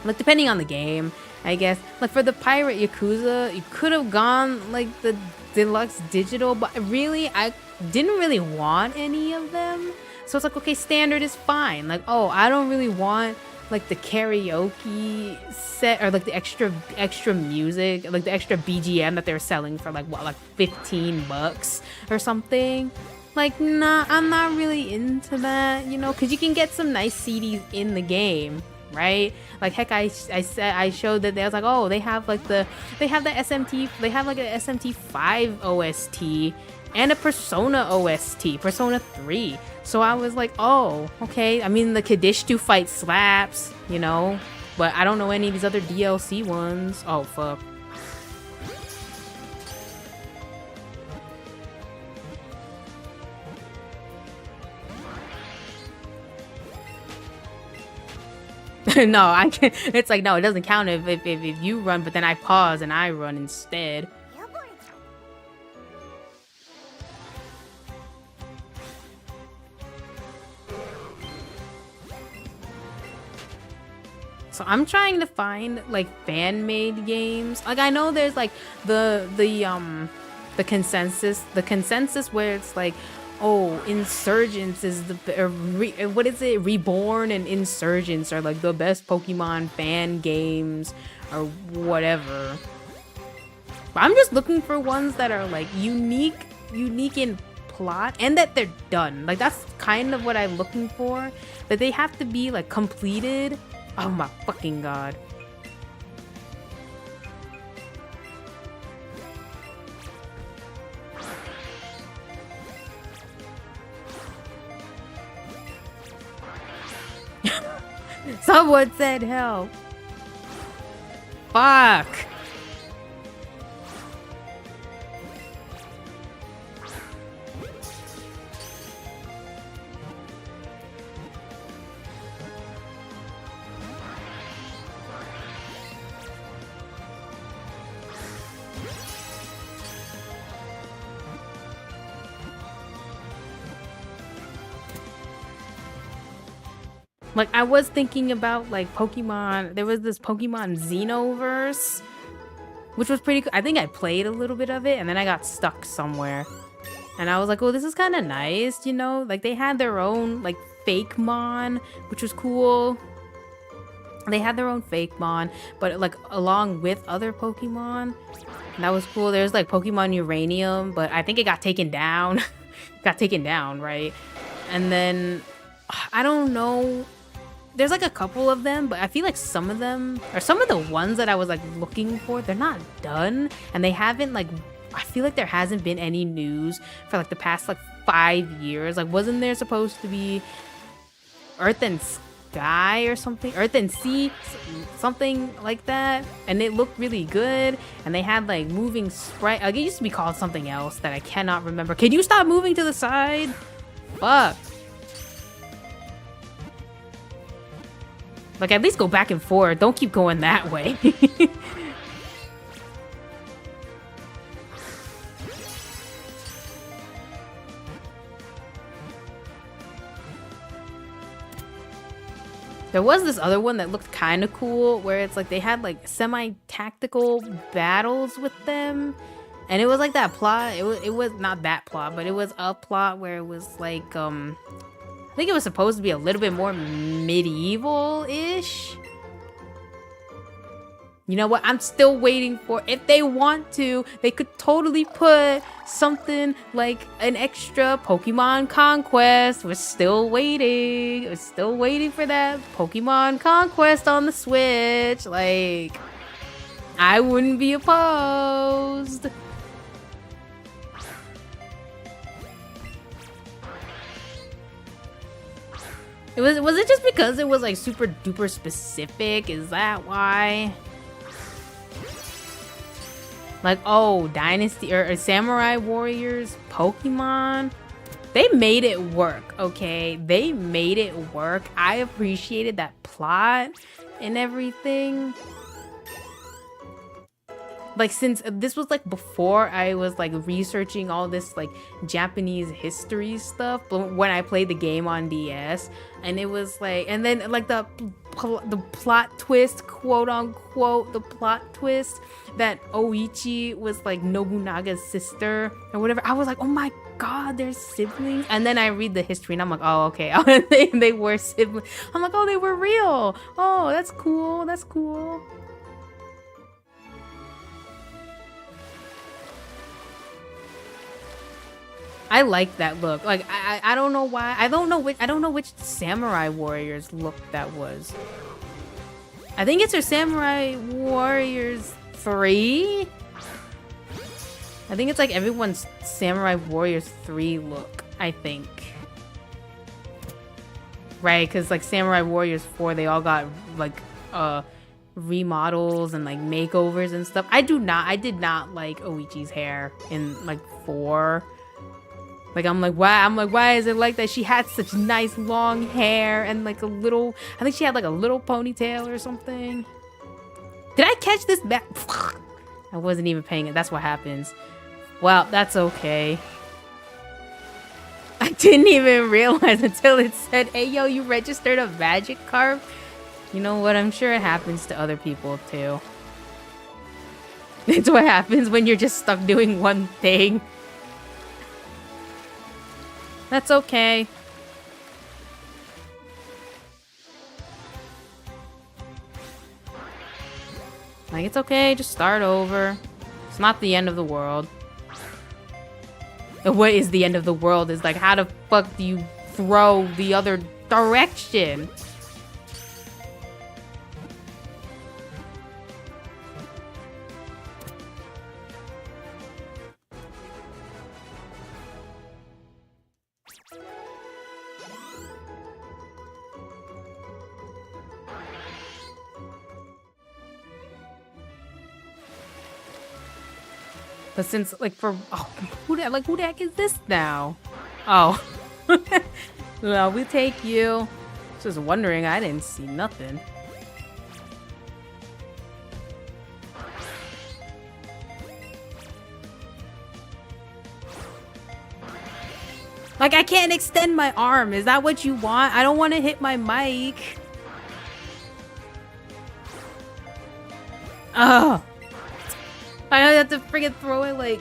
like, depending on the game, I guess. Like for the Pirate Yakuza, you could have gone like the deluxe digital, but really, I didn't really want any of them. So it's like, okay, standard is fine. Like, oh, I don't really want like the karaoke set or like the extra music, like the extra BGM that they're selling for like what, like $15 or something. Like, nah, I'm not really into that, you know, because you can get some nice CDs in the game, right? Like, heck, I showed that they was like, oh, they have like the SMT, they have like an SMT5 OST and a Persona OST, Persona 3. So I was like, oh, okay. I mean, the Kadishtu fight slaps, you know, but I don't know any of these other DLC ones. Oh, fuck. No, I can't. It's like, no, it doesn't count if you run, but then I pause and I run instead. So I'm trying to find like fan-made games. Like I know there's like the consensus where it's like, oh, Insurgents is the what is it? Reborn and Insurgents are like the best Pokemon fan games or whatever. But I'm just looking for ones that are like unique in plot and that they're done. Like that's kind of what I'm looking for. That they have to be like completed. Oh my fucking god. Someone said help. Fuck. Like, I was thinking about, like, Pokemon. There was this Pokemon Xenoverse, which was pretty cool. I think I played a little bit of it, and then I got stuck somewhere. And I was like, oh, this is kind of nice, you know? Like, they had their own, like, fake Mon, which was cool. They had their own fake Mon, but, like, along with other Pokemon. And that was cool. There's, like, Pokemon Uranium, but I think it got taken down. Got taken down, right? And then, I don't know. There's like a couple of them, but I feel like some of them, or some of the ones that I was like looking for, they're not done. And they haven't like, I feel like there hasn't been any news for like the past like 5 years. Like wasn't there supposed to be Earth and Sky or something? Earth and Sea, something like that. And it looked really good. And they had like moving sprite, like it used to be called something else that I cannot remember. Can you stop moving to the side? Fuck. Like, at least go back and forth. Don't keep going that way. There was this other one that looked kind of cool where it's like they had like semi-tactical battles with them. And it was like that plot. It was not that plot, but it was a plot where it was like, I think it was supposed to be a little bit more medieval-ish. You know what? I'm still waiting for, if they want to, they could totally put something like an extra Pokemon Conquest. We're still waiting. We're still waiting for that Pokemon Conquest on the Switch. Like, I wouldn't be opposed. Was it just because it was like super duper specific? Is that why? Like, oh, Dynasty or Samurai Warriors Pokemon? They made it work, okay? They made it work. I appreciated that plot and everything. Like, since this was like before I was like researching all this like Japanese history stuff, but when I played the game on DS, and it was like, and then like the plot twist, quote unquote, the plot twist that Oichi was like Nobunaga's sister or whatever. I was like, oh my god, they're siblings. And then I read the history and I'm like, oh, okay. they were siblings. I'm like, oh, they were real. Oh, that's cool. That's cool. I like that look. Like I don't know why. I don't know which Samurai Warriors look that was. I think it's her Samurai Warriors 3. I I think it's like everyone's Samurai Warriors 3 look, I think. Right, because like Samurai Warriors 4, they all got like remodels and like makeovers and stuff. I did not like Oichi's hair in like 4. Like I'm like, why is it like that? She had such nice long hair and like I think she had like a little ponytail or something. Did I catch this back? I wasn't even paying it. That's what happens. Well, that's okay. I didn't even realize until it said, hey, yo, you registered a magic card? You know what? I'm sure it happens to other people, too. It's what happens when you're just stuck doing one thing. That's okay. Like, it's okay. Just start over. It's not the end of the world. And what is the end of the world is like, how the fuck do you throw the other direction? But since, like, who the heck is this now? Oh. Well, we take you. Just wondering, I didn't see nothing. Like, I can't extend my arm. Is that what you want? I don't want to hit my mic. Ugh. I have to friggin' throw it like...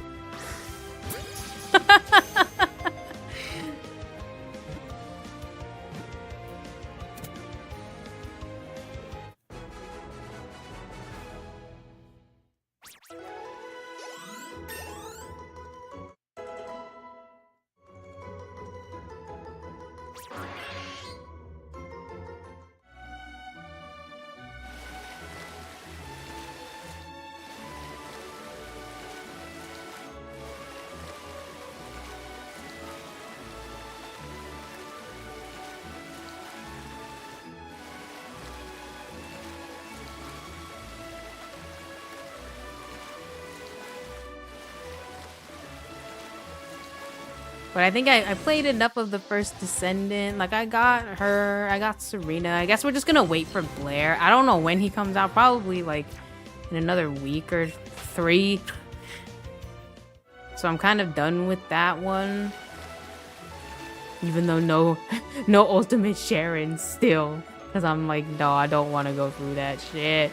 But I think I played enough of the first Descendant. Like, I got her, I got Serena. I guess we're just gonna wait for Blair. I don't know when he comes out. Probably, like, in another week or 3. So I'm kind of done with that one. Even though no Ultimate Sharon still. Because I'm like, no, I don't want to go through that shit.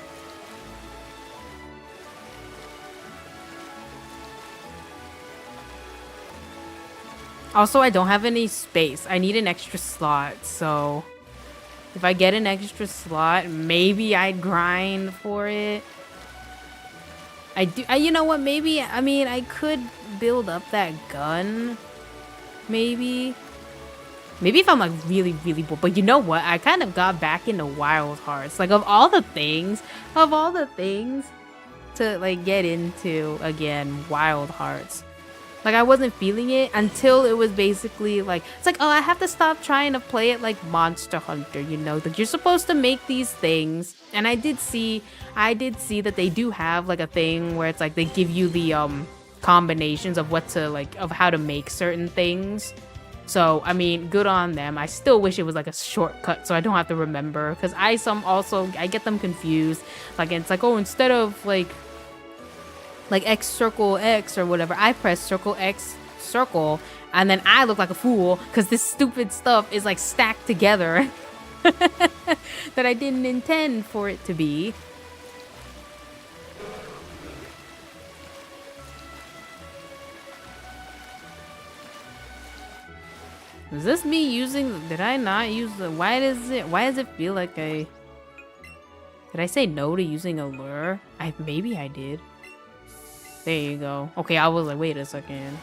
Also, I don't have any space. I need an extra slot, so if I get an extra slot, maybe I'd grind for it. You know what? Maybe, I mean, I could build up that gun. Maybe if I'm like really, really bored. But you know what? I kind of got back into Wild Hearts. Like, of all the things to like get into again, Wild Hearts. Like, I wasn't feeling it until it was basically like, it's like, oh, I have to stop trying to play it like Monster Hunter, you know? Like, you're supposed to make these things. And I did see that they do have like a thing where it's like they give you the combinations of of how to make certain things. So, I mean, good on them. I still wish it was like a shortcut so I don't have to remember. Because I get them confused. Like, it's like, oh, instead of like X circle X or whatever, I press circle X circle, and then I look like a fool because this stupid stuff is like stacked together that I didn't intend for it to be. Is this me using, did I not use the, why does it feel like did I say no to using a lure? Maybe I did. There you go. Okay, I was like, wait a second.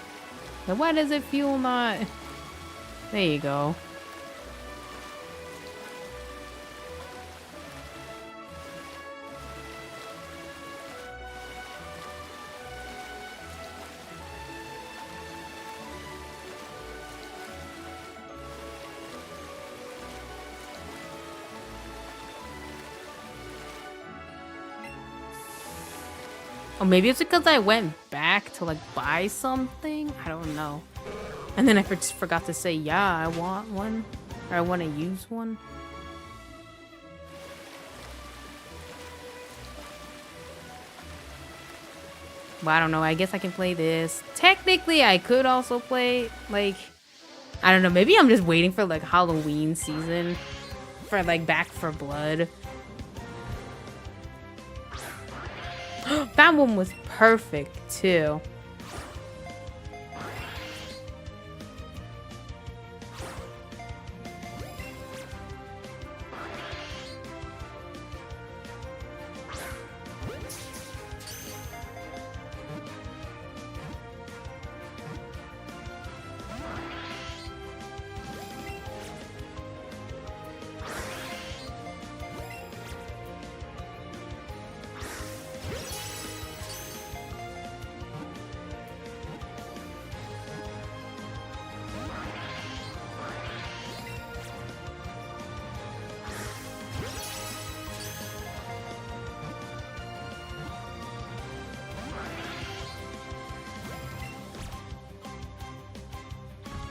Like, why does it feel not? There you go. Or maybe it's because I went back to like buy something. I don't know. And then I just forgot to say, yeah, I want one. Or I want to use one. Well, I don't know. I guess I can play this. Technically, I could also play, like, I don't know. Maybe I'm just waiting for, like, Halloween season. For, like, Back for Blood. That one was perfect, too.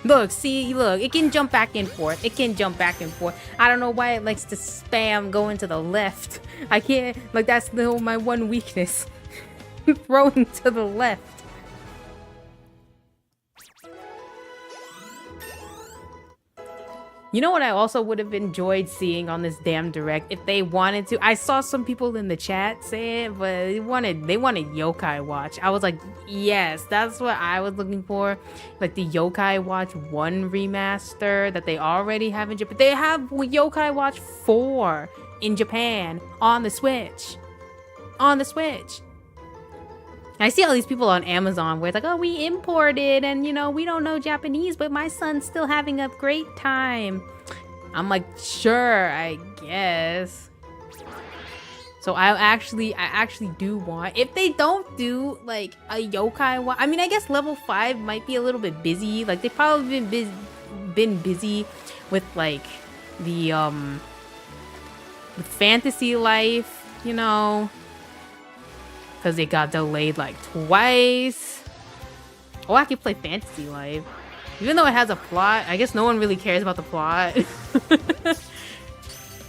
Look, see, look, it can jump back and forth. It can jump back and forth. I don't know why it likes to spam going to the left. I can't, like, that's my one weakness. Throwing to the left. You know what I also would have enjoyed seeing on this damn direct if they wanted to. I saw some people in the chat say it, but they wanted Yokai Watch. I was like, yes, that's what I was looking for. Like the Yokai Watch 1 remaster that they already have in Japan. They have Yokai Watch 4 in Japan on the Switch. On the Switch. I see all these people on Amazon where it's like, oh, we imported and, you know, we don't know Japanese, but my son's still having a great time. I'm like, sure, I guess. So I actually do want, if they don't do like a Yokai Watch, I mean, I guess level 5 might be a little bit busy. Like they've probably been busy with like the with Fantasy Life, you know, because it got delayed like twice. Oh, I can play Fantasy Life. Even though it has a plot, I guess no one really cares about the plot.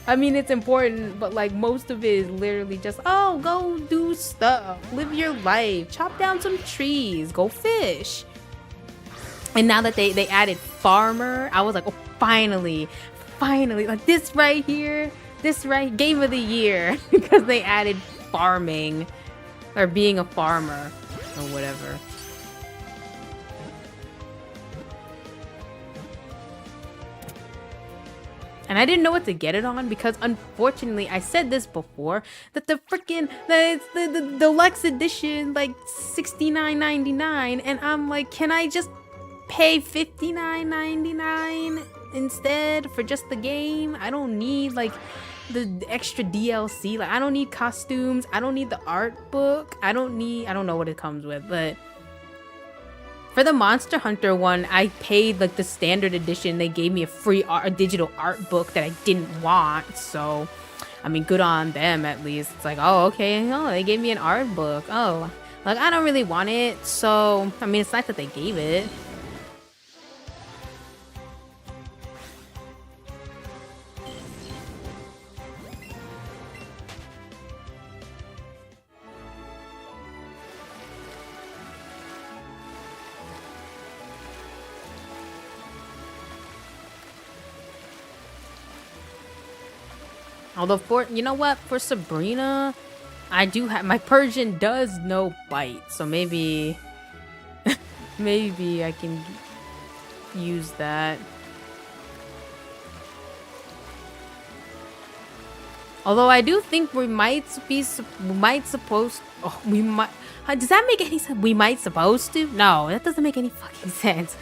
I mean, it's important, but like most of it is literally just, oh, go do stuff, live your life, chop down some trees, go fish. And now that they added Farmer, I was like, oh, finally, like this right here, Game of the Year, because they added farming. Or being a farmer, or whatever. And I didn't know what to get it on because, unfortunately, I said this before, that the freaking, the deluxe edition, like $69.99, and I'm like, can I just pay $59.99 instead for just the game? I don't need, like, the extra DLC. Like, I don't need costumes. I don't need the art book. I don't know what it comes with, but for the Monster Hunter one, I paid like the standard edition. They gave me a free digital art book that I didn't want. So, I mean, good on them at least. It's like, oh, okay. Oh, they gave me an art book. Oh, like I don't really want it. So, I mean, it's nice that they gave it. Although you know what, for Sabrina, I do have, my Persian does know bite, so maybe, maybe I can use that. Although I do think we might supposed, oh, we might, does that make any sense? We might supposed to? No, that doesn't make any fucking sense.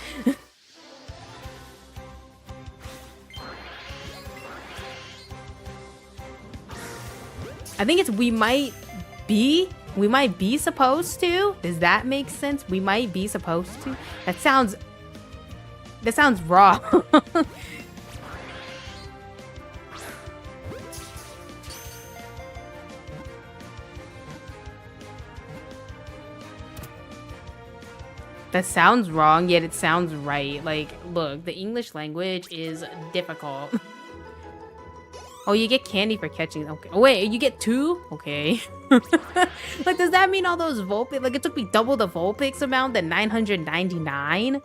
I think it's we might be supposed to. Does that make sense? We might be supposed to. That sounds wrong. That sounds wrong, yet it sounds right. Like, look, the English language is difficult. Oh, you get candy for catching. Okay. Oh, wait, you get 2? Okay. Like, does that mean all those Vulpix? Like, it took me double the Vulpix amount than 999?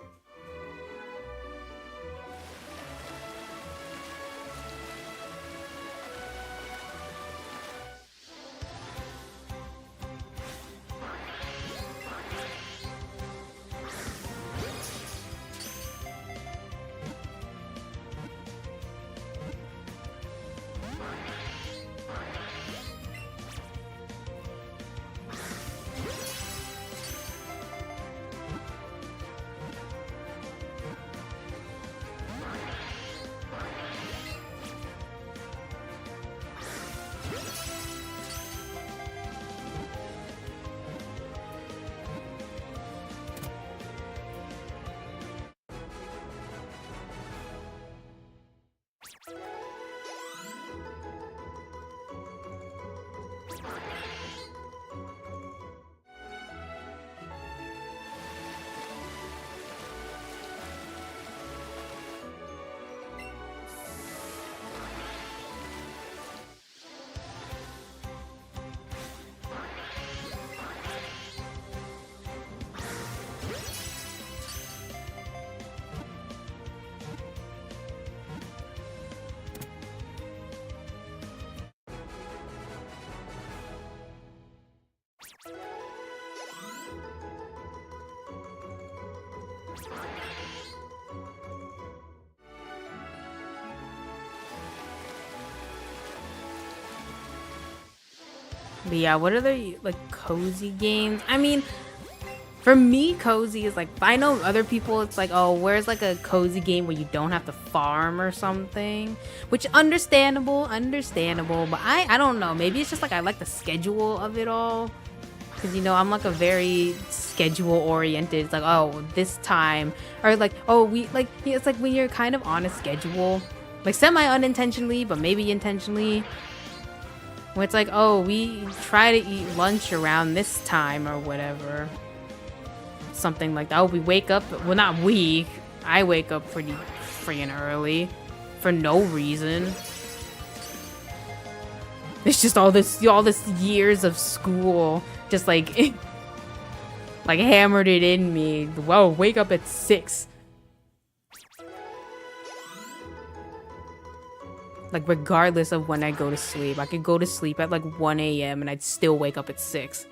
But yeah, what are the like cozy games? I mean, for me, cozy is like, I know other people, it's like, oh, where's like a cozy game where you don't have to farm or something? Which understandable, but I don't know. Maybe it's just like I like the schedule of it all. Because, you know, I'm like a very schedule oriented. It's like, oh, this time. Or like, oh, it's like when you're kind of on a schedule. Like semi unintentionally, but maybe intentionally. Where it's like, oh, we try to eat lunch around this time or whatever. Something like that. Oh, we wake up. Well, not we. I wake up pretty freaking early. For no reason. It's just all this years of school. Just like, like hammered it in me. Whoa, wake up at 6. Like, regardless of when I go to sleep. I could go to sleep at like 1 a.m. and I'd still wake up at 6.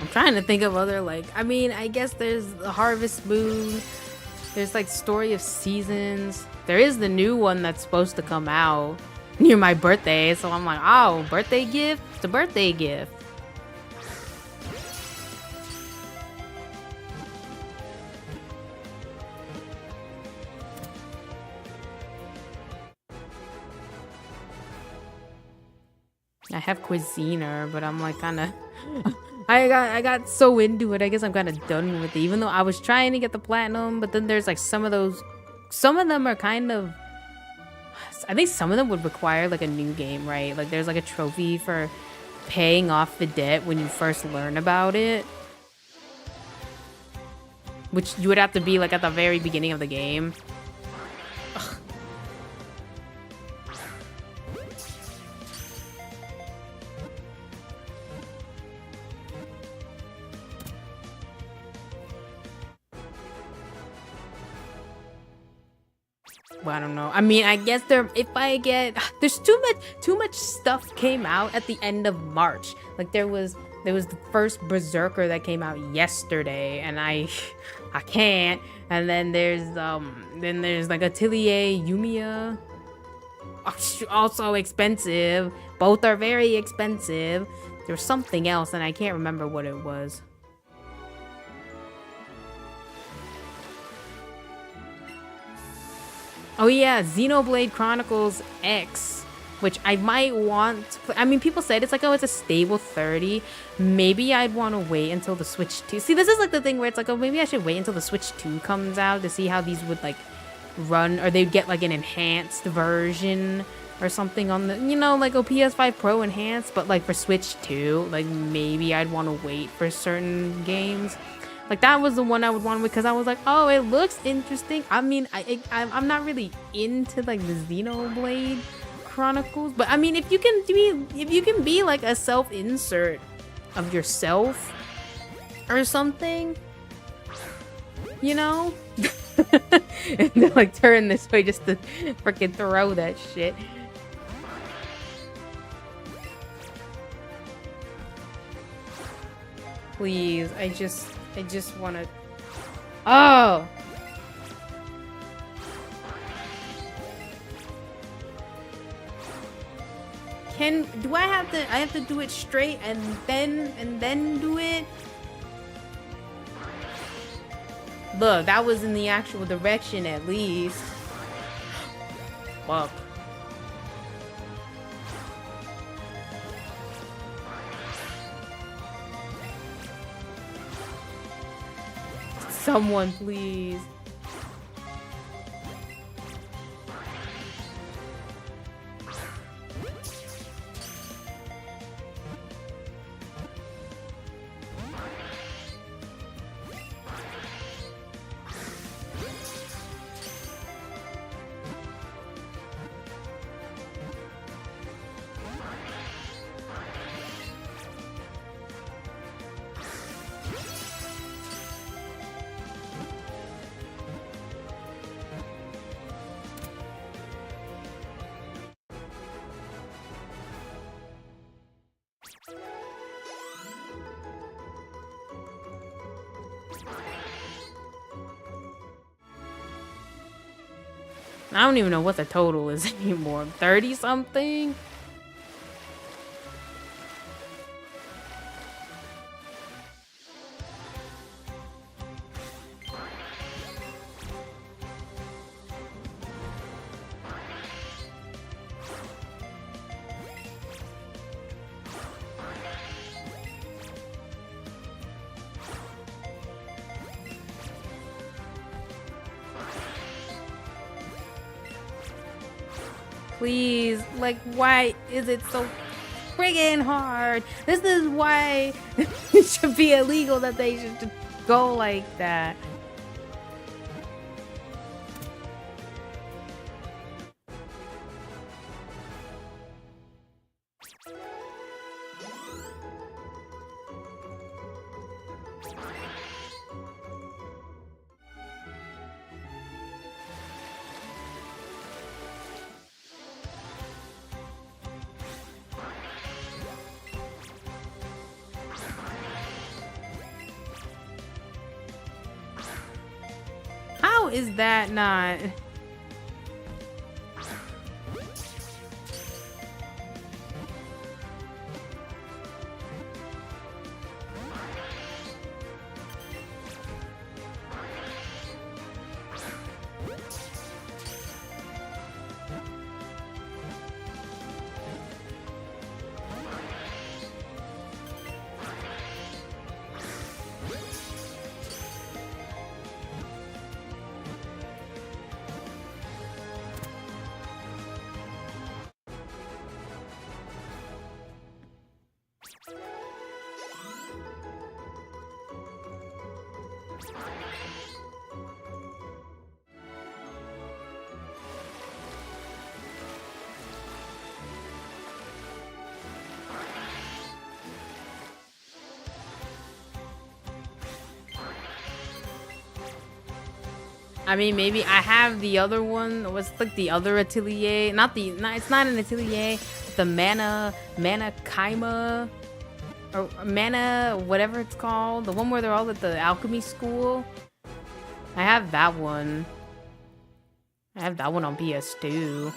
I'm trying to think of other, like, I mean, I guess there's the Harvest Moon. There's like Story of Seasons. There is the new one that's supposed to come out near my birthday. So I'm like, oh, birthday gift? It's a birthday gift. I have Cuisiner, but I'm like kind of I got so into it. I guess I'm kind of done with it. Even though I was trying to get the platinum, but then there's like some of them are kind of, I think some of them would require like a new game, right? Like there's like a trophy for paying off the debt when you first learn about it. which you would have to be like at the very beginning of the game. Ugh. Well, I don't know. I mean, I guess there's too much stuff came out at the end of March. Like there was the first Berserker that came out yesterday, and I can't. And then there's like Atelier Yumiya, also expensive. Both are very expensive. There's something else, and I can't remember what it was. Oh yeah, Xenoblade Chronicles X, which I might want to play. I mean, people said it's like, oh, it's a stable 30. Maybe I'd want to wait until the Switch 2. See, this is like the thing where it's like, oh, maybe I should wait until the Switch 2 comes out to see how these would like run, or they'd get like an enhanced version or something on the, you know, like a PS5 Pro enhanced, but like for Switch 2, like maybe I'd want to wait for certain games. Like that was the one I would want because I was like, oh, it looks interesting. I mean, I'm not really into like the Xenoblade Chronicles, but I mean, if you can be like a self-insert of yourself or something, you know, and then like turn this way just to freaking throw that shit. Please, I just want to... Oh! Do I have to do it straight and then do it? Look, that was in the actual direction at least. Fuck. Someone, please. I don't even know what the total is anymore. 30 something? Please, like, why is it so friggin' hard? This is why it should be illegal that they should go like that. How is that not? I mean, maybe I have the other one. What's like the other atelier? It's not an atelier. The mana kaima, or mana whatever it's called. The one where they're all at the alchemy school. I have that one. I have that one on PS2.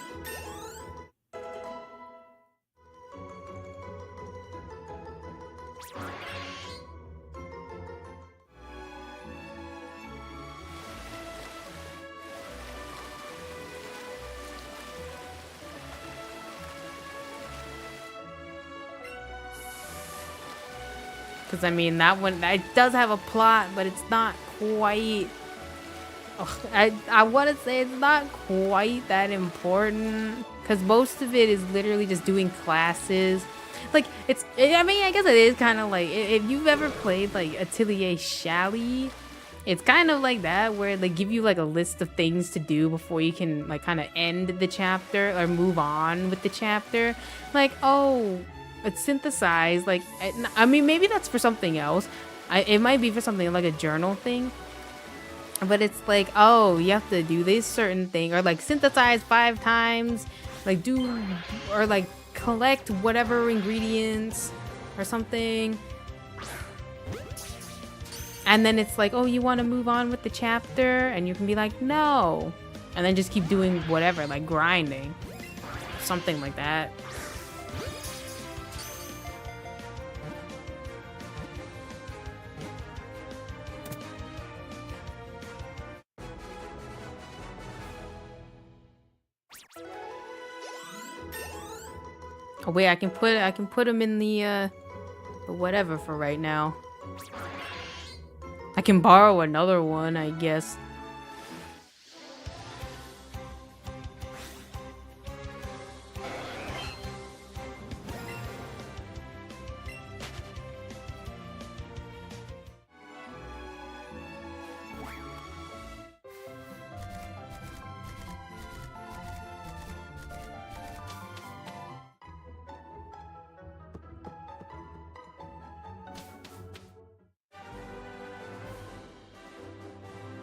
Because, I mean, that one, it does have a plot, but it's not quite... I want to say it's not quite that important. Because most of it is literally just doing classes. Like, I mean, I guess it is kind of like... If you've ever played, like, Atelier Shally, it's kind of like that, where they give you, like, a list of things to do before you can, like, kind of end the chapter or move on with the chapter. Like, oh... It's synthesized, like, I mean, maybe that's for something else. It might be for something like a journal thing. But it's like, oh, you have to do this certain thing. Or, like, synthesize 5 times. Like, or, like, collect whatever ingredients or something. And then it's like, oh, you want to move on with the chapter? And you can be like, no. And then just keep doing whatever, like grinding. Something like that. Oh wait, I can put him in the whatever for right now. I can borrow another one, I guess.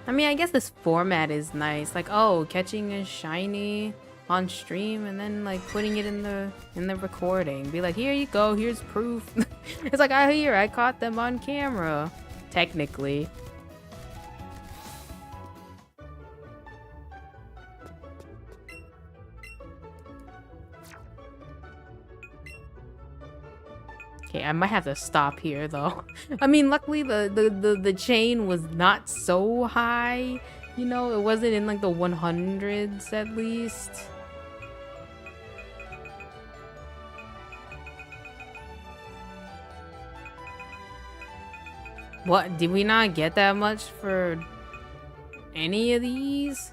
I mean, I guess this format is nice. Like, oh, catching a shiny on stream and then like putting it in the recording. Be like, here you go, here's proof. It's like, I caught them on camera, technically. Okay, I might have to stop here though. I mean, luckily the chain was not so high. You know, it wasn't in like the 100s at least. What? Did we not get that much for any of these?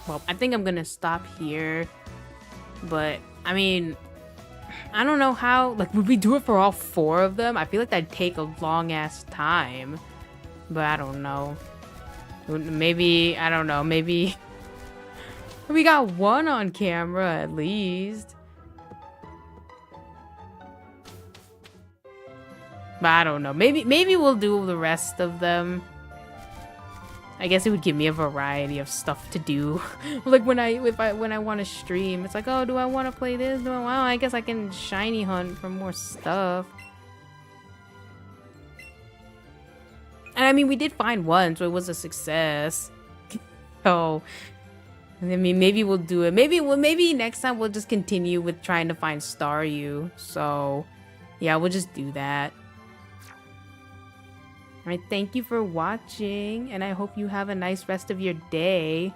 Well, I think I'm gonna stop here, but I mean, I don't know how, like, would we do it for all 4 of them? I feel like that'd take a long ass time, but I don't know. Maybe, I don't know, maybe we got 1 on camera at least. But I don't know, maybe we'll do the rest of them. I guess it would give me a variety of stuff to do. Like when I want to stream, it's like, oh, do I want to play this? Well, I guess I can shiny hunt for more stuff. And I mean, we did find one, so it was a success. So, I mean, maybe we'll do it. Maybe next time we'll just continue with trying to find Staryu. So, Yeah, we'll just do that. All right, thank you for watching, and I hope you have a nice rest of your day.